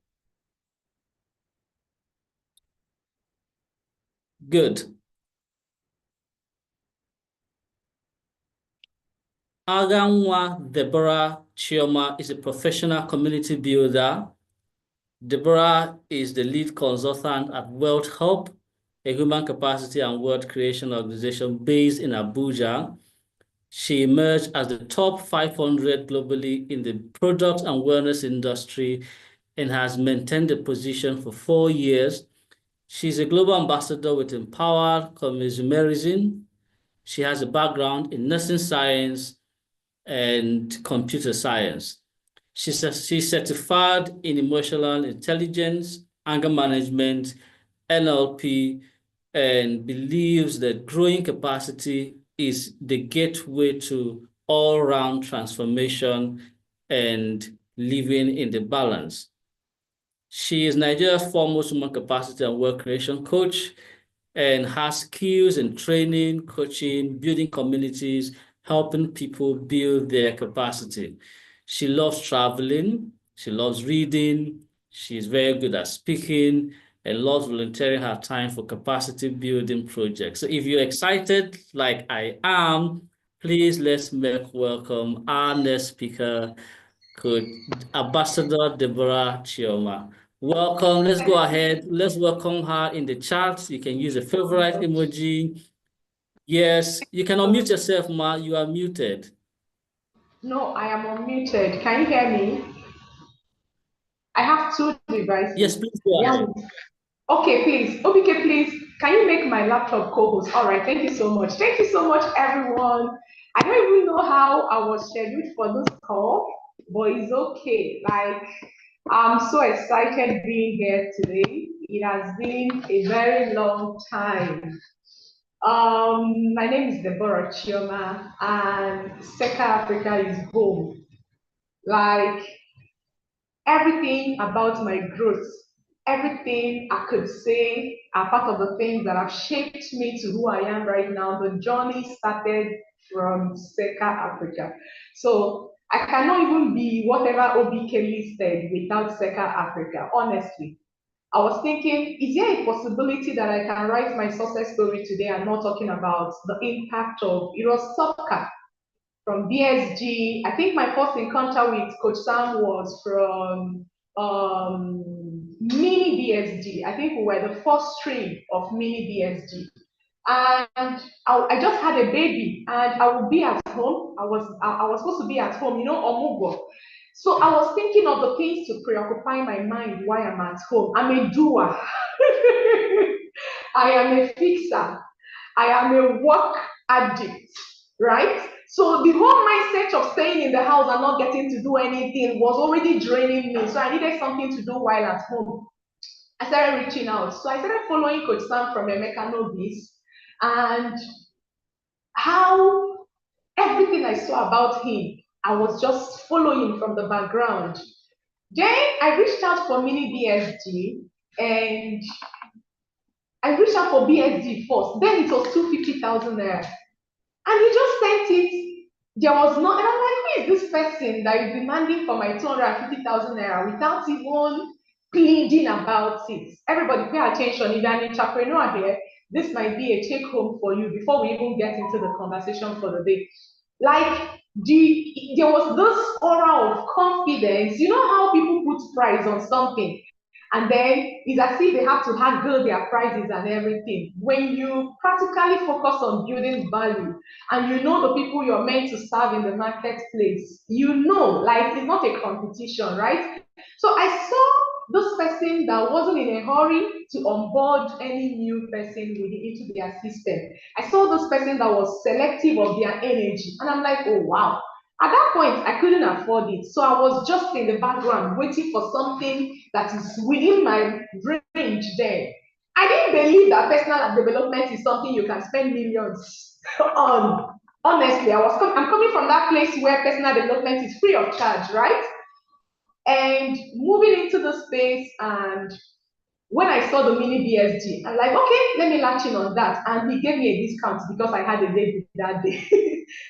Good. Aganwa Deborah Chioma is a professional community builder. Deborah is the lead consultant at World Hub, a human capacity and world creation organization based in Abuja. She emerged as the top 500 globally in the product and wellness industry and has maintained the position for 4 years. She's a global ambassador with Empowered Consumerism. She has a background in nursing science and computer science. She's certified in emotional intelligence, anger management, NLP, and believes that growing capacity is the gateway to all-round transformation and living in the balance. She is Nigeria's foremost human capacity and work creation coach and has skills in training, coaching, building communities, helping people build their capacity. She loves traveling, she loves reading, she's very good at speaking, and loves volunteering her time for capacity building projects. So if you're excited like I am, please let's make welcome our next speaker, Coach Ambassador Deborah Chioma. Welcome. Let's go ahead. Let's welcome her in the chat. You can use a favorite emoji. Yes, you can unmute yourself, Ma. You are muted. No, I am unmuted. Can you hear me? I have 2 devices. Yes, please go ahead. Okay, please. OBK, please. Can you make my laptop co-host? All right. Thank you so much. Thank you so much, everyone. I don't even know how I was scheduled for this call, but it's okay. Like, I'm so excited being here today. It has been a very long time. My name is Deborah Chioma, and SECA Africa is home. Like, everything about my growth, everything I could say are part of the things that have shaped me to who I am right now. The journey started from SECA Africa. So I cannot even be whatever OBK listed without SECA Africa, honestly. I was thinking, is there a possibility that I can write my success story today and not talking about the impact of Eros Soccer from BSG? I think my first encounter with Coach Sam was from Mini BSG. I think we were the first stream of Mini BSG. And I just had a baby and I would be at home. I was supposed to be at home, Omugo. So I was thinking of the things to preoccupy my mind while I'm at home. I'm a doer. I am a fixer. I am a work addict, right? So the whole mindset of staying in the house and not getting to do anything was already draining me. So I needed something to do while at home. I started reaching out. So I started following Coach Sam from Emeka Nobis. and how everything I saw about him, I was just following from the background. Then I reached out for mini BSG, and I reached out for BSG first. Then it was 250,000 naira. And he just sent it. There was no, and I'm like, who is this person that is demanding for my 250,000 naira without even pleading about it? Everybody pay attention. If you're an entrepreneur here, this might be a take home for you before we even get into the conversation for the day. Like, there was this aura of confidence. You know how people put price on something, and then it's as if they have to haggle their prices and everything. When you practically focus on building value and you know the people you're meant to serve in the marketplace, you know, like, it's not a competition, right? So I saw this person that wasn't in a hurry to onboard any new person into their system. I saw this person that was selective of their energy, and I'm like, oh wow. At that point, I couldn't afford it. So I was just in the background waiting for something that is within my range then. I didn't believe that personal development is something you can spend millions on. Honestly, I'm coming from that place where personal development is free of charge, right? And moving into the space, and when I saw the mini BSG, I'm like, okay, let me latch in on that. And he gave me a discount because I had a baby that day.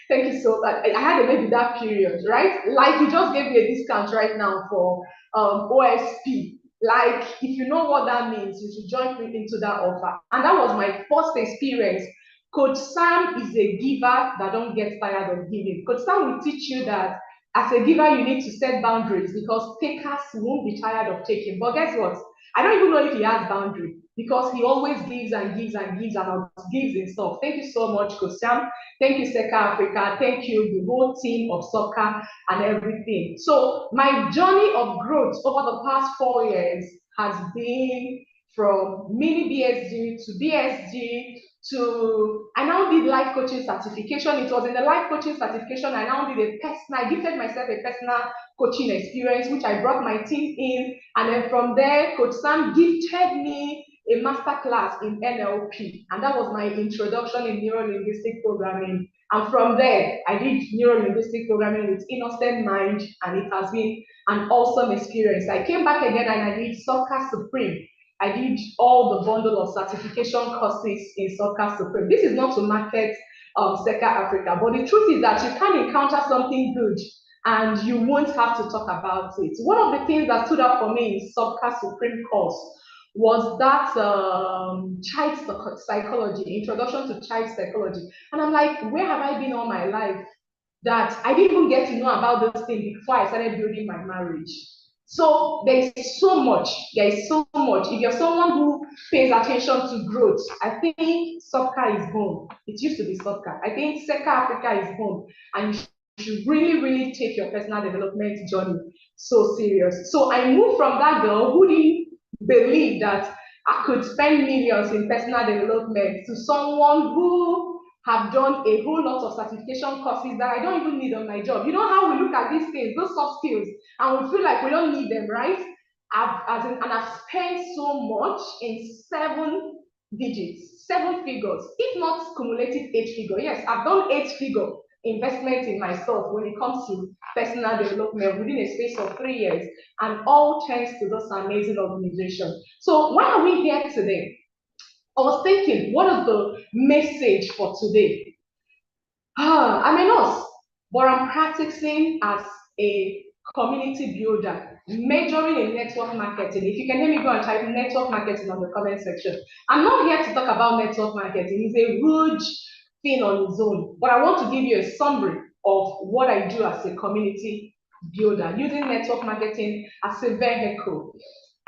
Thank you so much. I had a baby that period, right? Like, he just gave me a discount right now for OSP. Like, if you know what that means, you should join me into that offer. And that was my first experience. Coach Sam is a giver that don't get tired of giving. Coach Sam will teach you that as a giver, you need to set boundaries because takers won't be tired of taking. But guess what? I don't even know if he has boundary because he always gives and gives and gives and gives in stuff. Thank you so much, Coach Sam. Thank you, Seka Africa. Thank you, the whole team of soccer and everything. So my journey of growth over the past 4 years has been from mini BSG to BSG to, I now did life coaching certification. It was in the life coaching certification, I now did I gifted myself a personal coaching experience, which I brought my team in. And then from there, Coach Sam gifted me a masterclass in NLP. And that was my introduction in neuro-linguistic programming. And from there, I did neuro-linguistic programming with Innocent Mind, and it has been an awesome experience. I came back again and I did Soccer Supreme. I did all the bundle of certification courses in Soccer Supreme. This is not to market Seka Africa, but the truth is that you can encounter something good and you won't have to talk about it. One of the things that stood out for me in Soccer Supreme course was that child psychology, introduction to child psychology. And I'm like, where have I been all my life that I didn't even get to know about this thing before I started building my marriage? So there is so much. If you're someone who pays attention to growth, I think soccer is home. It used to be soccer. I think Seka Africa is home, and you should really, really take your personal development journey so serious. So I moved from that girl who didn't believe that I could spend millions in personal development to someone who have done a whole lot of certification courses that I don't even need on my job. You know how we look at these things, those soft skills, and we feel like we don't need them, right? I've spent so much in 7 digits, 7 figures, if not cumulative 8 figure. Yes, I've done 8-figure investment in myself when it comes to personal development within a space of 3 years, and all thanks to this amazing organization. So why are we here today? I was thinking, what is the message for today? I'm a nurse, but I'm practicing as a community builder, majoring in network marketing. If you can hear me, go and type network marketing on the comment section. I'm not here to talk about network marketing. It's a huge thing on its own, but I want to give you a summary of what I do as a community builder, using network marketing as a vehicle.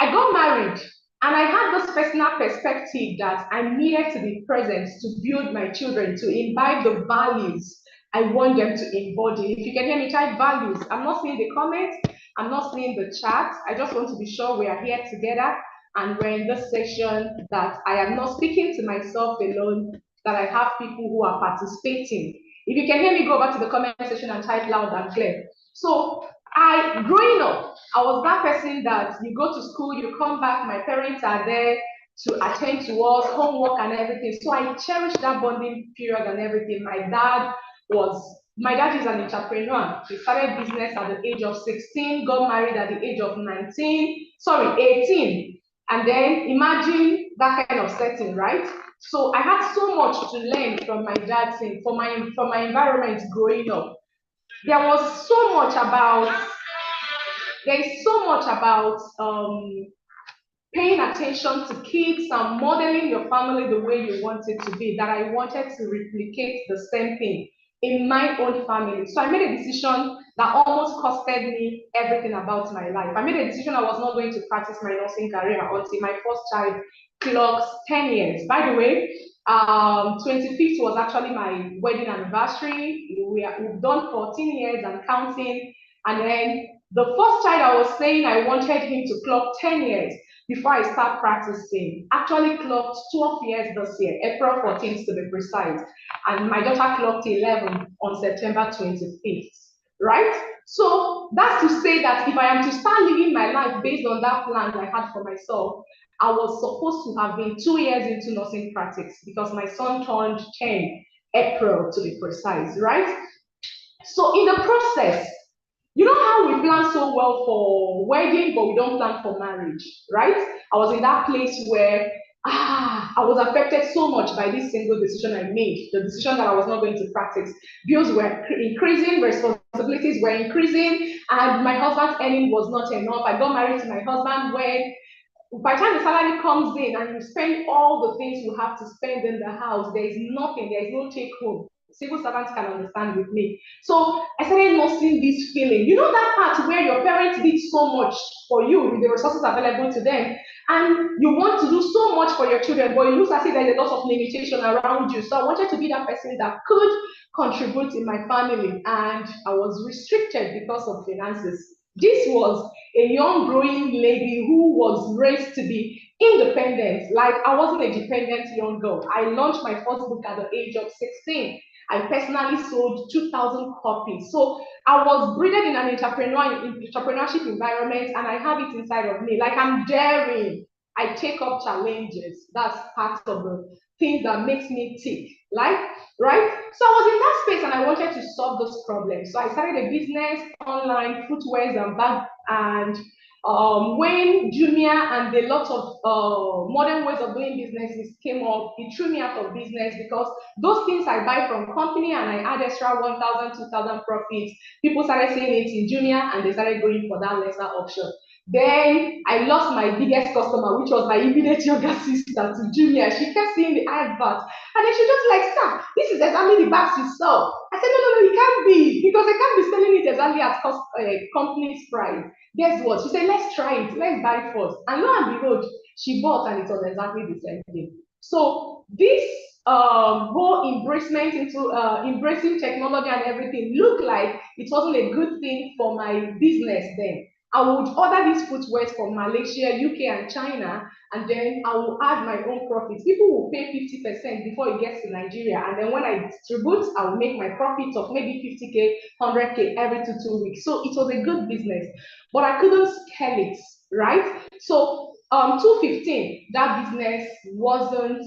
I got married, and I had this personal perspective that I needed to be present to build my children, to imbibe the values I want them to embody. If you can hear me, type values. I'm not seeing the comments, I'm not seeing the chat. I just want to be sure we are here together and we're in this session, that I am not speaking to myself alone, that I have people who are participating. If you can hear me, go back to the comment section and type loud and clear. So growing up, I was that person that you go to school, you come back, my parents are there, to attend to us, homework and everything. So I cherish that bonding period and everything. My dad is an entrepreneur. He started business at the age of 16, got married at the age of 18. And then imagine that kind of setting, right? So I had so much to learn from my dad, from my environment growing up. There is so much about paying attention to kids and modeling your family the way you want it to be, that I wanted to replicate the same thing in my own family. So I made a decision that almost costed me everything about my life. I made a decision I was not going to practice my nursing career until my first child clocks 10 years. By the way, 25th was actually my wedding anniversary. We've done 14 years and counting. And then the first child, I was saying I wanted him to clock 10 years before I start practicing. Actually clocked 12 years this year, April 14th to be precise. And my daughter clocked 11 on September 25th, right? So that's to say that if I am to start living my life based on that plan I had for myself, I was supposed to have been 2 years into nursing practice because my son turned 10 April to be precise, right? So in the process, you know how we plan so well for wedding, but we don't plan for marriage, right? I was in that place where I was affected so much by this single decision I made, the decision that I was not going to practice. Bills were increasing, responsibilities were increasing, and my husband's earning was not enough. I got married to my husband when, by the time the salary comes in and you spend all the things you have to spend in the house, there is nothing, there is no take home. Civil servants can understand with me. So I started noticing this feeling. You know that part where your parents did so much for you with the resources available to them, and you want to do so much for your children, but it looks as if there's a lot of limitation around you. So I wanted to be that person that could contribute in my family, and I was restricted because of finances. This was a young growing lady who was raised to be independent. Like, I wasn't a dependent young girl. I launched my first book at the age of 16. I personally sold 2,000 copies. So I was breeded in an entrepreneurship environment, and I have it inside of me. Like, I'm daring. I take up challenges. That's part of the things that makes me tick. Like, right? So I was in that space and I wanted to solve those problems. So I started a business online, footwear and bag, and when Jumia and a lot of modern ways of doing businesses came up, it threw me out of business because those things I buy from company and I add extra 1,000, 2,000 profits, people started seeing it in Jumia and they started going for that lesser option. Then I lost my biggest customer, which was my immediate younger sister, to Jumia. She kept seeing the advert, and then she just like, "Sir, this is exactly the bags you sell." I said, "No, it can't be, because I can't be selling it exactly at company's price." Guess what? She said, "Let's try it. Let's buy first." And lo and behold, she bought, and it was exactly the same thing. So this whole embracement into embracing technology and everything looked like it wasn't a good thing for my business then. I would order these footwear from Malaysia, UK, and China, and then I will add my own profits. People will pay 50% before it gets to Nigeria, and then when I distribute, I will make my profits of maybe 50K, 100K every 2 weeks. So it was a good business, but I couldn't scale it, right? So 2015, that business wasn't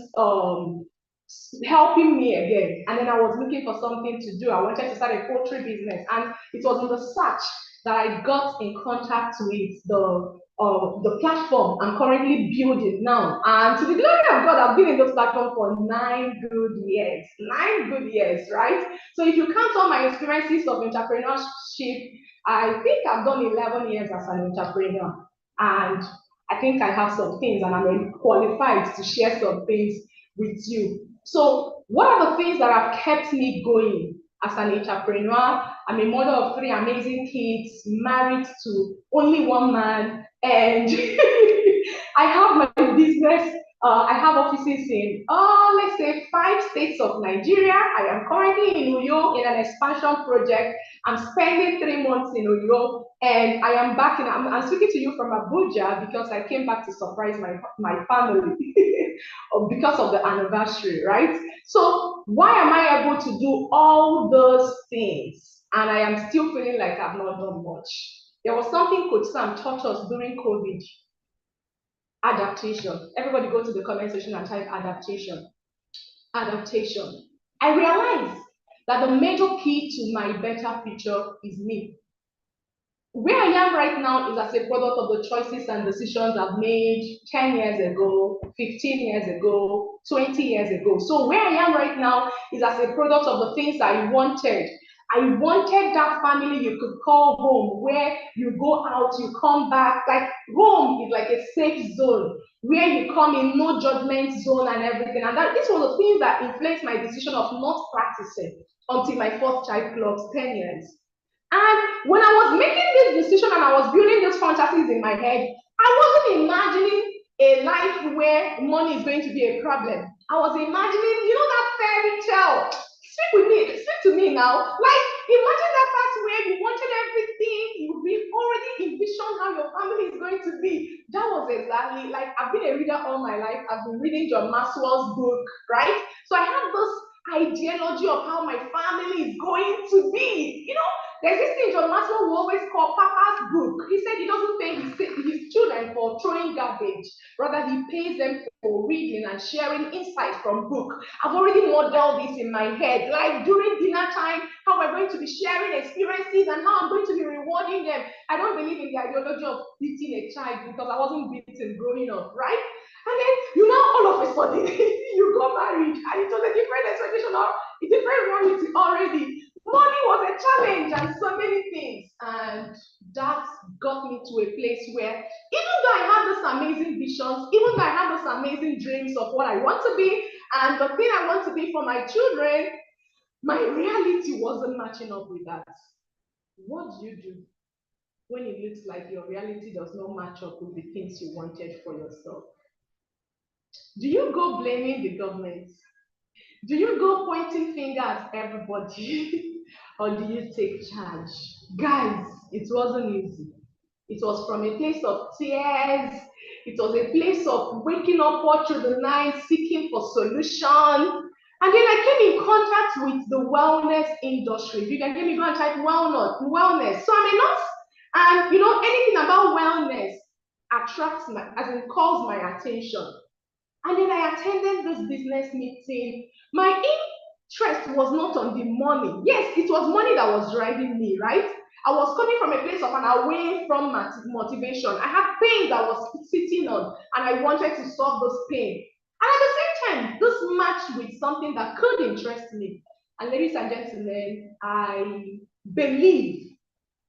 helping me again, and then I was looking for something to do. I wanted to start a poultry business, and it was on the search that I got in contact with the platform I'm currently building now. And to the glory of God, I've been in this platform for 9 good years. 9 good years, right? So if you count all my experiences of entrepreneurship, I think I've done 11 years as an entrepreneur. And I think I have some things, and I'm qualified to share some things with you. So what are the things that have kept me going as an entrepreneur? I'm a mother of 3 amazing kids, married to only one man, and I have my business. I have offices in, let's say, 5 states of Nigeria. I am currently in Uyo in an expansion project. I'm spending 3 months in Uyo, and I am back in, I'm speaking to you from Abuja because I came back to surprise my family because of the anniversary, right? So why am I able to do all those things and I am still feeling like I've not done much? There was something Coach Sam taught us during COVID. Adaptation. Everybody go to the comment section and type adaptation. Adaptation. I realized that the major key to my better future is me. Where I am right now is as a product of the choices and decisions I've made 10 years ago, 15 years ago, 20 years ago. So where I am right now is as a product of the things I wanted. I wanted that family you could call home, where you go out, you come back. Like home is like a safe zone where you come in, no judgment zone and everything. And that this was the things that influenced my decision of not practicing until my first child clocked 10 years. And when I was making this decision and I was building these fantasies in my head, I wasn't imagining a life where money is going to be a problem. I was imagining, that fairy tale. Speak with me, speak to me now. Like, imagine that part where you wanted everything, you've already envisioned how your family is going to be. That was exactly, like, I've been a reader all my life. I've been reading John Maxwell's book, right? So I have this ideology of how my family is going to be. There's this thing John Maxwell will always call Papa's book. He said he doesn't pay his children for throwing garbage. Rather, he pays them for reading and sharing insight from book. I've already modeled this in my head. Like during dinner time, how we're going to be sharing experiences and how I'm going to be rewarding them. I don't believe in the ideology of beating a child because I wasn't beaten growing up, right? And then, all of a sudden, you got married and it was a different expectation or a different reality already. Money was a challenge and so many things. And that got me to a place where, even though I have these amazing visions, even though I have these amazing dreams of what I want to be and the thing I want to be for my children, my reality wasn't matching up with that. What do you do when it looks like your reality does not match up with the things you wanted for yourself? Do you go blaming the government? Do you go pointing fingers at everybody? Or do you take charge? Guys, it wasn't easy. It was from a place of tears. It was a place of waking up all through the night, seeking for solution. And then I came in contact with the wellness industry. If you can hear me, go and type wellness. So I'm a nurse. And anything about wellness attracts calls my attention. And then I attended this business meeting. My interest was not on the money. Yes, it was money that was driving me, right? I was coming from a place of an away from motivation. I had pain that was sitting on, and I wanted to solve this pain. And at the same time, this matched with something that could interest me. And ladies and gentlemen, I believe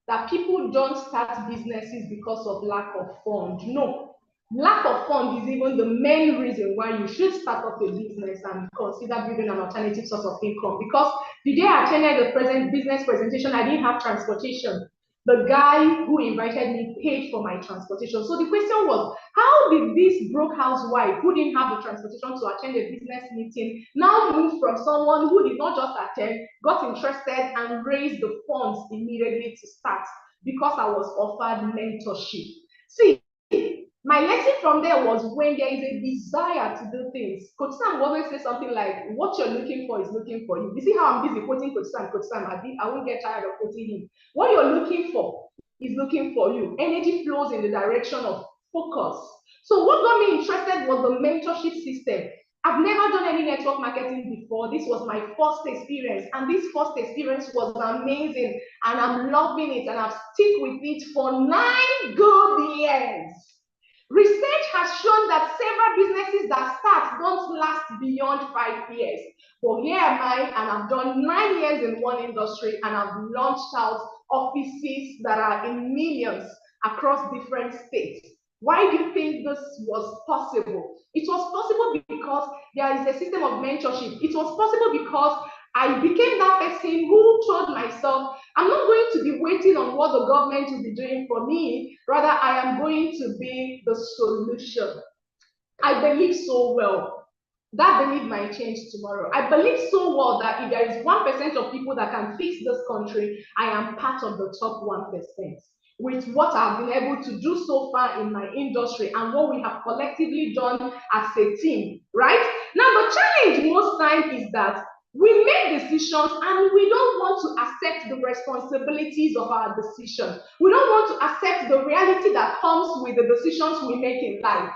that people don't start businesses because of lack of funds. No. Lack of funds is even the main reason why you should start up a business and consider building an alternative source of income. Because the day I attended the business presentation, I didn't have transportation. The guy who invited me paid for my transportation. So the question was, how did this broke housewife who didn't have the transportation to attend a business meeting now move from someone who did not just attend, got interested and raised the funds immediately to start because I was offered mentorship? See, my lesson from there was when there is a desire to do things. Coach Sam will always say something like, what you're looking for is looking for you. You see how I'm busy quoting Coach Sam, I won't get tired of quoting him. What you're looking for is looking for you. Energy flows in the direction of focus. So what got me interested was the mentorship system. I've never done any network marketing before. This was my first experience, and this first experience was amazing, and I'm loving it, and I've stuck with it for 9 good years. Research has shown that several businesses that start don't last beyond 5 years. But here am I, and I've done 9 years in one industry, and I've launched out offices that are in millions across different states. Why do you think this was possible? It was possible because there is a system of mentorship. It was possible because I became that person who told myself, I'm not going to be waiting on what the government will be doing for me. Rather, I am going to be the solution. I believe so well. That belief might change tomorrow. I believe so well that if there is 1% of people that can fix this country, I am part of the top 1%. With what I've been able to do so far in my industry and what we have collectively done as a team, right? Now, the challenge most times is that we make decisions and we don't want to accept the responsibilities of our decision. We don't want to accept the reality that comes with the decisions we make in life.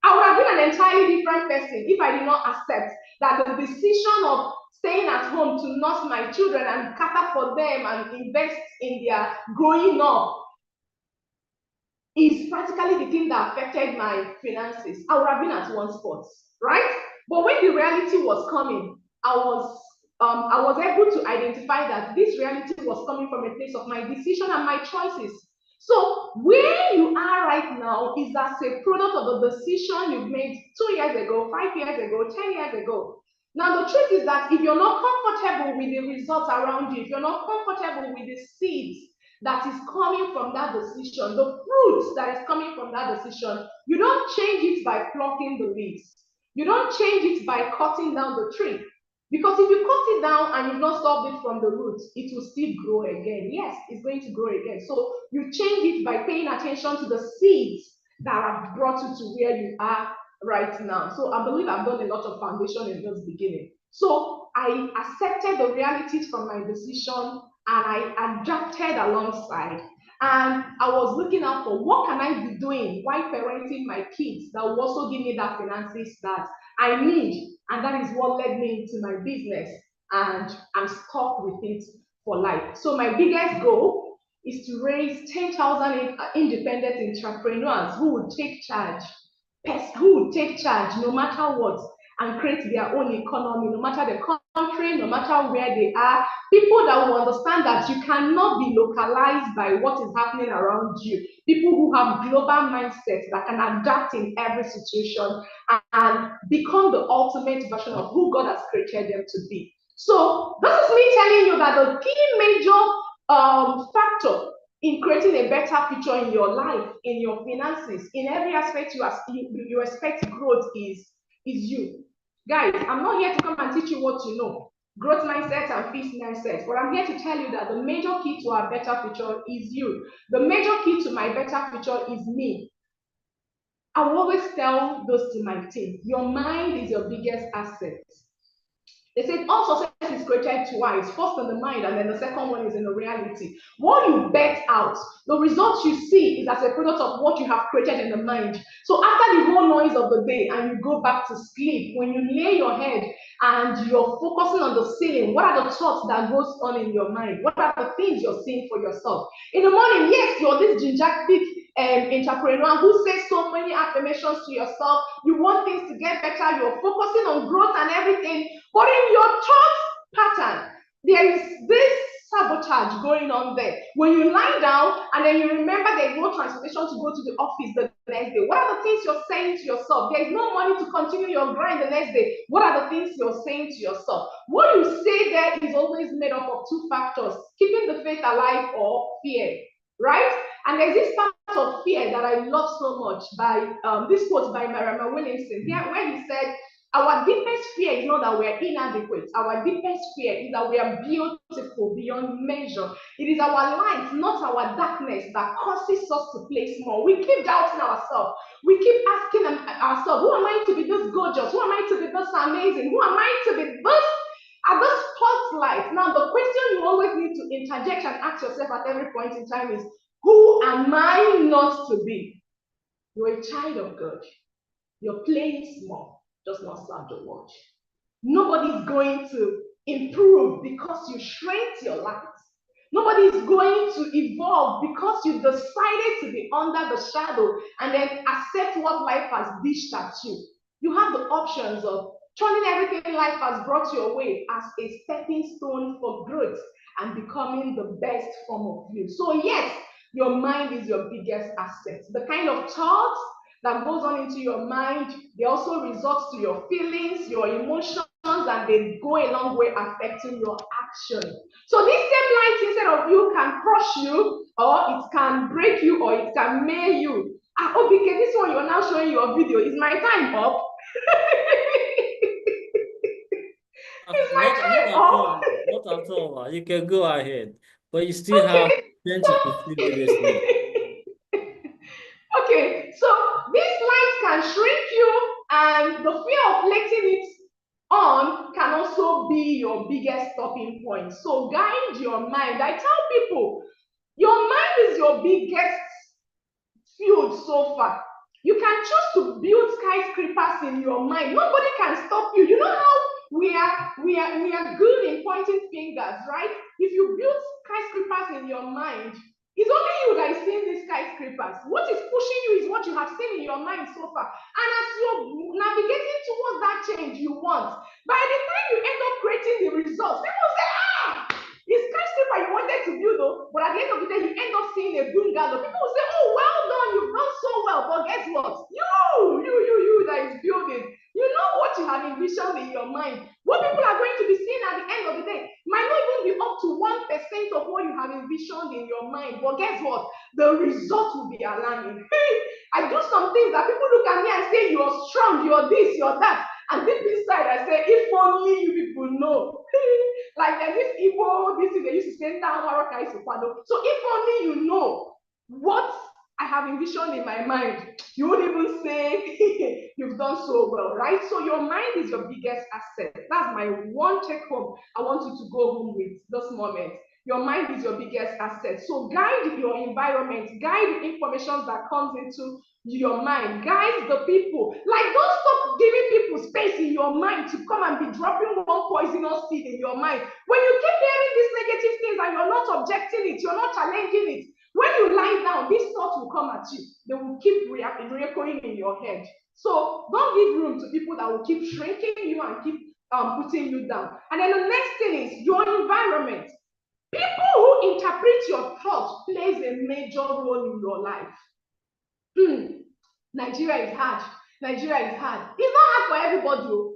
I would have been an entirely different person if I did not accept that the decision of staying at home to nurse my children and cater for them and invest in their growing up is practically the thing that affected my finances. I would have been at one spot, right? But when the reality was coming, I was able to identify that this reality was coming from a place of my decision and my choices. So where you are right now is as a product of the decision you've made 2 years ago, 5 years ago, 10 years ago. Now, the truth is that if you're not comfortable with the results around you, if you're not comfortable with the seeds that is coming from that decision, the fruits that is coming from that decision, you don't change it by plucking the leaves. You don't change it by cutting down the tree. Because if you cut it down and you've not stopped it from the roots, it will still grow again. Yes, it's going to grow again. So you change it by paying attention to the seeds that have brought you to where you are right now. So I believe I've done a lot of foundation in this beginning. So I accepted the realities from my decision and I adapted alongside. And I was looking out for what can I be doing while parenting my kids that will also give me that finances that I need. And that is what led me into my business. And I'm stuck with it for life. So my biggest goal is to raise 10,000 independent entrepreneurs who would take charge, no matter what, and create their own economy, no matter the country, no matter where they are. People that will understand that you cannot be localized by what is happening around you. People who have global mindsets that can adapt in every situation and become the ultimate version of who God has created them to be. So this is me telling you that the key major factor in creating a better future in your life, in your finances, in every aspect you expect growth is you. Guys, I'm not here to come and teach you what you know, growth mindset and fixed mindset, but I'm here to tell you that the major key to our better future is you. The major key to my better future is me. I will always tell those to my team, your mind is your biggest asset. They said all success is created twice, first in the mind and then the second one is in the reality. What you bet out, the results you see is as a product of what you have created in the mind. So after the whole noise of the day and you go back to sleep, when you lay your head and you're focusing on the ceiling, what are the thoughts that goes on in your mind? What are the things you're seeing for yourself? In the morning, yes, you're this didactic entrepreneur who says so many affirmations to yourself. You want things to get better. You're focusing on growth and everything. But in your thought pattern, there is this sabotage going on there. When you lie down and then you remember there's no transportation to go to the office the next day, what are the things you're saying to yourself? There's no money to continue your grind the next day. What are the things you're saying to yourself? What you say there is always made up of two factors: keeping the faith alive or fear, right? And there's this part of fear that I love so much by this quote by Mariama Williamson, where he said, our deepest fear is not that we are inadequate. Our deepest fear is that we are beautiful beyond measure. It is our light, not our darkness, that causes us to play small. We keep doubting ourselves. We keep asking ourselves, who am I to be this gorgeous? Who am I to be this amazing? Who am I to be this at this spotlight? Now, the question you always need to interject and ask yourself at every point in time is, who am I not to be? You're a child of God. You're playing small. Just not slap the watch. Nobody's going to improve because you shrank your light. Nobody is going to evolve because you decided to be under the shadow and then accept what life has dished at you. You have the options of turning everything life has brought your way as a stepping stone for growth and becoming the best form of you. So yes, your mind is your biggest asset. The kind of thoughts that goes on into your mind, they also result to your feelings, your emotions, and they go a long way affecting your action. So this same light inside of you can crush you, or it can break you, or it can maim you. OBK, this one you're now showing your video. Is my time up? Is my time up? Not at all. You can go ahead, but you still have 10 to 15 minutes left. Okay, so this light can shrink you, and the fear of letting it on can also be your biggest stopping point. So guide your mind. I tell people, your mind is your biggest field so far. You can choose to build skyscrapers in your mind. Nobody can stop you. You know how we are good in pointing fingers, right? If you build skyscrapers in your mind, it's only you that is seeing these skyscrapers. What is pushing you is what you have seen in your mind so far. And as you're navigating towards that change you want, by the time you end up creating the results, people say, it's skyscraper you wanted to build, though, but at the end of the day, you end up seeing a bungalow. People will say, oh, well done, you've done so well. But guess what? You that is building, you know what you have envisioned in your mind. What people are going to be seeing at the end of the day might not even be up to 1% of what you have envisioned in your mind. But guess what? The result will be alarming. I do some things that people look at me and say, you're strong, you're this, you're that. And deep inside, I say, if only you people know. Like this Igbo, this is they used to say, so if only you know what I have envisioned in my mind, you won't even say you've done so well, right? So your mind is your biggest asset. That's my one take home I want you to go home with this moment. Your mind is your biggest asset. So guide your environment, guide the information that comes into your mind, guide the people. Like, don't stop giving people space in your mind to come and be dropping one poisonous seed in your mind. When you keep hearing these negative things and you're not objecting it, you're not challenging it, when you lie down, these thoughts will come at you. They will keep re-echoing in your head. So don't give room to people that will keep shrinking you and keep putting you down. And then the next thing is your environment. People who interpret your thoughts plays a major role in your life. Nigeria is hard. Nigeria is hard. It's not hard for everybody.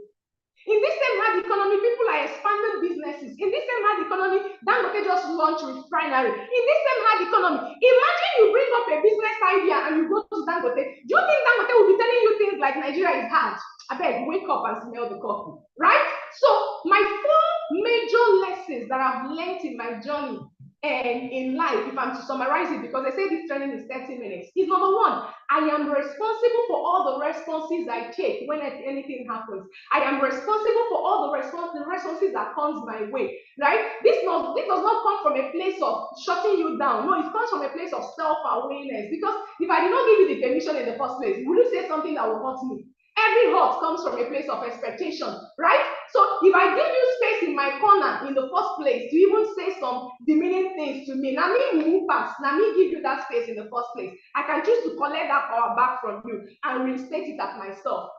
In this same hard economy, people are expanding businesses. In this same hard economy, Dangote just launched refinery. In this same hard economy, imagine you bring up a business idea and you go to Dangote. Do you think Dangote will be telling you things like Nigeria is hard? I beg, wake up and smell the coffee, right? So my 4 major lessons that I've learned in my journey and in life, if I'm to summarize it, because I say this training is 30 minutes, is number 1, I am responsible for all the responses I take when anything happens. I am responsible for all the responses that comes my way, right? This does not come from a place of shutting you down. No, it comes from a place of self-awareness. Because if I did not give you the permission in the first place, would you say something that will hurt me? Every hurt comes from a place of expectation, right? So if I give you space in my corner in the first place to even say some demeaning things to me, now me move past, now me give you that space in the first place. I can choose to collect that power back from you and reinstate it at myself.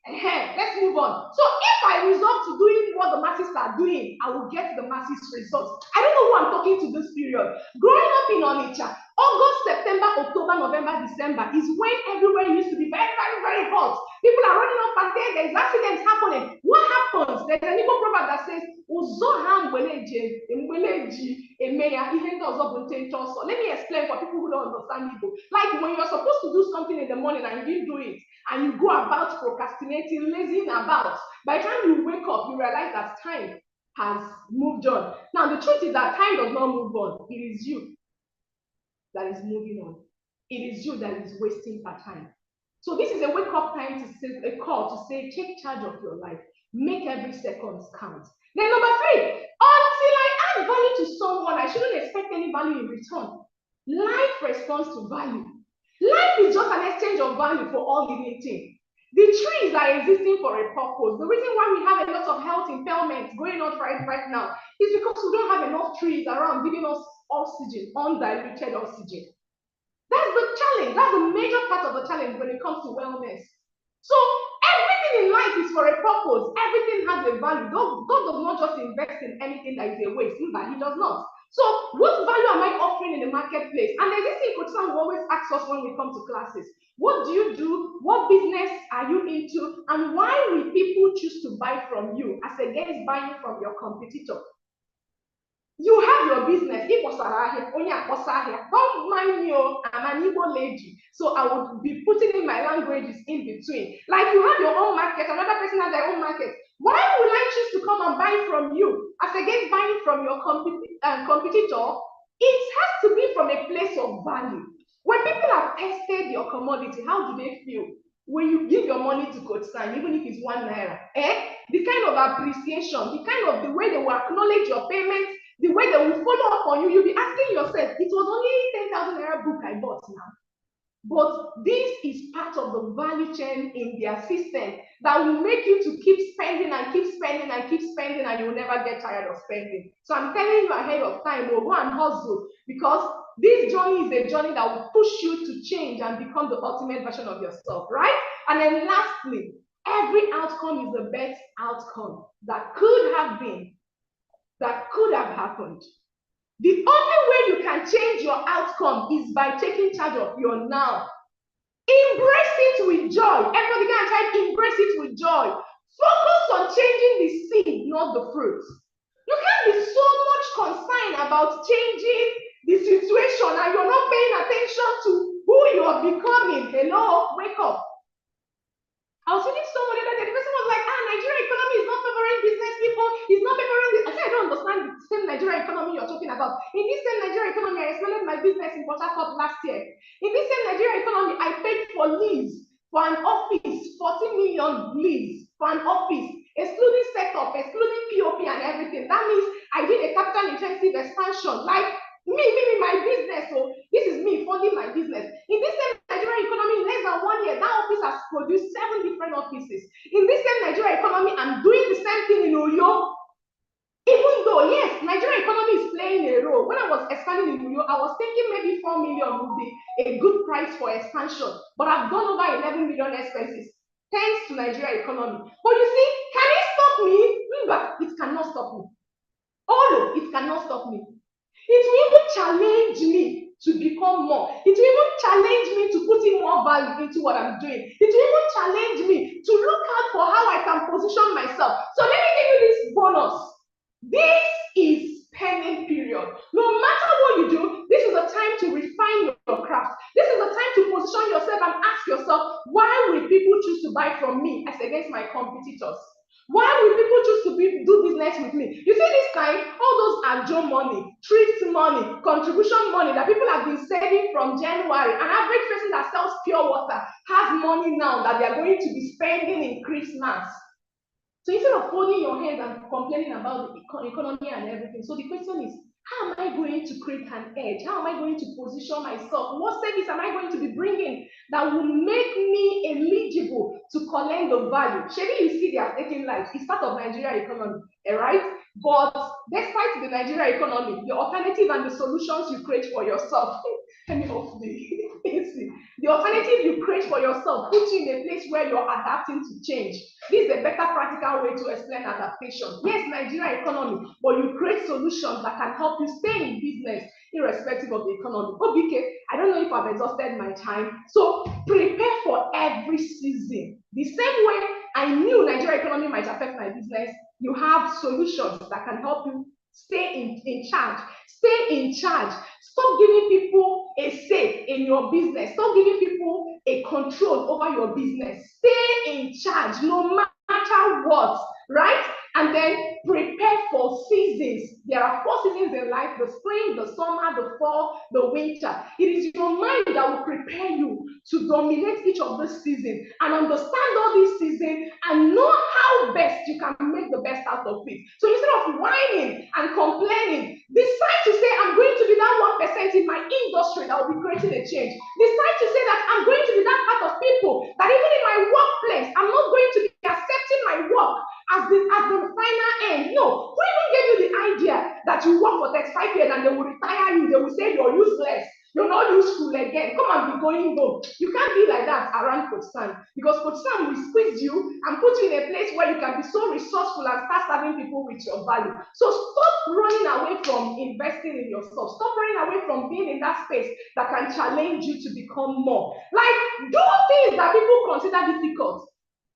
Let's move on. So if I resolve to doing what the masses are doing, I will get the masses results. I don't know who I'm talking to this period. Growing up in Onitsha, August, September, October, November, December is when everywhere used to be very, very, very hot. People are running up and saying there's accidents happening. What happens? There's an Igbo proverb that says, let me explain for people who don't understand Igbo. Like when you're supposed to do something in the morning and you didn't do it, and you go about procrastinating, lazing about, by the time you wake up, you realize that time has moved on. Now, the truth is that time does not move on. It is you that is moving on. It is you that is wasting your time. So this is a wake-up time to say, a call to say, take charge of your life. Make every second count. Then number 3, until I add value to someone, I shouldn't expect any value in return. Life responds to value. Life is just an exchange of value for all living things. The trees are existing for a purpose. The reason why we have a lot of health impairments going on right now is because we don't have enough trees around giving us oxygen, undiluted oxygen. That's the challenge. That's a major part of the challenge when it comes to wellness. So everything in life is for a purpose. Everything has a value. God does not just invest in anything that is a waste. He does not. So what value am I offering in the marketplace? And there's this thing Coach Sam will always ask us when we come to classes. What do you do? What business are you into? And why will people choose to buy from you as against buying from your competitor? You have your business. Don't mind me, I'm an Igbo lady. So I would be putting in my languages in between. Like you have your own market, another person has their own market. Why would I choose to come and buy from you as against buying from your competitor? It has to be from a place of value. When people have tested your commodity, how do they feel? When you give your money to Coach Sam, even if it's 1 naira, the kind of appreciation, the way they will acknowledge your payments, the way they will follow up on you, you'll be asking yourself, it was only 10,000 naira book I bought now. But this is part of the value chain in their system that will make you to keep spending and keep spending and keep spending, and you will never get tired of spending. So I'm telling you ahead of time, we'll go and hustle, because this journey is a journey that will push you to change and become the ultimate version of yourself, right? And then lastly, every outcome is the best outcome that could have been, that could have happened. The only way you can change your outcome is by taking charge of your now. Embrace it with joy. Everybody can type embrace it with joy. Focus on changing the seed, not the fruit. You can't be so much concerned about changing the situation and you're not paying attention to who you are becoming. Hello, wake up. I was reading someone the other day, the person was like, Nigeria economy is not favoring business people, it's not favoring this. I said, I don't understand the same Nigeria economy you're talking about. In this same Nigeria economy, I expanded my business in Port Harcourt last year. In this same Nigeria economy, I paid for lease for an office, 40 million lease for an office, excluding setup, excluding POP and everything. That means I did a capital intensive expansion. Like my business. So this is me funding my business. In this same Nigerian economy, in less than 1 year, that office has produced 7 different offices. In this same Nigerian economy, I'm doing the same thing in Uyo. Even though, yes, Nigerian economy is playing a role. When I was expanding in Uyo, I was thinking maybe 4 million would be a good price for expansion. But I've done over 11 million expenses thanks to Nigerian economy. But you see, can it stop me? It cannot stop me. Oh no, it cannot stop me. It will even challenge me to become more. It will even challenge me to put in more value into what I'm doing. It will even challenge me to look out for how I can position myself. So let me give you this bonus. This is penning period. No matter what you do, this is a time to refine your craft. This is a time to position yourself and ask yourself, why will people choose to buy from me as against my competitors? Why will people choose to do business with me? You see, this time, all those ajo money, thrift money, contribution money that people have been saving from January, an average person that sells pure water has money now that they are going to be spending in Christmas. So instead of folding your hands and complaining about the economy and everything, so the question is, how am I going to create an edge? How am I going to position myself? What service am I going to be bringing that will make me eligible to collect the value? Maybe you see they are taking life. It's part of Nigeria economy, right? But despite the Nigeria economy, the alternative and the solutions you create for yourself, the alternative you create for yourself puts you in a place where you're adapting to change. This is a better practical way to explain adaptation. Yes, Nigeria economy, but you create solutions that can help you stay in business irrespective of the economy. Okay, I don't know if I've exhausted my time. So prepare for every season. The same way I knew Nigeria economy might affect my business, you have solutions that can help you stay in charge. Stay in charge. Stop giving people a say in your business. Stop giving people a control over your business. Stay in charge no matter what, right? And then prepare for seasons. There are 4 seasons in life: the spring, the summer, the fall, the winter. It is your mind that will prepare you to dominate each of these seasons and understand all these seasons and know how best you can make the best out of it. So instead of whining and complaining, decide to say, I'm going to be that 1% in my industry that will be creating a change. Decide to say that I'm going to be that part of people that even in my workplace, I'm not going to be accepting my work as the final end. No, who even gave you the idea that you work for 35 years and they will retire you? They will say you're useless. You're not useful again. Come and be going home. You can't be like that around Coach Sam, because Coach Sam will squeeze you and put you in a place where you can be so resourceful and start serving people with your value. So stop running away from investing in yourself. Stop running away from being in that space that can challenge you to become more. Like, do things that people consider difficult.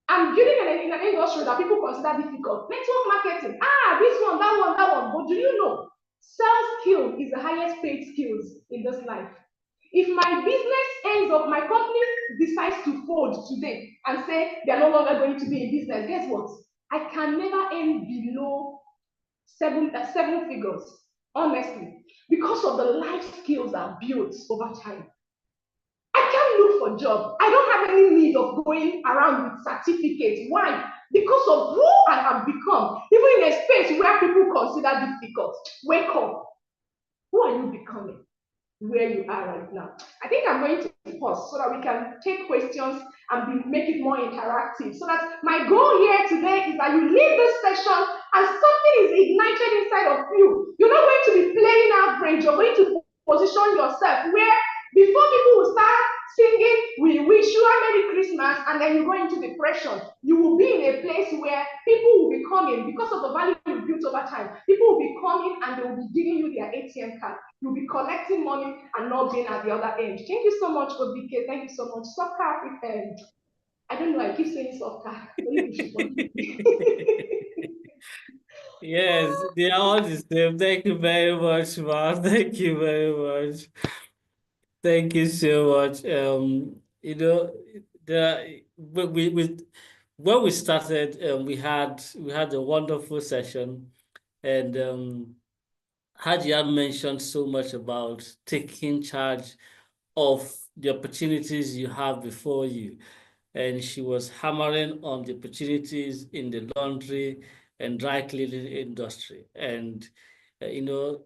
I'm building in an industry that people consider difficult. Network marketing. This one, that one, that one. But do you know, sales skill is the highest paid skills in this life. If my business ends up, my company decides to fold today and say they're no longer going to be in business, guess what? I can never earn below seven figures, honestly, because of the life skills I've built over time. I can't look for a job. I don't have any need of going around with certificates. Why? Because of who I have become. Even in a space where people consider difficult. Wake up. Who are you becoming? where you are right now. I think I'm going to pause so that we can take questions and make it more interactive. So that my goal here today is that you leave this session and something is ignited inside of you. You're not going to be playing average. You're going to position yourself where before people will start singing, we wish you a Merry Christmas, and then you go into depression. You will be in a place where people will be coming because of the value you built over time. People will be coming and they will be giving you their ATM card. You'll be collecting money and not being at the other end. Thank you so much, OBK. Thank you so much. Soccer, I don't know, I keep saying soccer. Yes, they are all the same. Thank you very much, Ma. Thank you very much. Thank you so much. You know, when we started, we had a wonderful session, and Hajia mentioned so much about taking charge of the opportunities you have before you, and she was hammering on the opportunities in the laundry and dry cleaning industry, and you know,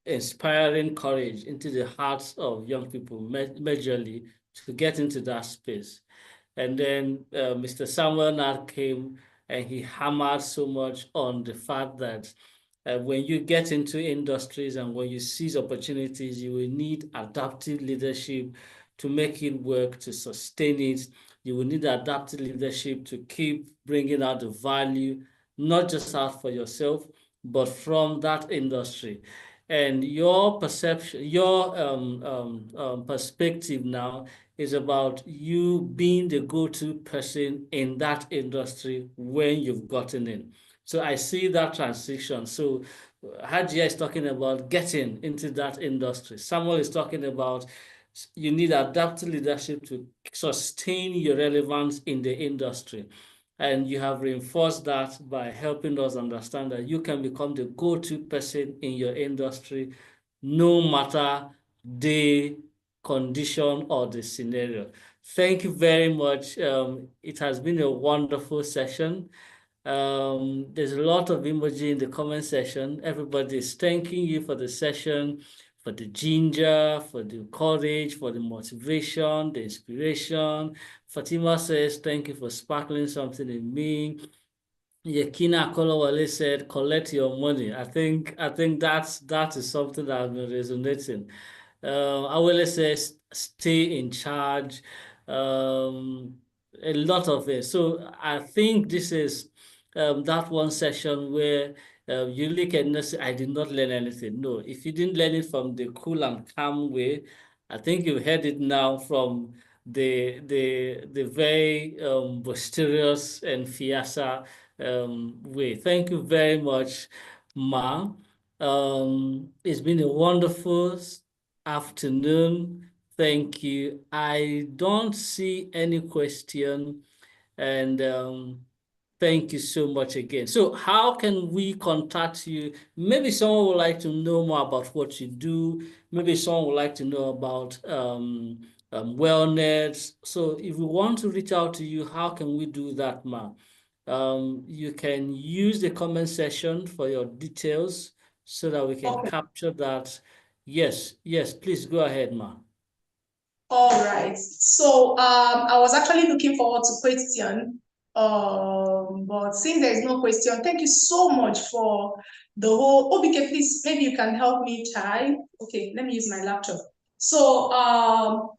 inspiring courage into the hearts of young people majorly to get into that space. And then Mr. Samuel Nat came and he hammered so much on the fact that when you get into industries and when you seize opportunities, you will need adaptive leadership to make it work, to sustain it. You will need adaptive leadership to keep bringing out the value, not just out for yourself, but from that industry. And your perception, your perspective now is about you being the go-to person in that industry when you've gotten in. So I see that transition. So Hajia is talking about getting into that industry. Samuel is talking about you need adaptive leadership to sustain your relevance in the industry. And you have reinforced that by helping us understand that you can become the go-to person in your industry, no matter the condition or the scenario. Thank you very much. It has been a wonderful session. There's a lot of emoji in the comment section. Everybody is thanking you for the session, for the ginger, for the courage, for the motivation, the inspiration. Fatima says, thank you for sparkling something in me. Yekina Kolowale said, collect your money. I think that is something that has been resonating. Awele says, stay in charge. A lot of it. So I think this is that one session where you look at and say, I did not learn anything. No, if you didn't learn it from the cool and calm way, I think you've heard it now from the very boisterous and fiercer way. Thank you very much, Ma. It's been a wonderful afternoon. Thank you. I don't see any question, and thank you so much again. So how can we contact you? Maybe someone would like to know more about what you do. Maybe someone would like to know about wellness. So if we want to reach out to you, how can we do that, Ma? You can use the comment section for your details so that we can capture that. Yes, please go ahead, Ma. All right. So I was actually looking forward to question, but since there is no question, thank you so much for the whole. OBK, please, maybe you can help me type. Okay, let me use my laptop. So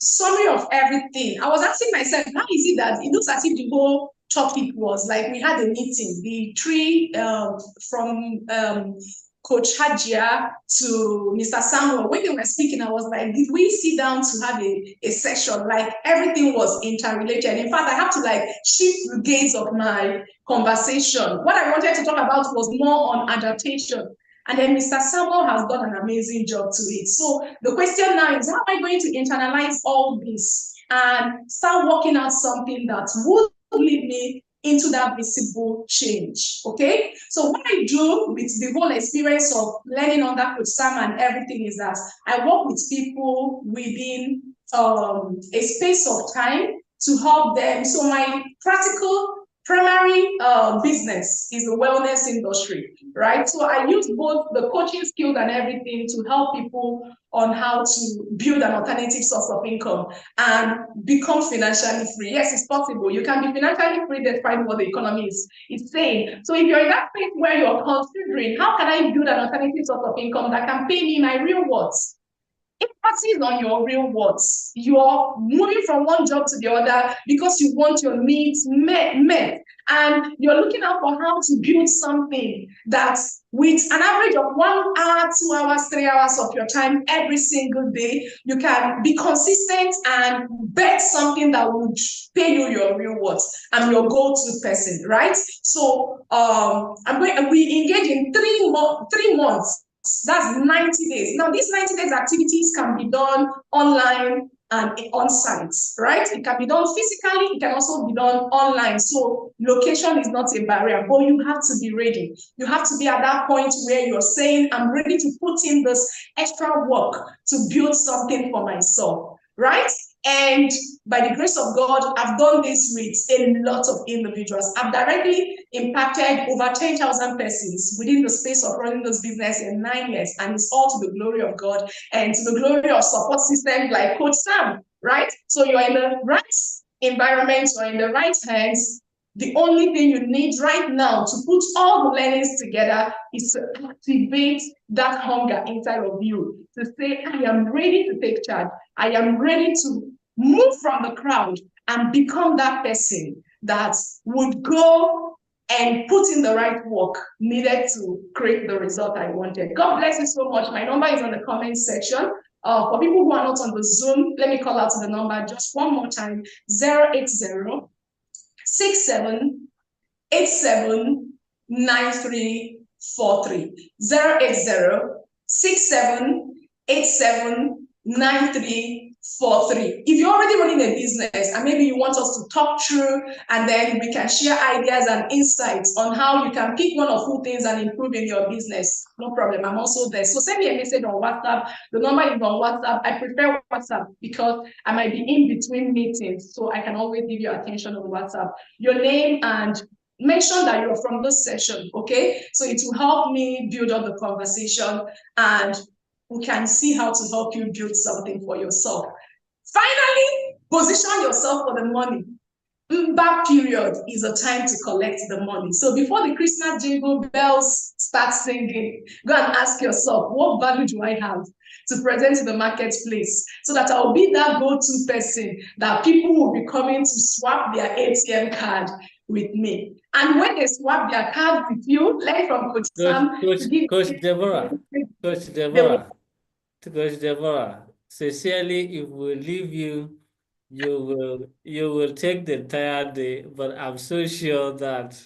summary of everything. I was asking myself, how is it that it looks as if the whole topic was like we had a meeting, the three from Coach Hajia to Mr. Samuel. When they were speaking, I was like, did we sit down to have a session? Like everything was interrelated. In fact, I have to like shift the gaze of my conversation. What I wanted to talk about was more on adaptation. And then Mr. Samuel has done an amazing job to it. So the question now is, how am I going to internalize all this and start working out something that would lead me into that visible change? Okay, so what I do with the whole experience of learning under Coach Sam and everything is that I work with people within a space of time to help them. So my practical primary business is the wellness industry, right? So I use both the coaching skills and everything to help people on how to build an alternative source of income and become financially free. Yes, it's possible. You can be financially free despite what the economy is saying. So if you're in that place where you're considering, how can I build an alternative source of income that can pay me my real worth? Emphasis on your real worth. You're moving from one job to the other because you want your needs met, and you're looking out for how to build something that with an average of 1 hour, 2 hours, 3 hours of your time every single day, you can be consistent and bet something that would pay you your real worth and your go-to person, right? So we engage in 3 months. That's 90 days. Now, these 90 days activities can be done online and on sites, right? It can be done physically, it can also be done online. So location is not a barrier, but you have to be ready. You have to be at that point where you're saying, I'm ready to put in this extra work to build something for myself, right? And by the grace of God, I've done this with a lot of individuals. I've directly impacted over 10,000 persons within the space of running this business in 9 years. And it's all to the glory of God and to the glory of support systems like Coach Sam, right? So you're in the right environment, you're in the right hands. The only thing you need right now to put all the learnings together is to activate that hunger inside of you, to say, I am ready to take charge. I am ready to move from the crowd and become that person that would go and put in the right work needed to create the result I wanted. God bless you so much. My number is on the comment section. For people who are not on the Zoom, let me call out the number just one more time, 080 67 87 9343. 080 67 87 9343. If you're already running a business and maybe you want us to talk through and then we can share ideas and insights on how you can pick one or two things and improve in your business, no problem, I'm also there. So send me a message on WhatsApp. The number is on WhatsApp. I prefer WhatsApp because I might be in between meetings, so I can always give you attention on WhatsApp. Your name and mention that you're from this session, okay? So it will help me build up the conversation and we can see how to help you build something for yourself. Finally, position yourself for the money. That period is a time to collect the money. So before the Christmas jingle bells start singing, go and ask yourself, what value do I have to present to the marketplace so that I'll be that go-to person that people will be coming to swap their ATM card with me. And when they swap their card with you, learn from Coach Sam. Coach Deborah, sincerely, if we leave you, you will take the entire day, but I'm so sure that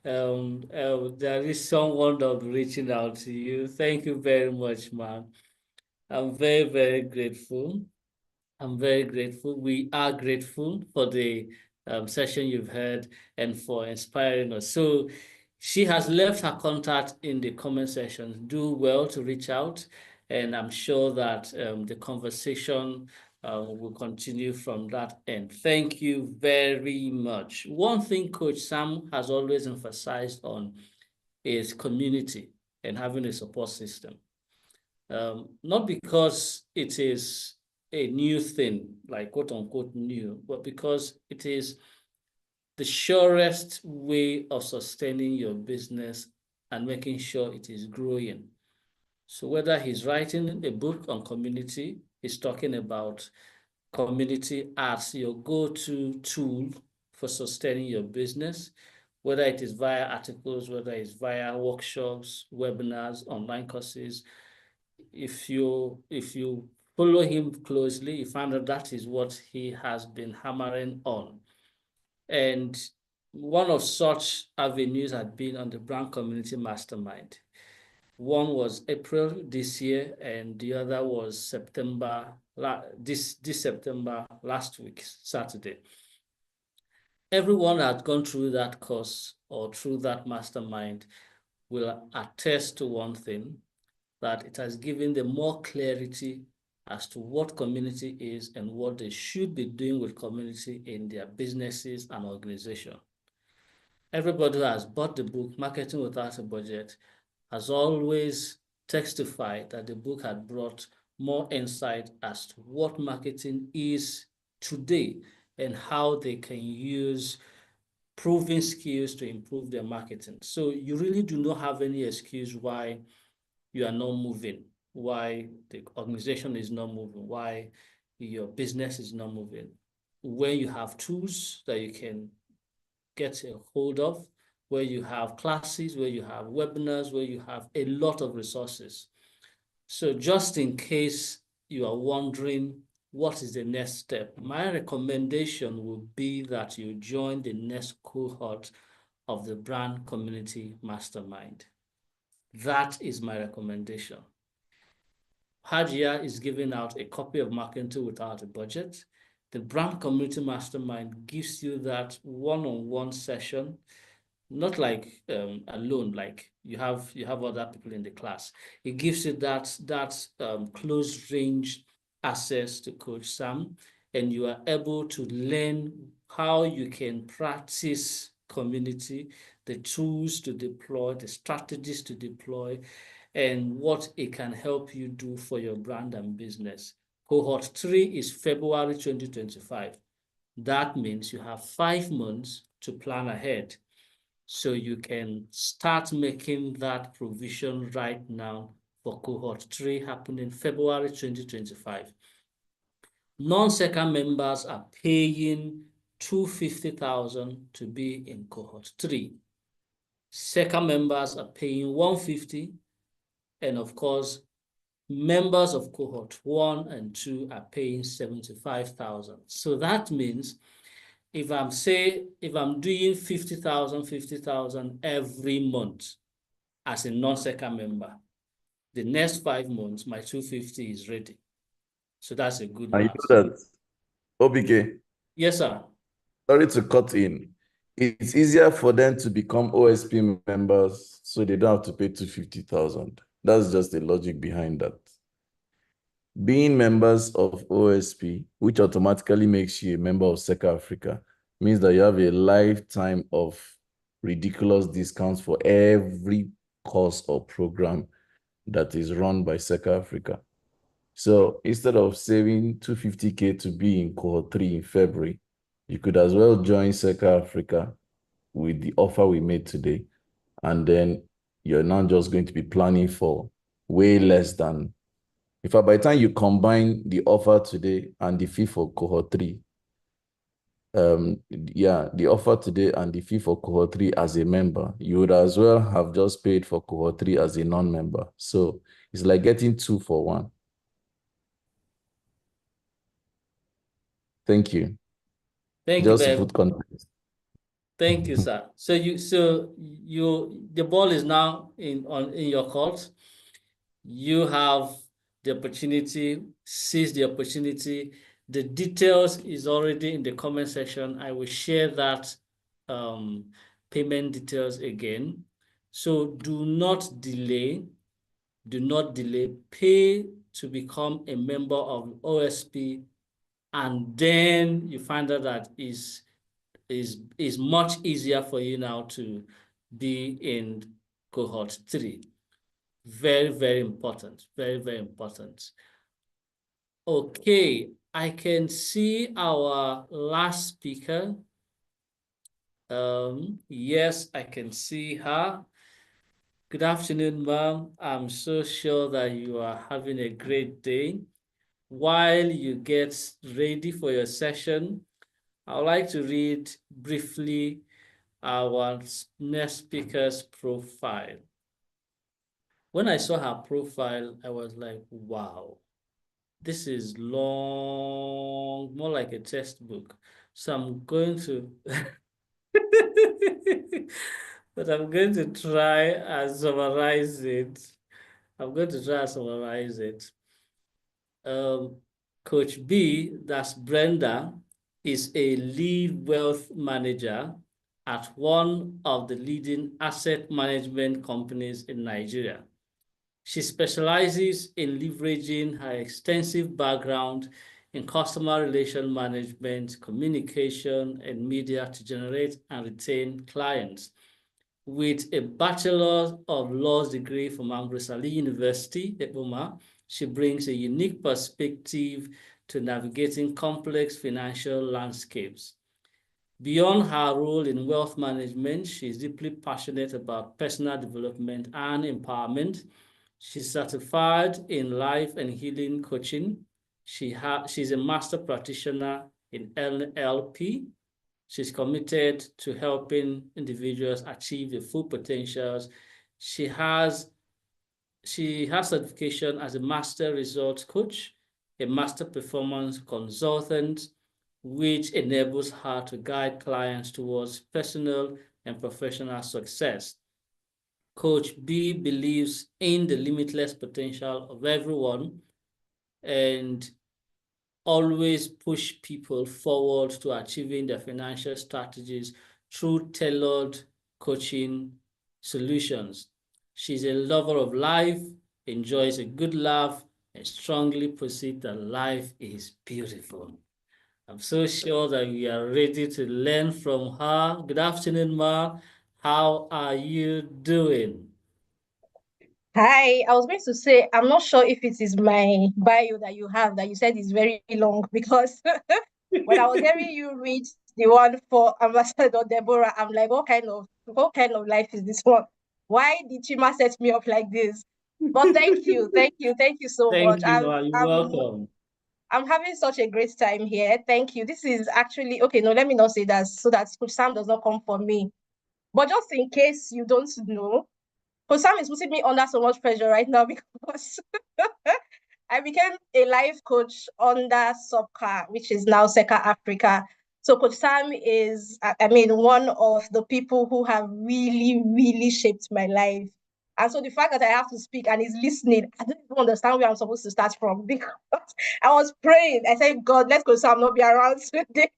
there is someone that will be reaching out to you. Thank you very much, ma'am. I'm very, very grateful. I'm very grateful. We are grateful for the session you've had and for inspiring us. So she has left her contact in the comment section. Do well to reach out, and I'm sure that the conversation will continue from that end. Thank you very much. One thing Coach Sam has always emphasized on is community and having a support system. Not because it is a new thing, like quote unquote new, but because it is the surest way of sustaining your business and making sure it is growing. So whether he's writing a book on community, he's talking about community as your go-to tool for sustaining your business, whether it is via articles, whether it's via workshops, webinars, online courses. If you follow him closely, you find that that is what he has been hammering on. And one of such avenues had been on the Brand Community Mastermind. One was April this year, and the other was September, this September, last week, Saturday. Everyone that had gone through that course or through that mastermind will attest to one thing, that it has given them more clarity as to what community is and what they should be doing with community in their businesses and organization. Everybody who has bought the book, Marketing Without a Budget, has always testified that the book had brought more insight as to what marketing is today and how they can use proven skills to improve their marketing. So you really do not have any excuse why you are not moving, why the organization is not moving, why your business is not moving. When you have tools that you can get a hold of, where you have classes, where you have webinars, where you have a lot of resources. So just in case you are wondering what is the next step, my recommendation would be that you join the next cohort of the Brand Community Mastermind. That is my recommendation. Hajia is giving out a copy of Marketing Without a Budget. The Brand Community Mastermind gives you that one-on-one session, not like alone, like you have other people in the class. It gives you that close range access to Coach Sam, and you are able to learn how you can practice community, the tools to deploy, the strategies to deploy, and what it can help you do for your brand and business. Cohort 3 is February 2025. That means you have 5 months to plan ahead. So you can start making that provision right now for cohort 3 happening February 2025. Non-SECA members are paying $250,000 to be in cohort 3. SECA members are paying $150,000, and of course, members of cohort 1 and 2 are paying $75,000. So that means if I'm doing 50,000 every month as a non-SECA member, the next 5 months, my 250 is ready. So that's a good I math. know that. OBK, Yes, sir. sorry to cut in. It's easier for them to become OSP members so they don't have to pay $250,000. That's just the logic behind that. Being members of OSP, which automatically makes you a member of SECA Africa, means that you have a lifetime of ridiculous discounts for every course or program that is run by SECA Africa. So instead of saving $250K to be in cohort 3 in February, you could as well join SECA Africa with the offer we made today. And then you're now just going to be planning for way less than, in fact, by the time you combine the offer today and the fee for cohort 3, the offer today and the fee for cohort 3 as a member, you would as well have just paid for cohort 3 as a non-member. So it's like getting 2 for 1. Thank you. Thank Just you to very put context. Thank you, sir. So the ball is now in your court. You have the opportunity, seize the opportunity. The details is already in the comment section. I will share that payment details again. So do not delay. Do not delay. Pay to become a member of OSP, and then you find out that is much easier for you now to be in cohort 3. Very, very important. Very, very important. Okay, I can see our last speaker. Yes, I can see her. Good afternoon, ma'am. I'm so sure that you are having a great day. While you get ready for your session, I would like to read briefly our next speaker's profile. When I saw her profile, I was like, wow, this is long, more like a textbook. So I'm going to, but I'm going to try and summarize it. I'm going to try and summarize it. Coach B, that's Brenda, is a lead wealth manager at one of the leading asset management companies in Nigeria. She specializes in leveraging her extensive background in customer relation management, communication, and media to generate and retain clients. With a Bachelor of Laws degree from Ambrose Ali University, Ekpoma, she brings a unique perspective to navigating complex financial landscapes. Beyond her role in wealth management, she is deeply passionate about personal development and empowerment. She's certified in life and healing coaching. She's a master practitioner in NLP. She's committed to helping individuals achieve their full potentials. She has certification as a master results coach, a master performance consultant, which enables her to guide clients towards personal and professional success. Coach B believes in the limitless potential of everyone and always push people forward to achieving their financial strategies through tailored coaching solutions. She's a lover of life, enjoys a good laugh, and strongly perceives that life is beautiful. I'm so sure that we are ready to learn from her. Good afternoon, Ma. How are you doing? Hi, I was going to say, I'm not sure if it is my bio that you have that you said is very long, because when I was hearing you read the one for Ambassador Deborah, I'm like, what kind of life is this one? Why did Chima set me up like this? But thank you so much. Thank you, Ma. You're welcome. I'm having such a great time here. Thank you. This is actually, okay, no, let me not say that so that Coach Sam does not come for me. But just in case you don't know, Coach Sam is putting me under so much pressure right now because I became a life coach under SOCA, which is now SECA Africa. So Coach Sam is, one of the people who have really, really shaped my life. And so the fact that I have to speak and he's listening, I don't even understand where I'm supposed to start from, because I was praying. I said, God, let Coach Sam not be around today.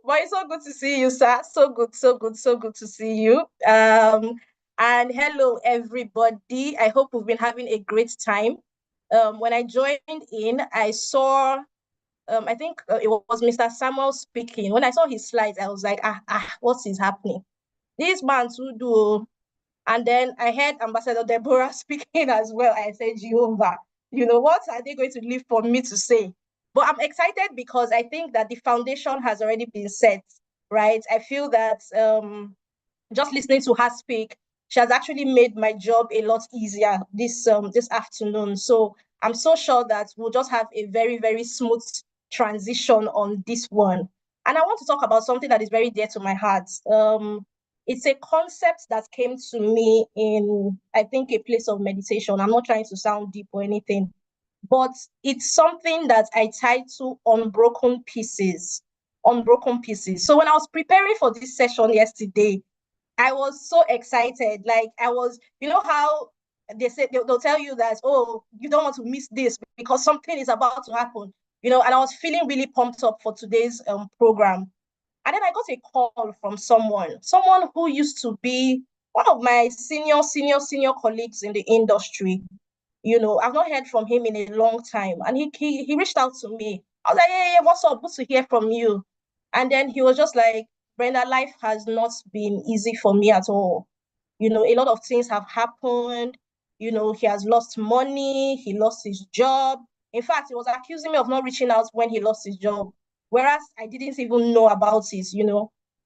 But it's so good to see you, sir. So good to see you. And hello, everybody. I hope we've been having a great time. When I joined in, I saw, I think it was Mr. Samuel speaking. When I saw his slides, I was like, what is happening? This man to do. And then I heard Ambassador Deborah speaking as well. I said, Jehovah, what are they going to leave for me to say? But I'm excited because I think that the foundation has already been set, right? I feel that just listening to her speak, she has actually made my job a lot easier this afternoon. So I'm so sure that we'll just have a very, very smooth transition on this one. And I want to talk about something that is very dear to my heart. It's a concept that came to me in, I think, a place of meditation. I'm not trying to sound deep or anything, but it's something that I title Unbroken Pieces. Unbroken Pieces. So when I was preparing for this session yesterday, I was so excited. Like I was, how they say they'll tell you that, oh, you don't want to miss this because something is about to happen, and I was feeling really pumped up for today's program. And then I got a call from someone who used to be one of my senior colleagues in the industry. I've not heard from him in a long time. And he reached out to me. I was like, hey, what's up? Good to hear from you. And then he was just like, Brenda, life has not been easy for me at all. A lot of things have happened. He has lost money. He lost his job. In fact, he was accusing me of not reaching out when he lost his job, whereas I didn't even know about it,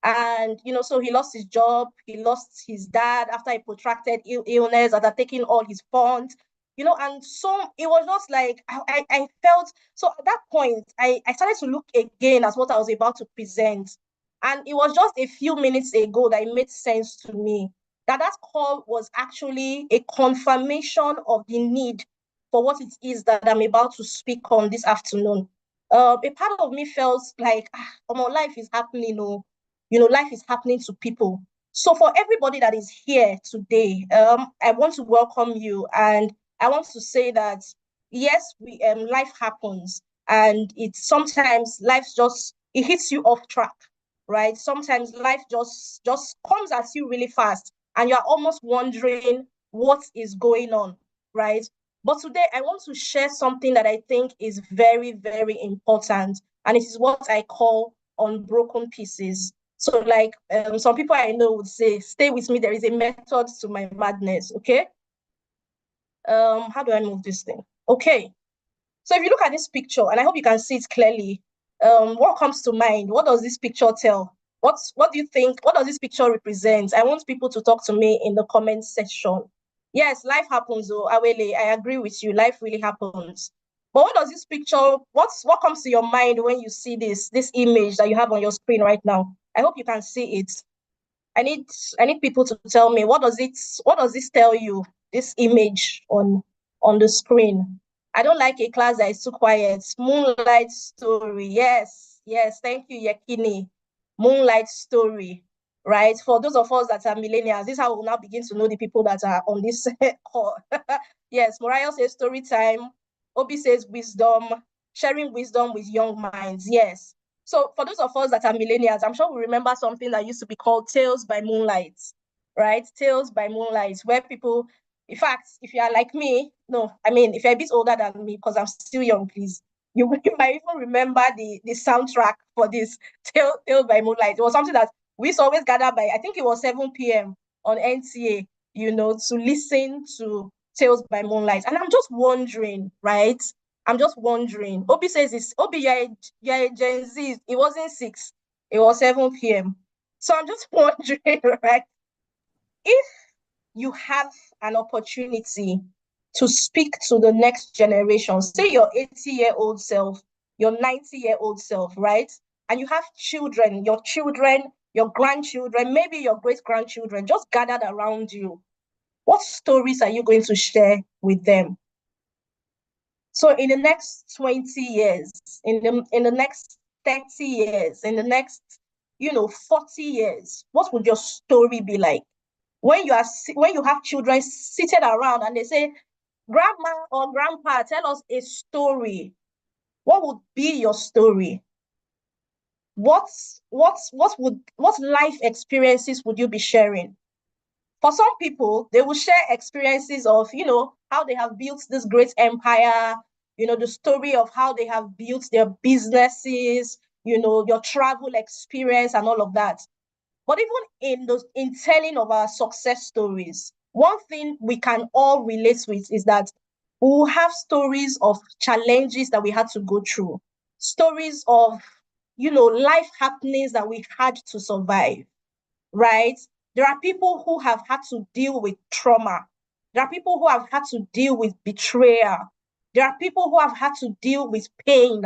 And, so he lost his job. He lost his dad after a protracted illness after taking all his funds. And so it was just like, I felt, so at that point, I started to look again at what I was about to present. And it was just a few minutes ago that it made sense to me that call was actually a confirmation of the need for what it is that I'm about to speak on this afternoon. A part of me felt like, life is happening, life is happening to people. So for everybody that is here today, I want to welcome you, and I want to say that yes, life happens, and it's sometimes life it hits you off track, right? Sometimes life just comes at you really fast, and you're almost wondering what is going on, right? But today I want to share something that I think is very, very important. And it is what I call unbroken pieces. So like some people I know would say, stay with me, there is a method to my madness, okay? How do I move this thing? Okay. So if you look at this picture, and I hope you can see it clearly, what comes to mind? What does this picture tell? What do you think? What does this picture represent? I want people to talk to me in the comment section. Yes, life happens, oh, Awele, I agree with you. Life really happens. But what does this picture, what comes to your mind when you see this image that you have on your screen right now? I hope you can see it. I need people to tell me, what does this tell you, this image on the screen? I don't like a class that is too quiet. Moonlight Story. Yes, thank you, Yekini. Moonlight Story, right? For those of us that are millennials, this is how we'll now begin to know the people that are on this call. Yes, Mariah says story time. Obi says wisdom, sharing wisdom with young minds. Yes. So for those of us that are millennials, I'm sure we remember something that used to be called Tales by Moonlight, right? Tales by Moonlight, where people, in fact, if you are like me, if you're a bit older than me, because I'm still young, please, you might even remember the soundtrack for this Tales by Moonlight. It was something that we used to always gather by, I think it was 7 p.m. on NTA, to listen to Tales by Moonlight. And I'm just wondering, right? I'm just wondering. Obi says this. Obi, you're a Gen Z. It wasn't 6. It was 7 p.m. So I'm just wondering, right? If you have an opportunity to speak to the next generation, say your 80-year-old self, your 90-year-old self, right? And you have children, your grandchildren, maybe your great-grandchildren just gathered around you. What stories are you going to share with them? So in the next 20 years, in the next 30 years, in the next 40 years, what would your story be like? When you have children seated around and they say, "Grandma or Grandpa, tell us a story." What would be your story? What life experiences would you be sharing? For some people, they will share experiences of, how they have built this great empire, the story of how they have built their businesses, your travel experience and all of that. But even in telling of our success stories, one thing we can all relate with is that we will have stories of challenges that we had to go through, stories of, life happenings that we had to survive, right? There are people who have had to deal with trauma. There are people who have had to deal with betrayal. There are people who have had to deal with pain,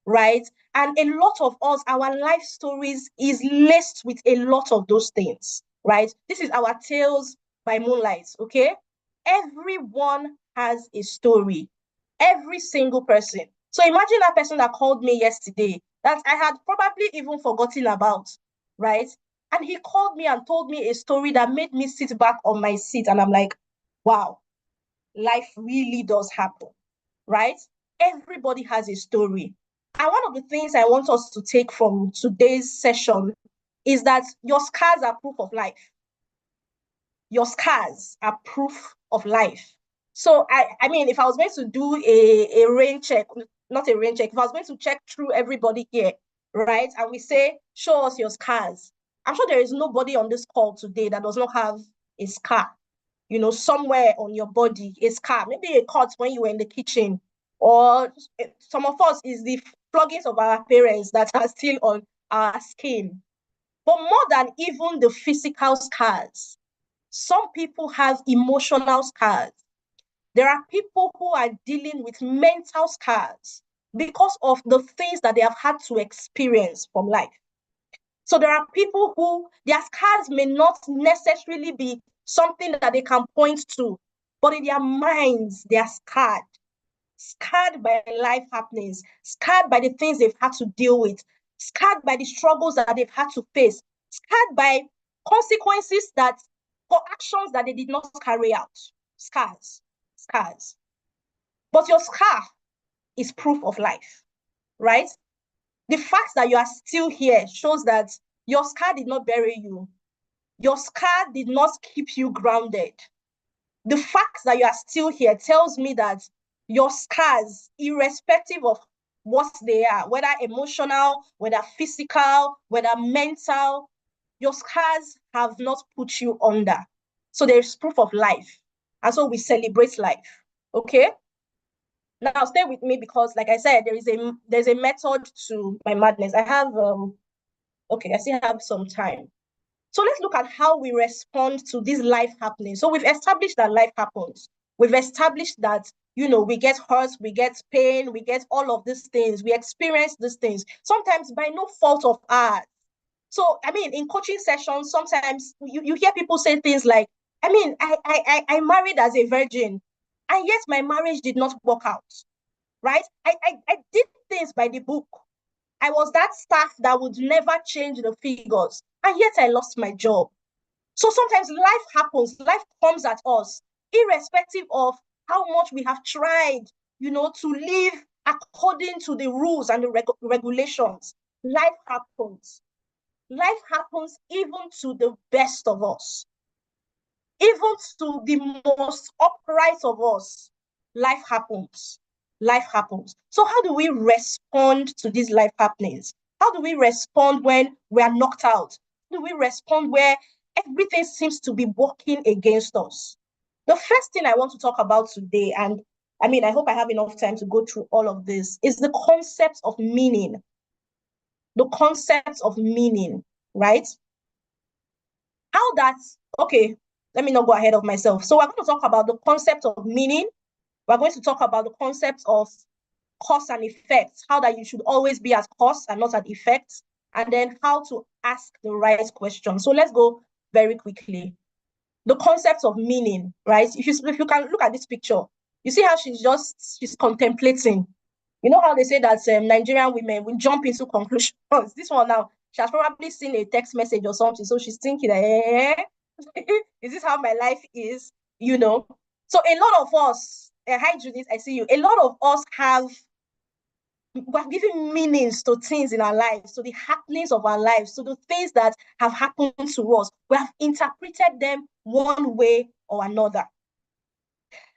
right? And a lot of us, our life stories is laced with a lot of those things, right? This is our Tales by Moonlight, okay? Everyone has a story. Every single person. So imagine that person that called me yesterday that I had probably even forgotten about, right? And he called me and told me a story that made me sit back on my seat. And I'm like, wow, life really does happen, right? Everybody has a story. And one of the things I want us to take from today's session is that your scars are proof of life. Your scars are proof of life. So, I mean, if I was going to do a rain check, not a rain check, if I was going to check through everybody here, right? And we say, show us your scars. I'm sure there is nobody on this call today that does not have a scar, somewhere on your body, a scar, maybe a cut when you were in the kitchen, or some of us is the floggings of our parents that are still on our skin. But more than even the physical scars, some people have emotional scars. There are people who are dealing with mental scars because of the things that they have had to experience from life. So there are people who their scars may not necessarily be something that they can point to, but in their minds, they are scarred by life happenings, scarred by the things they've had to deal with, scarred by the struggles that they've had to face, scarred by consequences for actions that they did not carry out. Scars. But your scar is proof of life, right? The fact that you are still here shows that your scar did not bury you. Your scar did not keep you grounded. the fact that you are still here tells me that your scars, irrespective of what they are, whether emotional, whether physical, whether mental, your scars have not put you under. So there's proof of life. And so we celebrate life. Okay? Now stay with me because, like I said, there's a method to my madness. I have okay, I still have some time. So let's look at how we respond to this life happening. So we've established that life happens. We've established that, you know, we get hurt, we get pain, we get all of these things. We experience these things, sometimes by no fault of ours. So, I mean, in coaching sessions, sometimes you hear people say things like, I mean, I married as a virgin, and yet my marriage did not work out, right? I did things by the book. I was that staff that would never change the figures, and yet I lost my job. So sometimes life happens, life comes at us, irrespective of how much we have tried, you know, to live according to the rules and the regulations. Life happens. Life happens even to the best of us, even to the most upright of us. Life happens. Life happens. So how do we respond to these life happenings? How do we respond when we are knocked out? How do we respond where everything seems to be working against us? The first thing I want to talk about today, and I mean, I hope I have enough time to go through all of this, is the concept of meaning. The concept of meaning, right? How that's, okay, let me not go ahead of myself. So we're going to talk about the concept of meaning. We're going to talk about the concept of cause and effect, how that you should always be at cause and not at effect, and then how to ask the right question. So let's go very quickly. The concept of meaning, right? If you can look at this picture, you see how she's contemplating. You know how they say that Nigerian women will jump into conclusions. This one now, she has probably seen a text message or something, so she's thinking, is this how my life is? You know? So a lot of us, hi Judith, I see you. A lot of us we're giving meanings to things in our lives, to the happenings of our lives, to the things that have happened to us. We have interpreted them one way or another.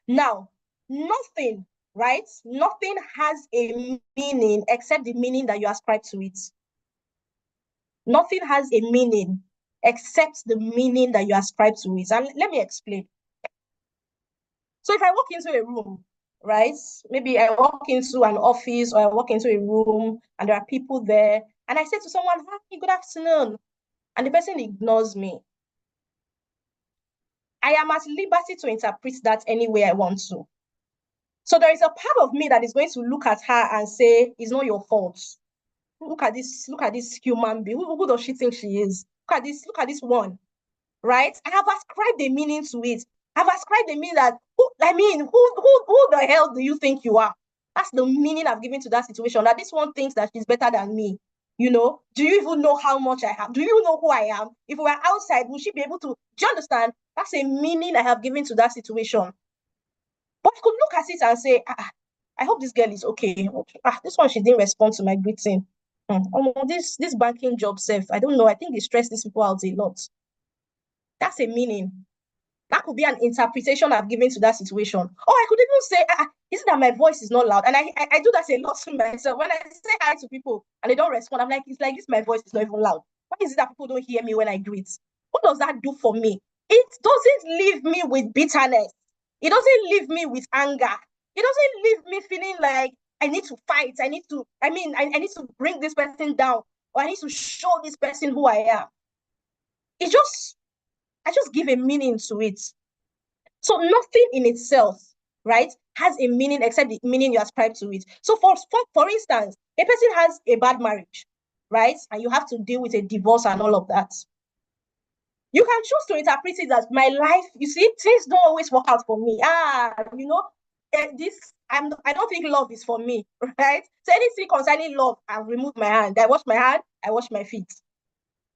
Now, nothing, right? Nothing has a meaning except the meaning that you ascribe to it. Nothing has a meaning except the meaning that you ascribe to it. And let me explain. So if I walk into a room, right? Maybe I walk into an office or I walk into a room and there are people there, and I say to someone, "Hi, good afternoon," and the person ignores me. I am at liberty to interpret that any way I want to. So there is a part of me that is going to look at her and say, "It's not your fault. Look at this human being. Who does she think she is? Look at this one." Right? I have ascribed a meaning to it. I've ascribed a meaning that, who the hell do you think you are? That's the meaning I've given to that situation. That this one thinks that she's better than me. You know, do you even know how much I have? Do you know who I am? If we were outside, would she be able to? Do you understand? That's a meaning I have given to that situation. But I could look at it and say, I hope this girl is okay. This one, she didn't respond to my greeting. This banking job self, I don't know. I think they stress these people out a lot. That's a meaning. That could be an interpretation I've given to that situation. Or I could even say, is it that my voice is not loud? And I do that a lot to myself. When I say hi to people and they don't respond, I'm like, it's like this, my voice is not even loud. Why is it that people don't hear me when I greet? What does that do for me? It doesn't leave me with bitterness. It doesn't leave me with anger. It doesn't leave me feeling like I need to fight. I need to bring this person down, or I need to show this person who I am. I just give a meaning to it. So nothing in itself, right, has a meaning except the meaning you ascribe to it. So for instance, a person has a bad marriage, right? And you have to deal with a divorce and all of that. You can choose to interpret it as my life. You see, things don't always work out for me. I don't think love is for me, right? So anything concerning love, I've removed my hand. I wash my hand, I wash my feet.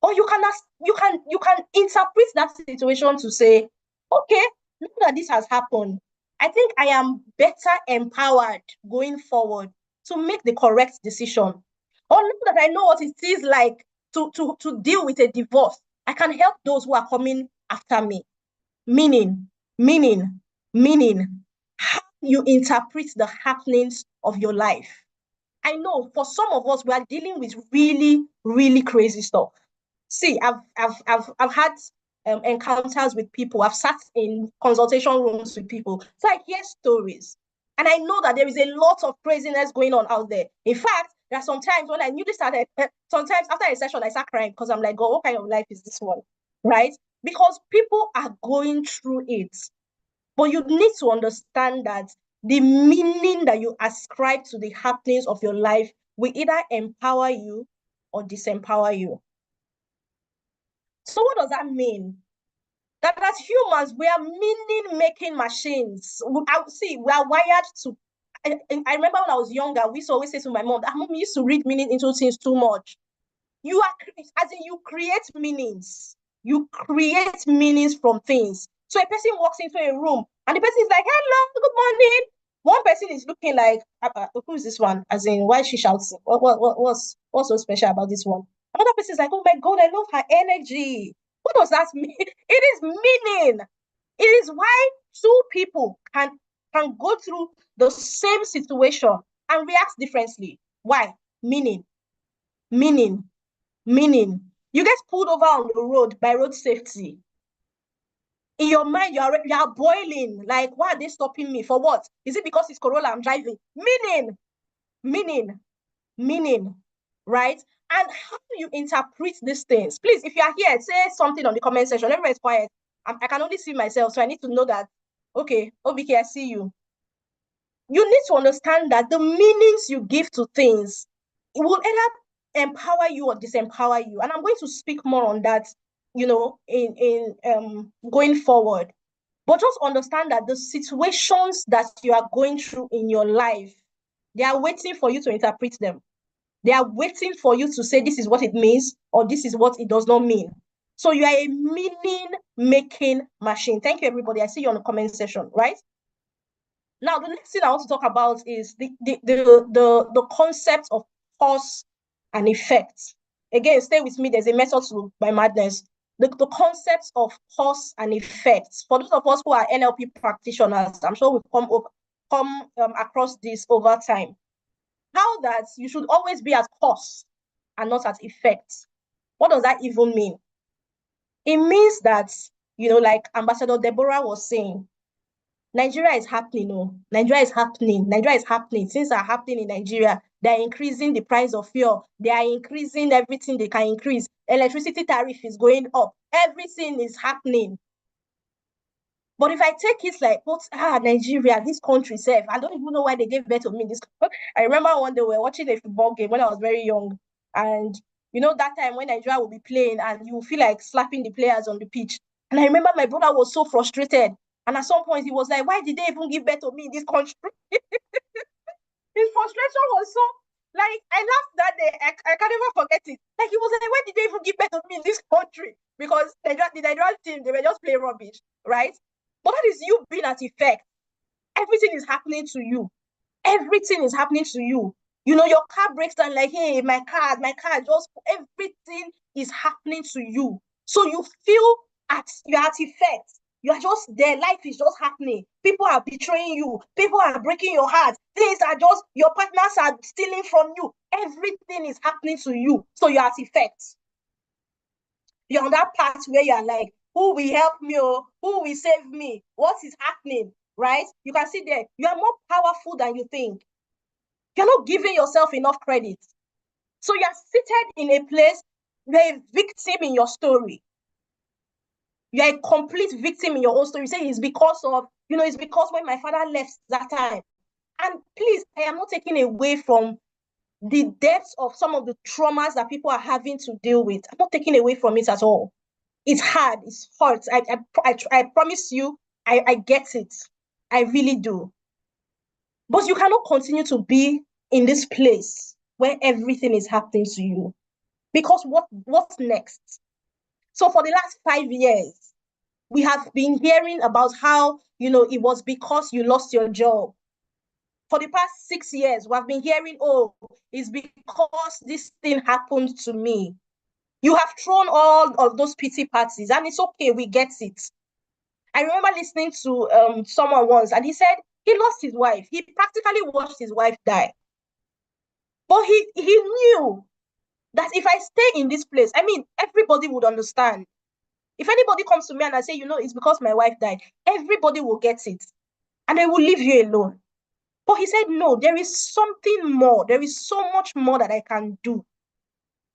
Or you can interpret that situation to say, okay, now that this has happened, I think I am better empowered going forward to make the correct decision. Or now that I know what it is like to deal with a divorce, I can help those who are coming after me. Meaning. Meaning, how you interpret the happenings of your life. I know for some of us, we are dealing with really, really crazy stuff. See, I've had encounters with people. I've sat in consultation rooms with people. So I hear stories. And I know that there is a lot of craziness going on out there. In fact, there are some times when I newly started, sometimes after a session, I start crying because I'm like, God, what kind of life is this one? Right? Because people are going through it. But you need to understand that the meaning that you ascribe to the happenings of your life will either empower you or disempower you. So what does that mean? That as humans, we are meaning-making machines. We are wired to. I remember when I was younger, we used to always say to my mom that mom used to read meaning into things too much. You create meanings. You create meanings from things. So a person walks into a room and the person is like, hello, good morning. One person is looking like, who is this one? As in, why is she shouting? What's so special about this one? Another person is like, oh my God, I love her energy. What does that mean? It is meaning. It is why two people can go through the same situation and react differently. Why? Meaning. You get pulled over on the road by road safety. In your mind, you are boiling. Like, why are they stopping me? For what? Is it because it's Corolla I'm driving? Meaning, right? And how do you interpret these things? Please, if you are here, say something on the comment section. Everybody's quiet. I can only see myself, so I need to know that, okay, OBK, I see you. You need to understand that the meanings you give to things, it will either empower you or disempower you. And I'm going to speak more on that, in going forward. But just understand that the situations that you are going through in your life, they are waiting for you to interpret them. They are waiting for you to say, this is what it means, or this is what it does not mean. So you are a meaning-making machine. Thank you, everybody. I see you on the comment section, right? Now, the next thing I want to talk about is the concept of cause and effect. Again, stay with me. There's a method to my madness. The concept of cause and effect. For those of us who are NLP practitioners, I'm sure we've come across this over time. How that you should always be at cause and not at effect. What does that even mean? It means that, like Ambassador Deborah was saying, Nigeria is happening. Nigeria is happening. Things are happening in Nigeria. They're increasing the price of fuel. They are increasing everything they can increase. Electricity tariff is going up. Everything is happening. But if I take it like, Nigeria, this country self, I don't even know why they gave birth to me. I remember one day we were watching a football game when I was very young. And, that time when Nigeria will be playing and you feel like slapping the players on the pitch. And I remember my brother was so frustrated. And at some point, he was like, why did they even give birth to me in this country? His frustration was so, like, I laughed that day. I can't never forget it. Like, he was like, why did they even give birth to me in this country? Because the Nigerian team, they were just playing rubbish, right? But that is you being at effect. Everything is happening to you. Everything is happening to you. Your car breaks down, like, hey, my car, just everything is happening to you. So you feel you're at effect. You are just there. Life is just happening. People are betraying you. People are breaking your heart. Things are just, your partners are stealing from you. Everything is happening to you. So you're at effect. You're on that part where you're like, who will help me? Or who will save me? What is happening? Right? You can see there. You are more powerful than you think. You're not giving yourself enough credit. So you're seated in a place, you're a victim in your story. You're a complete victim in your own story. You say it's because of, it's because when my father left that time. And please, I am not taking away from the depths of some of the traumas that people are having to deal with. I'm not taking away from it at all. It's hard. It's hard. I promise you, I get it. I really do. But you cannot continue to be in this place where everything is happening to you. Because what's next? So for the last 5 years, we have been hearing about how, it was because you lost your job. For the past 6 years, we have been hearing, it's because this thing happened to me. You have thrown all of those pity parties, and it's okay, we get it. I remember listening to someone once, and he said he lost his wife. He practically watched his wife die. But he knew that if I stay in this place, I mean, everybody would understand. If anybody comes to me and I say, it's because my wife died, everybody will get it. And they will leave you alone. But he said, no, there is something more. There is so much more that I can do.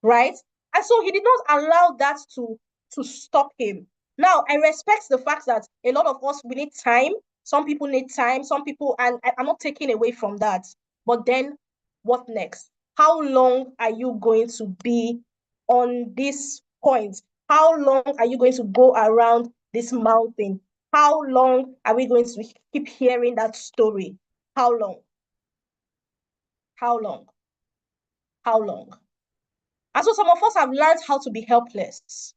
Right? And so he did not allow that to stop him. Now, I respect the fact that a lot of us, we need time. Some people need time. Some people, and I'm not taking away from that. But then, what next? How long are you going to be on this point? How long are you going to go around this mountain? How long are we going to keep hearing that story? How long? How long? How long? And so some of us have learned how to be helpless.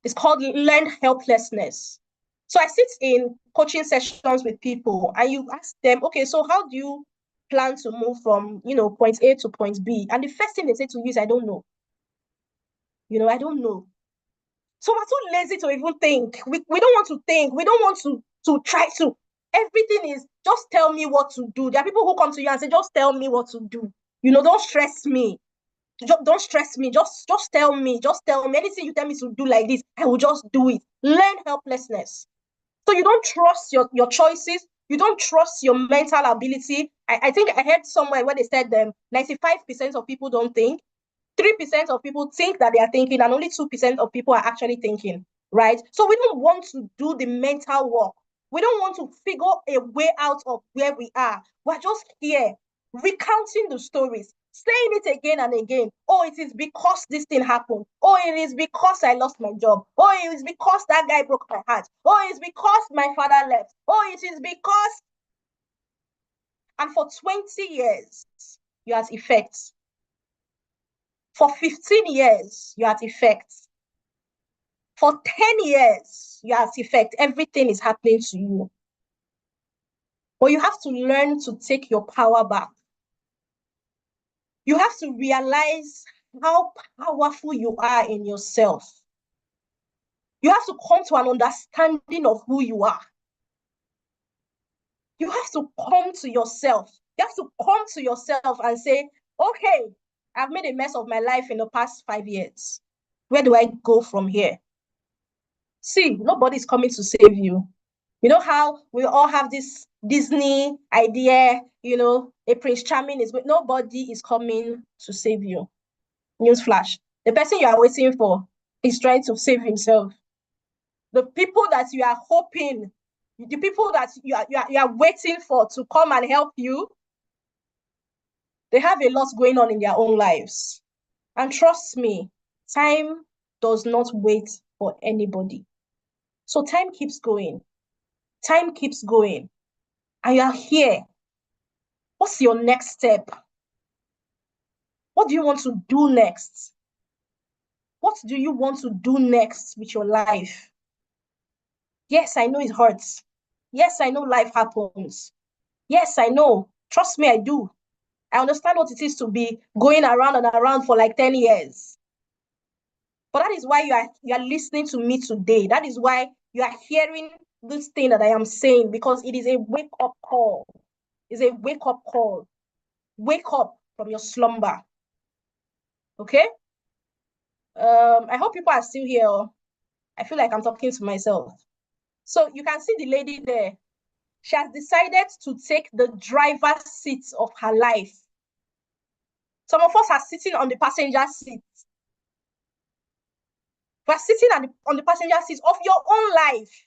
It's called learned helplessness. So I sit in coaching sessions with people and you ask them, okay, so how do you plan to move from, point A to point B? And the first thing they say to you is, I don't know. I don't know. So we're too lazy to even think. We don't want to think. We don't want to try to. Everything is, just tell me what to do. There are people who come to you and say, just tell me what to do. Don't stress me. Don't stress me. Just tell me. Just tell me. Anything you tell me to do like this, I will just do it. Learn helplessness. So you don't trust your choices. You don't trust your mental ability. I think I heard somewhere where they said 95% of people don't think. 3% of people think that they are thinking, and only 2% of people are actually thinking, right? So we don't want to do the mental work. We don't want to figure a way out of where we are. We're just here, recounting the stories, saying it again and again. Oh, it is because this thing happened. Oh, it is because I lost my job. Oh, it is because that guy broke my heart. Oh, it's because my father left. Oh, it is because... And for 20 years, you had effects. For 15 years, you had effects. For 10 years, you had effect. Everything is happening to you. But you have to learn to take your power back. You have to realize how powerful you are in yourself. You have to come to an understanding of who you are. You have to come to yourself. You have to come to yourself and say, okay, I've made a mess of my life in the past 5 years. Where do I go from here? See, nobody's coming to save you. You know how we all have this Disney idea, a Prince Charming is, but nobody is coming to save you. Newsflash. The person you are waiting for is trying to save himself. The people that you are hoping, the people that you are waiting for to come and help you, they have a lot going on in their own lives. And trust me, time does not wait for anybody. So time keeps going. Time keeps going. And you are here. What's your next step? What do you want to do next? What do you want to do next with your life? Yes, I know it hurts. Yes, I know life happens. Yes, I know. Trust me, I do. I understand what it is to be going around and around for like 10 years. But that is why you are listening to me today. That is why you are hearing this thing that I am saying, because it is a wake-up call. It's a wake-up call. Wake up from your slumber. Okay? I hope people are still here. I feel like I'm talking to myself. So you can see the lady there. She has decided to take the driver's seat of her life. Some of us are sitting on the passenger seat. We're sitting on the passenger seat of your own life.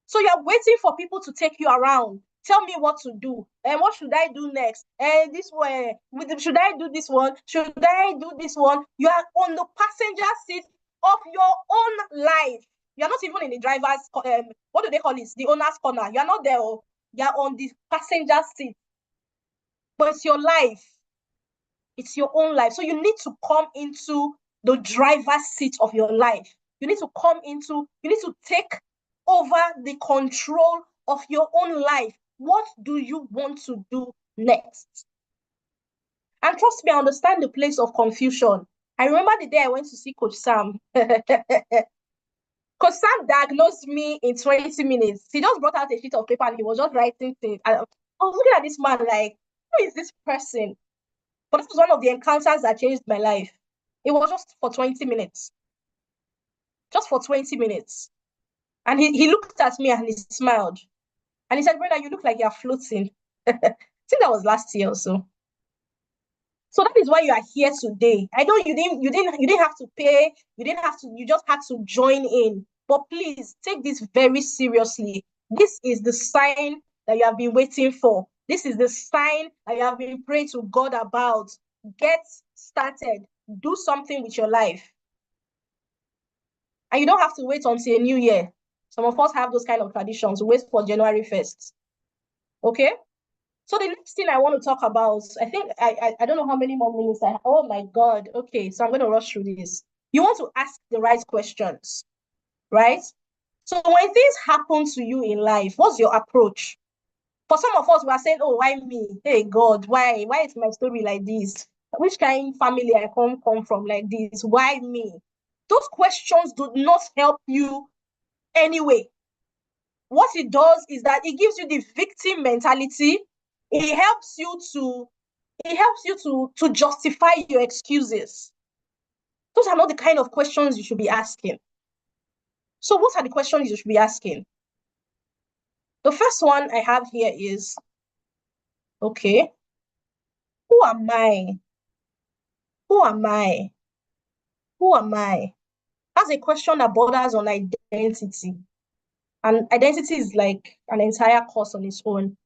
So you're waiting for people to take you around. Tell me what to do. And what should I do next? And this way, should I do this one? Should I do this one? You are on the passenger seat of your own life. You're not even in the driver's, what do they call it? The owner's corner. You're not there. You're on the passenger seat. But it's your life. It's your own life. So you need to come into the driver's seat of your life. You need to take over the control of your own life. What do you want to do next? And trust me, I understand the place of confusion. I remember the day I went to see Coach Sam. Because Sam diagnosed me in 20 minutes. He just brought out a sheet of paper and he was just writing things. I was looking at this man like, who is this person? But this was one of the encounters that changed my life. It was just for 20 minutes. Just for 20 minutes. And he looked at me and he smiled. And he said, Brenda, you look like you're floating. I think that was last year or so. So that is why you are here today. I know you didn't have to pay, you just had to join in. But please take this very seriously. This is the sign that you have been waiting for. This is the sign that you have been praying to God about. Get started. Do something with your life. And you don't have to wait until a new year. Some of us have those kind of traditions. Wait for January 1st. Okay? So the next thing I want to talk about, I think I don't know how many more minutes I have. Oh my God. Okay, so I'm going to rush through this. You want to ask the right questions, right? So when things happen to you in life, what's your approach? For some of us, we are saying, oh, why me? Hey, God, why is my story like this? Which kind of family I come from like this? Why me? Those questions do not help you anyway. What it does is that it gives you the victim mentality. It helps you to justify your excuses. Those are not the kind of questions you should be asking. So what are the questions you should be asking? The first one I have here is, okay, who am I? Who am I? Who am I? That's a question that borders on identity. And identity is like an entire course on its own.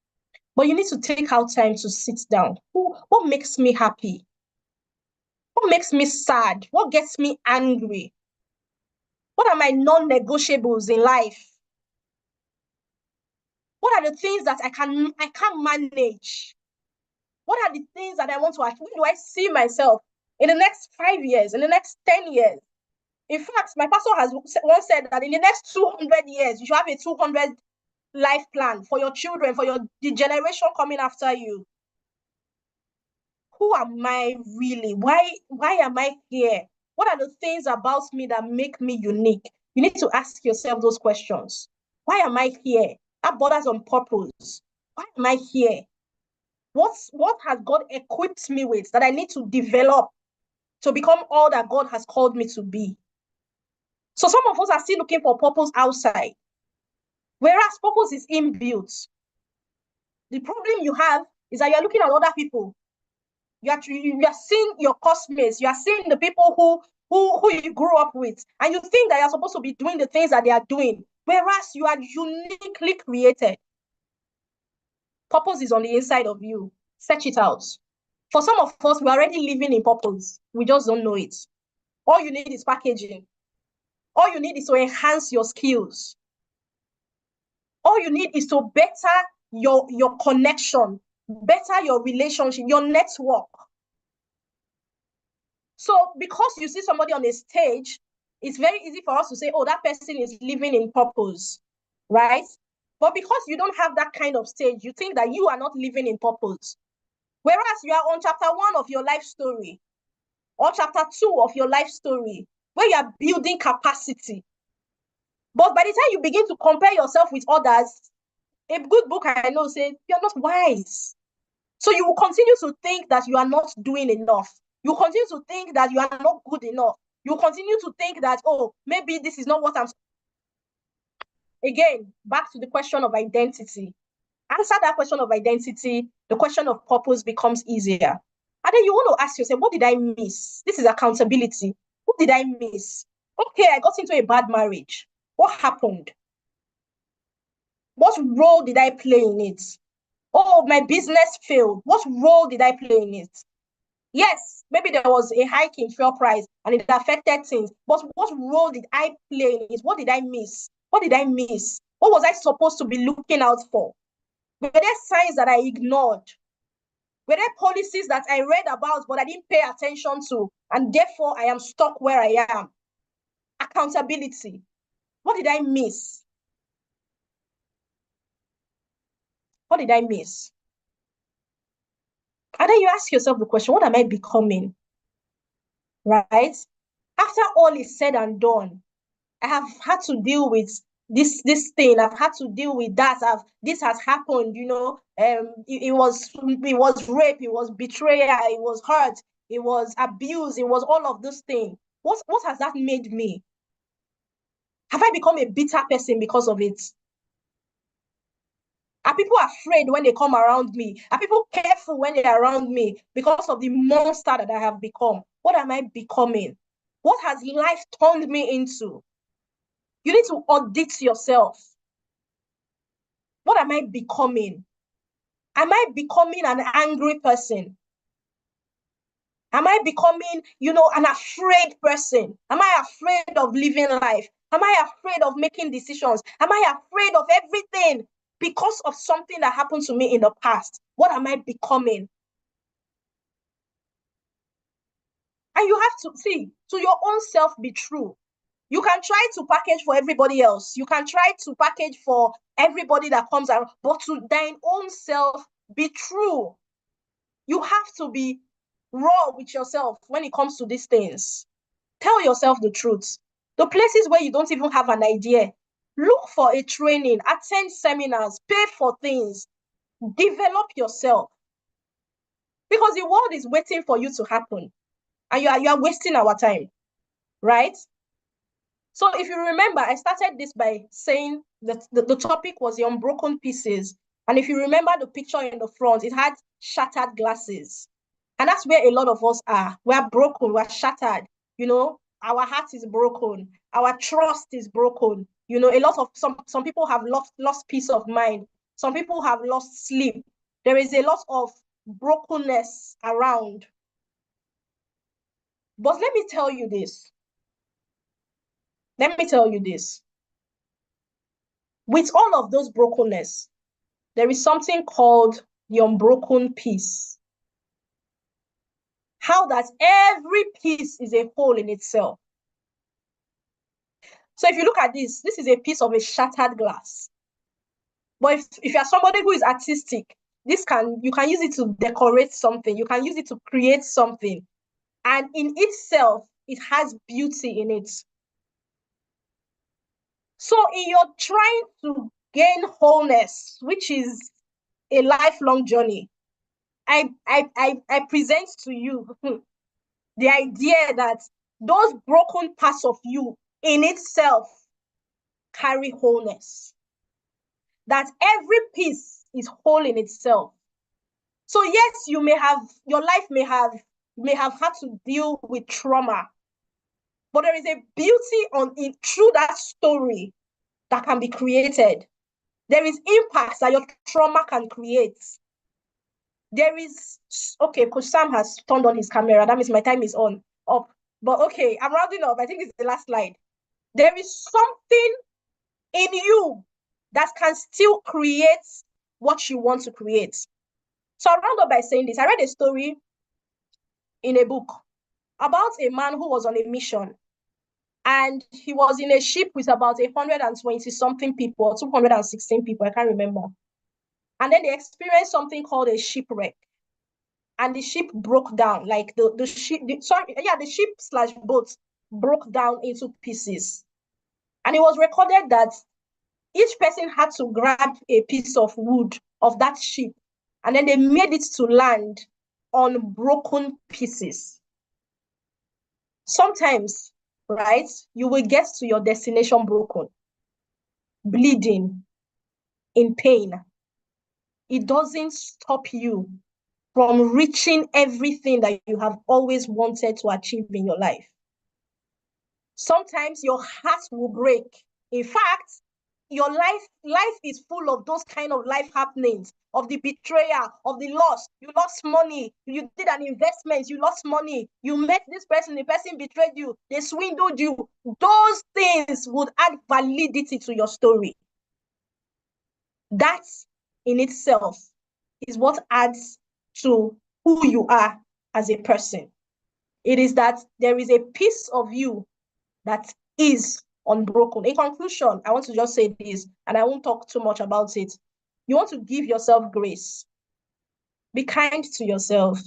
But you need to take out time to sit down. What makes me happy? What makes me sad? What gets me angry? What are my non-negotiables in life? What are the things that I can't manage? What are the things that I want to achieve? Where do I see myself in the next 5 years, in the next 10 years? In fact, my pastor has once said that in the next 200 years, you should have a 200 life plan for your children, for the generation coming after you. Who am I really? Why am I here? What are the things about me that make me unique? You need to ask yourself those questions. Why am I here? That borders on purpose. Why am I here? What has God equipped me with that I need to develop to become all that God has called me to be? So some of us are still looking for purpose outside, whereas purpose is inbuilt. The problem you have is that you're looking at other people. You are seeing your classmates, you are seeing the people who you grew up with, and you think that you're supposed to be doing the things that they are doing, whereas you are uniquely created. Purpose is on the inside of you. Search it out. For some of us, we're already living in purpose. We just don't know it. All you need is packaging. All you need is to enhance your skills. All you need is to better your connection, better your relationship, your network. So because you see somebody on a stage, it's very easy for us to say, oh, that person is living in purpose, right? But because you don't have that kind of stage, you think that you are not living in purpose. Whereas you are on chapter 1 of your life story, or chapter 2 of your life story, where you are building capacity. But by the time you begin to compare yourself with others, a good book I know says, you're not wise. So you will continue to think that you are not doing enough. You continue to think that you are not good enough. You continue to think that, oh, maybe this is not what I'm... Again, back to the question of identity. Answer that question of identity, the question of purpose becomes easier. And then you want to ask yourself, what did I miss? This is accountability. What did I miss? Okay, I got into a bad marriage. What happened? What role did I play in it? Oh, my business failed. What role did I play in it? Yes, maybe there was a hike in fuel price and it affected things. But what role did I play in it? What did I miss? What did I miss? What was I supposed to be looking out for? Were there signs that I ignored? Were there policies that I read about but I didn't pay attention to, and therefore I am stuck where I am? Accountability. What did I miss? What did I miss? And then you ask yourself the question, what am I becoming? Right? After all is said and done, I have had to deal with this thing. I've had to deal with that. This has happened, you know. It was rape, it was betrayal, it was hurt, it was abuse, it was all of those things. What has that made me? Have I become a bitter person because of it? Are people afraid when they come around me? Are people careful when they're around me because of the monster that I have become? What am I becoming? What has life turned me into? You need to audit yourself. What am I becoming? Am I becoming an angry person? Am I becoming, you know, an afraid person? Am I afraid of living life? Am I afraid of making decisions? Am I afraid of everything because of something that happened to me in the past? What am I becoming? And you have to see, to your own self be true. You can try to package for everybody else. You can try to package for everybody that comes around, but to thine own self be true. You have to be raw with yourself when it comes to these things. Tell yourself the truth. The places where you don't even have an idea, look for a training, attend seminars, pay for things, develop yourself. Because the world is waiting for you to happen. And you are wasting our time, right? So if you remember, I started this by saying that the topic was the unbroken pieces. And if you remember the picture in the front, it had shattered glasses. And that's where a lot of us are. We're broken, we're shattered. You know, our heart is broken. Our trust is broken. You know, a lot of some people have lost peace of mind. Some people have lost sleep. There is a lot of brokenness around. But let me tell you this. Let me tell you this. With all of those brokenness, there is something called the unbroken piece. How that every piece is a whole in itself. So if you look at this is a piece of a shattered glass. But if you're somebody who is artistic, you can use it to decorate something. You can use it to create something. And in itself, it has beauty in it. So in your trying to gain wholeness, which is a lifelong journey, I present to you the idea that those broken parts of you in itself carry wholeness. That every piece is whole in itself. So yes, your life may have had to deal with trauma, but there is a beauty through that story that can be created. There is impact that your trauma can create. There is, okay, Coach Sam has turned on his camera. That means my time is up. But okay, I'm rounding up. I think it's the last slide. There is something in you that can still create what you want to create. So I'll round up by saying this. I read a story in a book about a man who was on a mission. And he was in a ship with about 120-something people, or 216 people, I can't remember. And then they experienced something called a shipwreck. And the ship broke down, like the ship/boat broke down into pieces. And it was recorded that each person had to grab a piece of wood of that ship, and then they made it to land on broken pieces. Sometimes, right, you will get to your destination broken, bleeding, in pain. It doesn't stop you from reaching everything that you have always wanted to achieve in your life. Sometimes your heart will break. In fact, your life is full of those kind of life happenings, of the betrayal, of the loss. You lost money, you did an investment, you lost money, you met this person, the person betrayed you, they swindled you. Those things would add validity to your story. That in itself is what adds to who you are as a person. It is that there is a piece of you that is unbroken. In conclusion, I want to just say this, and I won't talk too much about it. You want to give yourself grace. Be kind to yourself.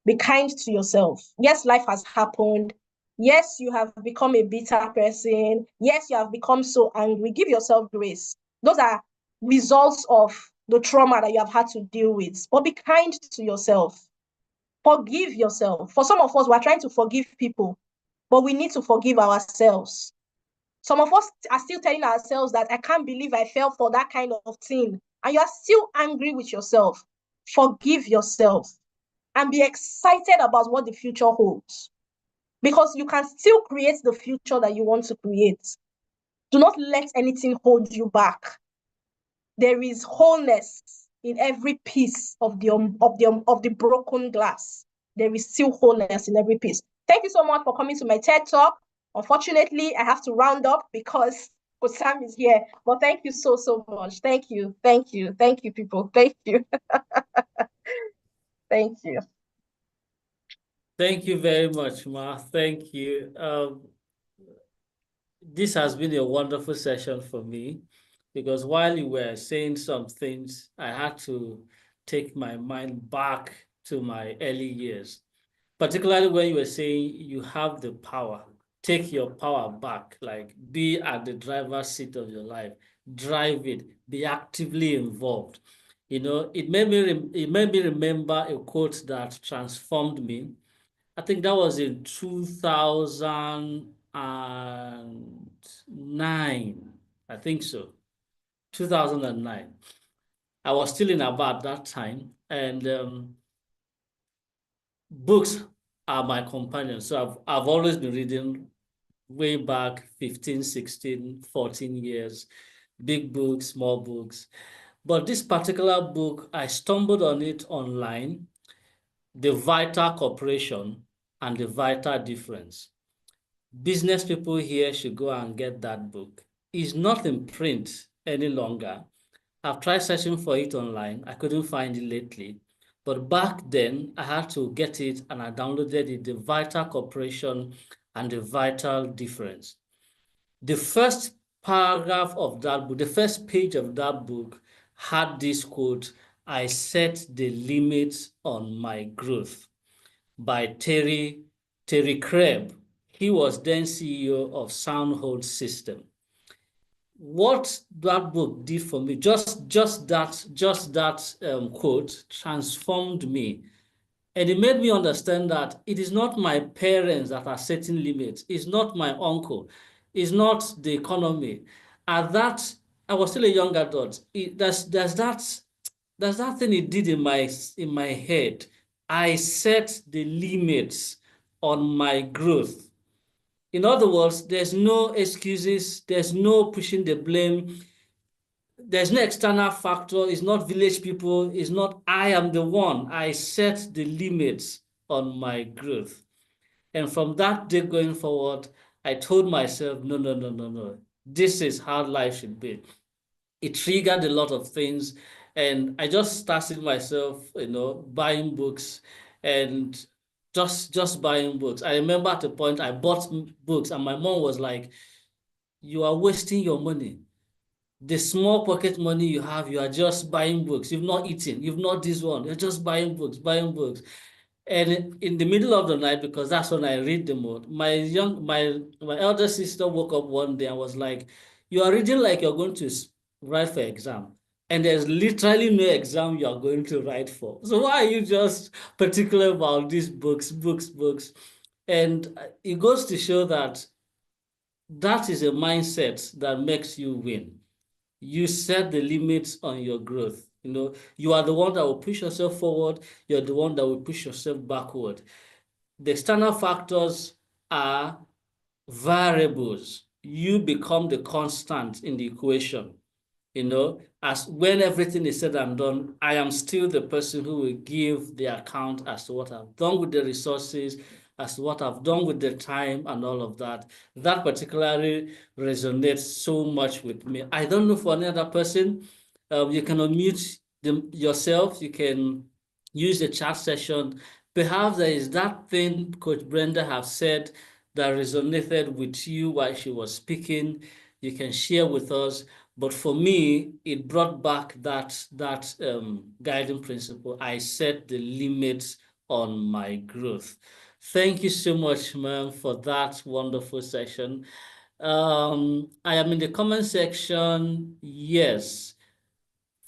Be kind to yourself. Yes, life has happened. Yes, you have become a bitter person. Yes, you have become so angry. Give yourself grace. Those are results of the trauma that you have had to deal with. But be kind to yourself. Forgive yourself. For some of us, we're trying to forgive people, but we need to forgive ourselves. Some of us are still telling ourselves that I can't believe I fell for that kind of thing. And you are still angry with yourself. Forgive yourself and be excited about what the future holds. Because you can still create the future that you want to create. Do not let anything hold you back. There is wholeness in every piece of the broken glass. There is still wholeness in every piece. Thank you so much for coming to my TED Talk. Unfortunately, I have to round up because Sam is here. But thank you so much. Thank you, people. Thank you. Thank you. Thank you very much, Ma. Thank you. This has been a wonderful session for me, because while you were saying some things, I had to take my mind back to my early years, particularly when you were saying you have the power. Take your power back, like be at the driver's seat of your life, drive it, be actively involved. You know, it made me remember a quote that transformed me. I think that was in 2009. I think so. 2009. I was still in Aba at that time, and books are my companion. So I've always been reading way back 15, 16, 14 years, big books, small books. But this particular book, I stumbled on it online, The Vital Corporation and the Vital Difference. Business people here should go and get that book. It's not in print any longer. I've tried searching for it online. I couldn't find it lately. But back then, I had to get it, and I downloaded it, The Vital Corporation and the Vital Difference. The first paragraph of that book, the first page of that book had this quote, "I set the limits on my growth," by Terry Crabb. He was then CEO of Soundhold System. What that book did for me, just that quote transformed me. And it made me understand that it is not my parents that are setting limits. It's not my uncle. It's not the economy. At that, I was still a young adult. There's that thing it did in my head. I set the limits on my growth. In other words, there's no excuses. There's no pushing the blame. There's no external factor. It's not village people. It's not I am the one. I set the limits on my growth. And from that day going forward, I told myself, no. This is how life should be. It triggered a lot of things. And I just started myself, buying books and just buying books. I remember at a point I bought books and my mom was like, "You are wasting your money. The small pocket money you have, you are just buying books. You've not eaten. You've not this one. You're just buying books. And in the middle of the night, because that's when I read the most, my elder sister woke up one day and was like, "You are reading like you're going to write for exam. And there's literally no exam you are going to write for. So why are you just particular about these books? And it goes to show that is a mindset that makes you win. You set the limits on your growth. You are the one that will push yourself forward. You're the one that will push yourself backward. The external factors are variables. You become the constant in the equation. As when everything is said and done, I am still the person who will give the account as to what I've done with the resources, as to what I've done with the time and all of that. That particularly resonates so much with me. I don't know for any other person. You can unmute yourself. You can use the chat session. Perhaps there is that thing Coach Brenda has said that resonated with you while she was speaking. You can share with us. But for me, it brought back that guiding principle. I set the limits on my growth. Thank you so much, ma'am, for that wonderful session. I am in the comment section. Yes.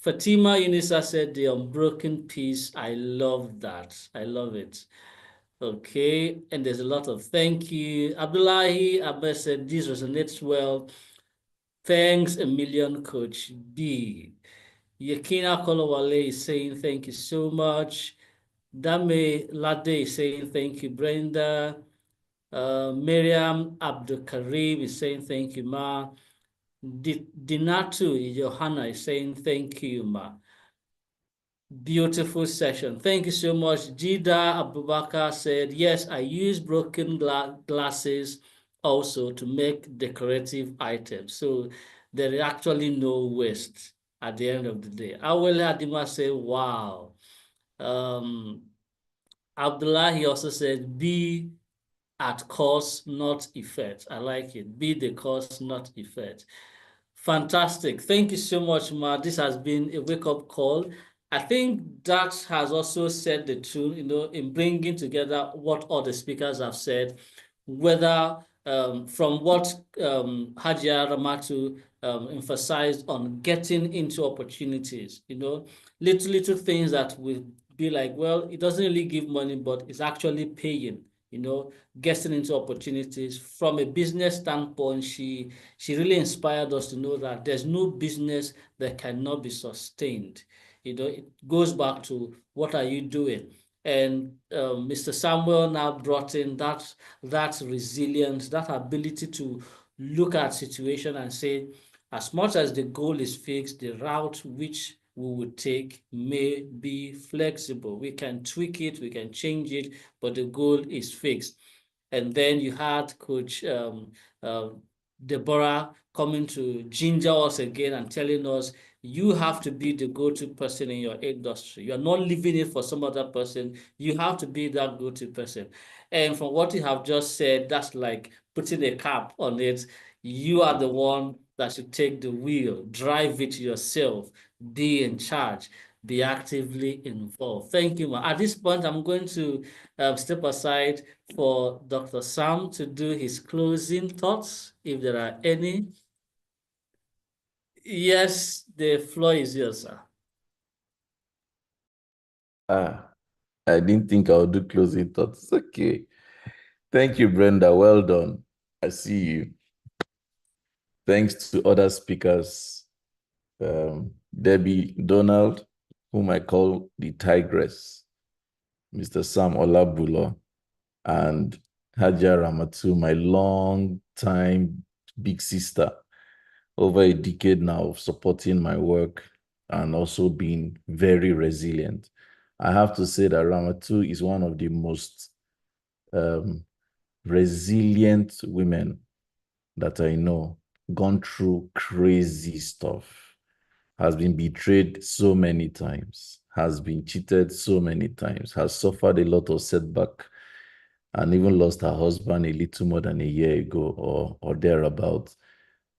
Fatima Unisa said the unbroken peace. I love that. I love it. Okay, and there's a lot of thank you. Abdullahi Abbas said this resonates well. Thanks a million, Coach B. Yakina Kolowale is saying thank you so much. Dame Lade is saying thank you, Brenda. Miriam Abdul Karim is saying thank you, Ma. Dinatu Johanna is saying thank you, Ma. Beautiful session. Thank you so much. Jida Abubakar said, yes, I use broken glasses also to make decorative items. So there is actually no waste at the end of the day. Awele Adima said, wow. Abdullahi also said, be at cause, not effect. I like it. Be the cause, not effect. Fantastic. Thank you so much, Ma. This has been a wake-up call. I think that has also set the tune, in bringing together what all the speakers have said, whether from what Hajia Ramatu emphasized on getting into opportunities, little things that will be like, well, it doesn't really give money, but it's actually paying, getting into opportunities. From a business standpoint, she really inspired us to know that there's no business that cannot be sustained. It goes back to what are you doing? And Mr. Samuel now brought in that resilience, that ability to look at situation and say, as much as the goal is fixed, the route which we would take may be flexible. We can tweak it, we can change it, but the goal is fixed. And then you had Coach Deborah coming to ginger us again and telling us, you have to be the go-to person in your industry. You're not leaving it for some other person. You have to be that go-to person. And from what you have just said, that's like putting a cap on it. You are the one that should take the wheel, drive it yourself, be in charge, be actively involved. Thank you, Ma. At this point, I'm going to step aside for Dr. Sam to do his closing thoughts, if there are any. Yes, the floor is yours, sir. I didn't think I would do closing thoughts. Okay. Thank you, Brenda. Well done. I see you. Thanks to other speakers, Debbie Donald, whom I call the Tigress, Mr. Sam Olabulo, and Hajia Ramatu, my long-time big sister, over a decade now of supporting my work and also being very resilient. I have to say that Ramatu is one of the most resilient women that I know, gone through crazy stuff, has been betrayed so many times, has been cheated so many times, has suffered a lot of setback, and even lost her husband a little more than a year ago or thereabout.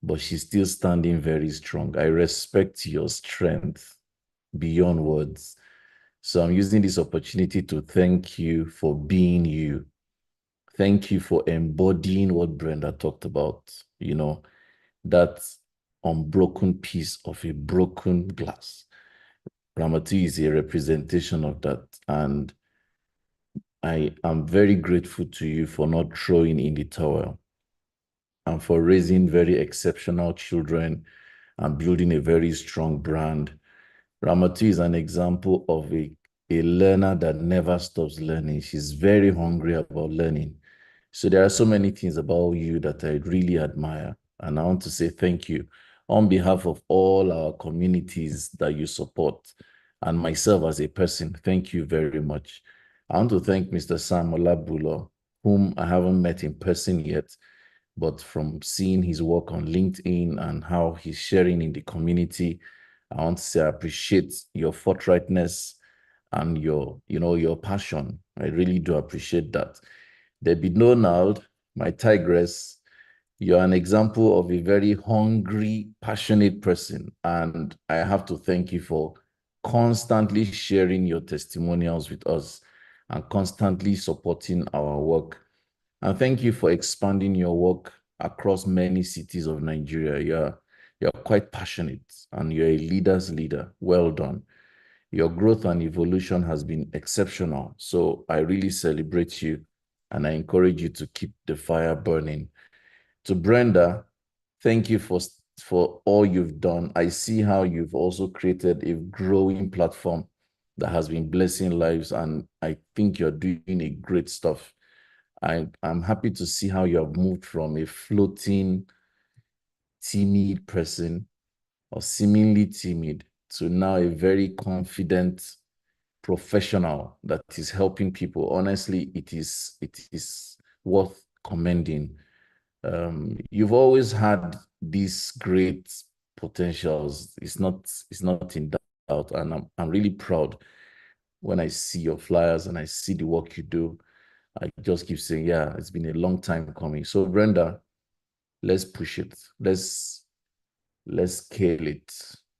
But she's still standing very strong. I respect your strength beyond words. So I'm using this opportunity to thank you for being you. Thank you for embodying what Brenda talked about, that unbroken piece of a broken glass. Ramatu is a representation of that. And I am very grateful to you for not throwing in the towel and for raising very exceptional children and building a very strong brand. Ramatu is an example of a learner that never stops learning. She's very hungry about learning. So there are so many things about you that I really admire. And I want to say thank you on behalf of all our communities that you support and myself as a person. Thank you very much. I want to thank Mr. Sam Olabulo, whom I haven't met in person yet, but from seeing his work on LinkedIn and how he's sharing in the community, I want to say I appreciate your forthrightness and your passion. I really do appreciate that. Debbie Donald, my tigress, you're an example of a very hungry, passionate person. And I have to thank you for constantly sharing your testimonials with us and constantly supporting our work. And thank you for expanding your work across many cities of Nigeria. You're quite passionate and you're a leader's leader. Well done. Your growth and evolution has been exceptional. So I really celebrate you and I encourage you to keep the fire burning. To Brenda, thank you for all you've done. I see how you've also created a growing platform that has been blessing lives, and I think you're doing a great stuff. I'm happy to see how you have moved from a floating, timid person or seemingly timid to now a very confident professional that is helping people. Honestly, it is worth commending. You've always had these great potentials. It's not in doubt, and I'm really proud when I see your flyers and I see the work you do. I just keep saying, yeah, it's been a long time coming. So Brenda, let's push it. Let's scale it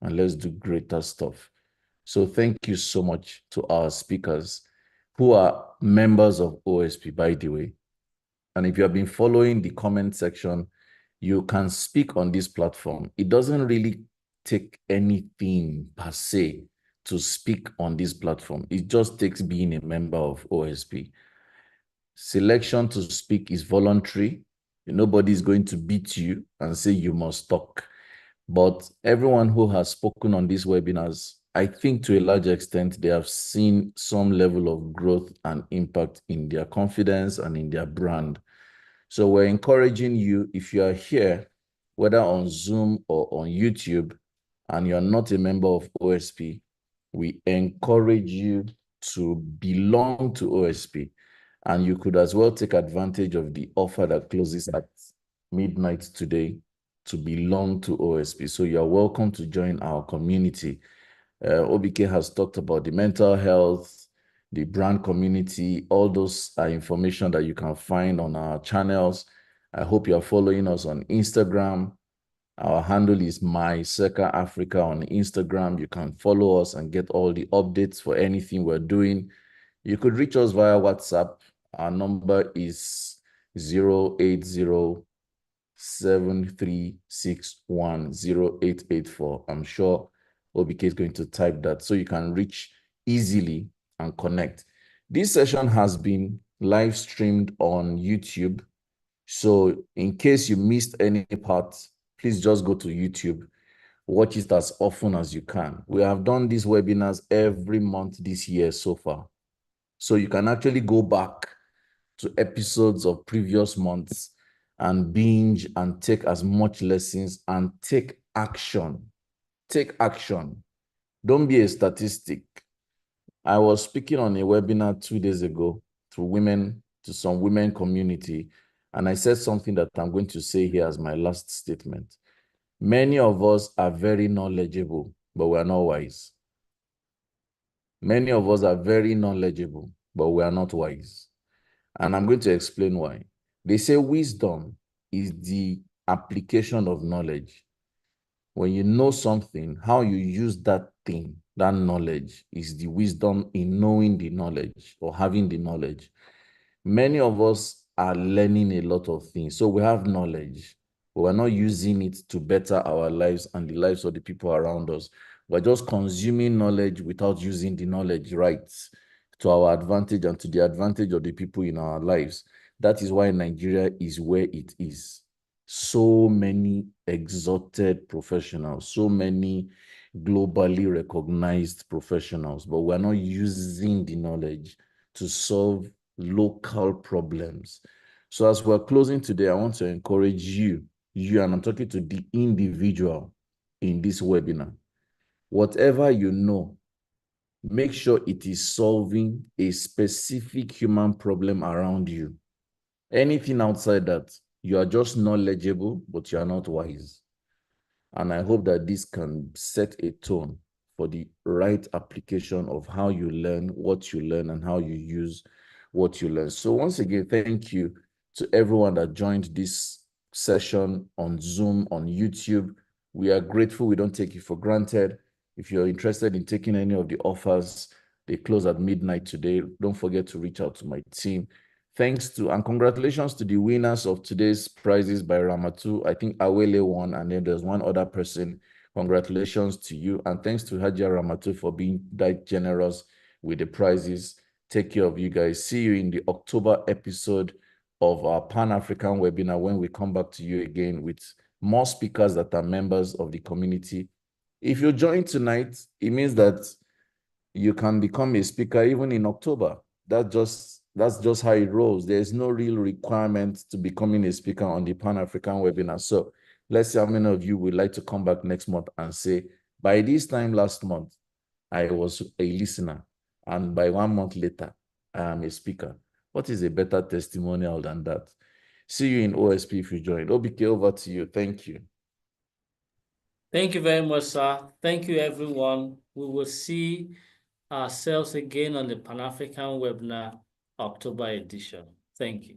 and let's do greater stuff. So thank you so much to our speakers who are members of OSP, by the way. And if you have been following the comment section, you can speak on this platform. It doesn't really take anything per se to speak on this platform. It just takes being a member of OSP. Selection to speak is voluntary. Nobody's going to beat you and say you must talk. But everyone who has spoken on these webinars, I think to a large extent, they have seen some level of growth and impact in their confidence and in their brand. So we're encouraging you, if you are here, whether on Zoom or on YouTube, and you're not a member of OSP, we encourage you to belong to OSP. And you could as well take advantage of the offer that closes at midnight today to belong to OSP. So you're welcome to join our community. OBK has talked about the mental health, the brand community. All those are information that you can find on our channels. I hope you're following us on Instagram. Our handle is MyCircaAfrica on Instagram. You can follow us and get all the updates for anything we're doing. You could reach us via WhatsApp. Our number is 080-7361-0884. I'm sure OBK is going to type that so you can reach easily and connect. This session has been live streamed on YouTube. So in case you missed any part, please just go to YouTube. Watch it as often as you can. We have done these webinars every month this year so far. So you can actually go back to episodes of previous months and binge and take as much lessons and take action. Take action. Don't be a statistic. I was speaking on a webinar 2 days ago to some women community, and I said something that I'm going to say here as my last statement. Many of us are very knowledgeable, but we are not wise. Many of us are very knowledgeable, but we are not wise. And I'm going to explain why. They say wisdom is the application of knowledge. When you know something, how you use that thing, that knowledge, is the wisdom in knowing the knowledge or having the knowledge. Many of us are learning a lot of things. So we have knowledge, but we're not using it to better our lives and the lives of the people around us. We're just consuming knowledge without using the knowledge right to our advantage and to the advantage of the people in our lives. That is why Nigeria is where it is. So many exalted professionals, so many globally recognized professionals, but we're not using the knowledge to solve local problems. So as we're closing today, I want to encourage you, and I'm talking to the individual in this webinar. Whatever you know, make sure it is solving a specific human problem around you. Anything outside that, you are just knowledgeable, but you are not wise. And I hope that this can set a tone for the right application of how you learn, what you learn, and how you use what you learn. So once again, thank you to everyone that joined this session on Zoom, on YouTube. We are grateful. We don't take it for granted. If you're interested in taking any of the offers, They close at midnight today. Don't forget to reach out to my team. Thanks to and congratulations to the winners of today's prizes by Ramatu. I think Awele won, and then there's one other person. Congratulations to you. And thanks to Hajia Ramatu for being that generous with the prizes. Take care of you guys. See you in the October episode of our Pan-African webinar when we come back to you again with more speakers that are members of the community. If you join tonight, it means that you can become a speaker even in October. That's just how it rolls. There's no real requirement to becoming a speaker on the Pan-African webinar. So let's see how many of you would like to come back next month and say, by this time last month, I was a listener, and by 1 month later, I am a speaker. What is a better testimonial than that? See you in OSP if you join. OBK, over to you. Thank you. Thank you very much, sir. Thank you, everyone. We will see ourselves again on the Pan-African webinar, October edition. Thank you.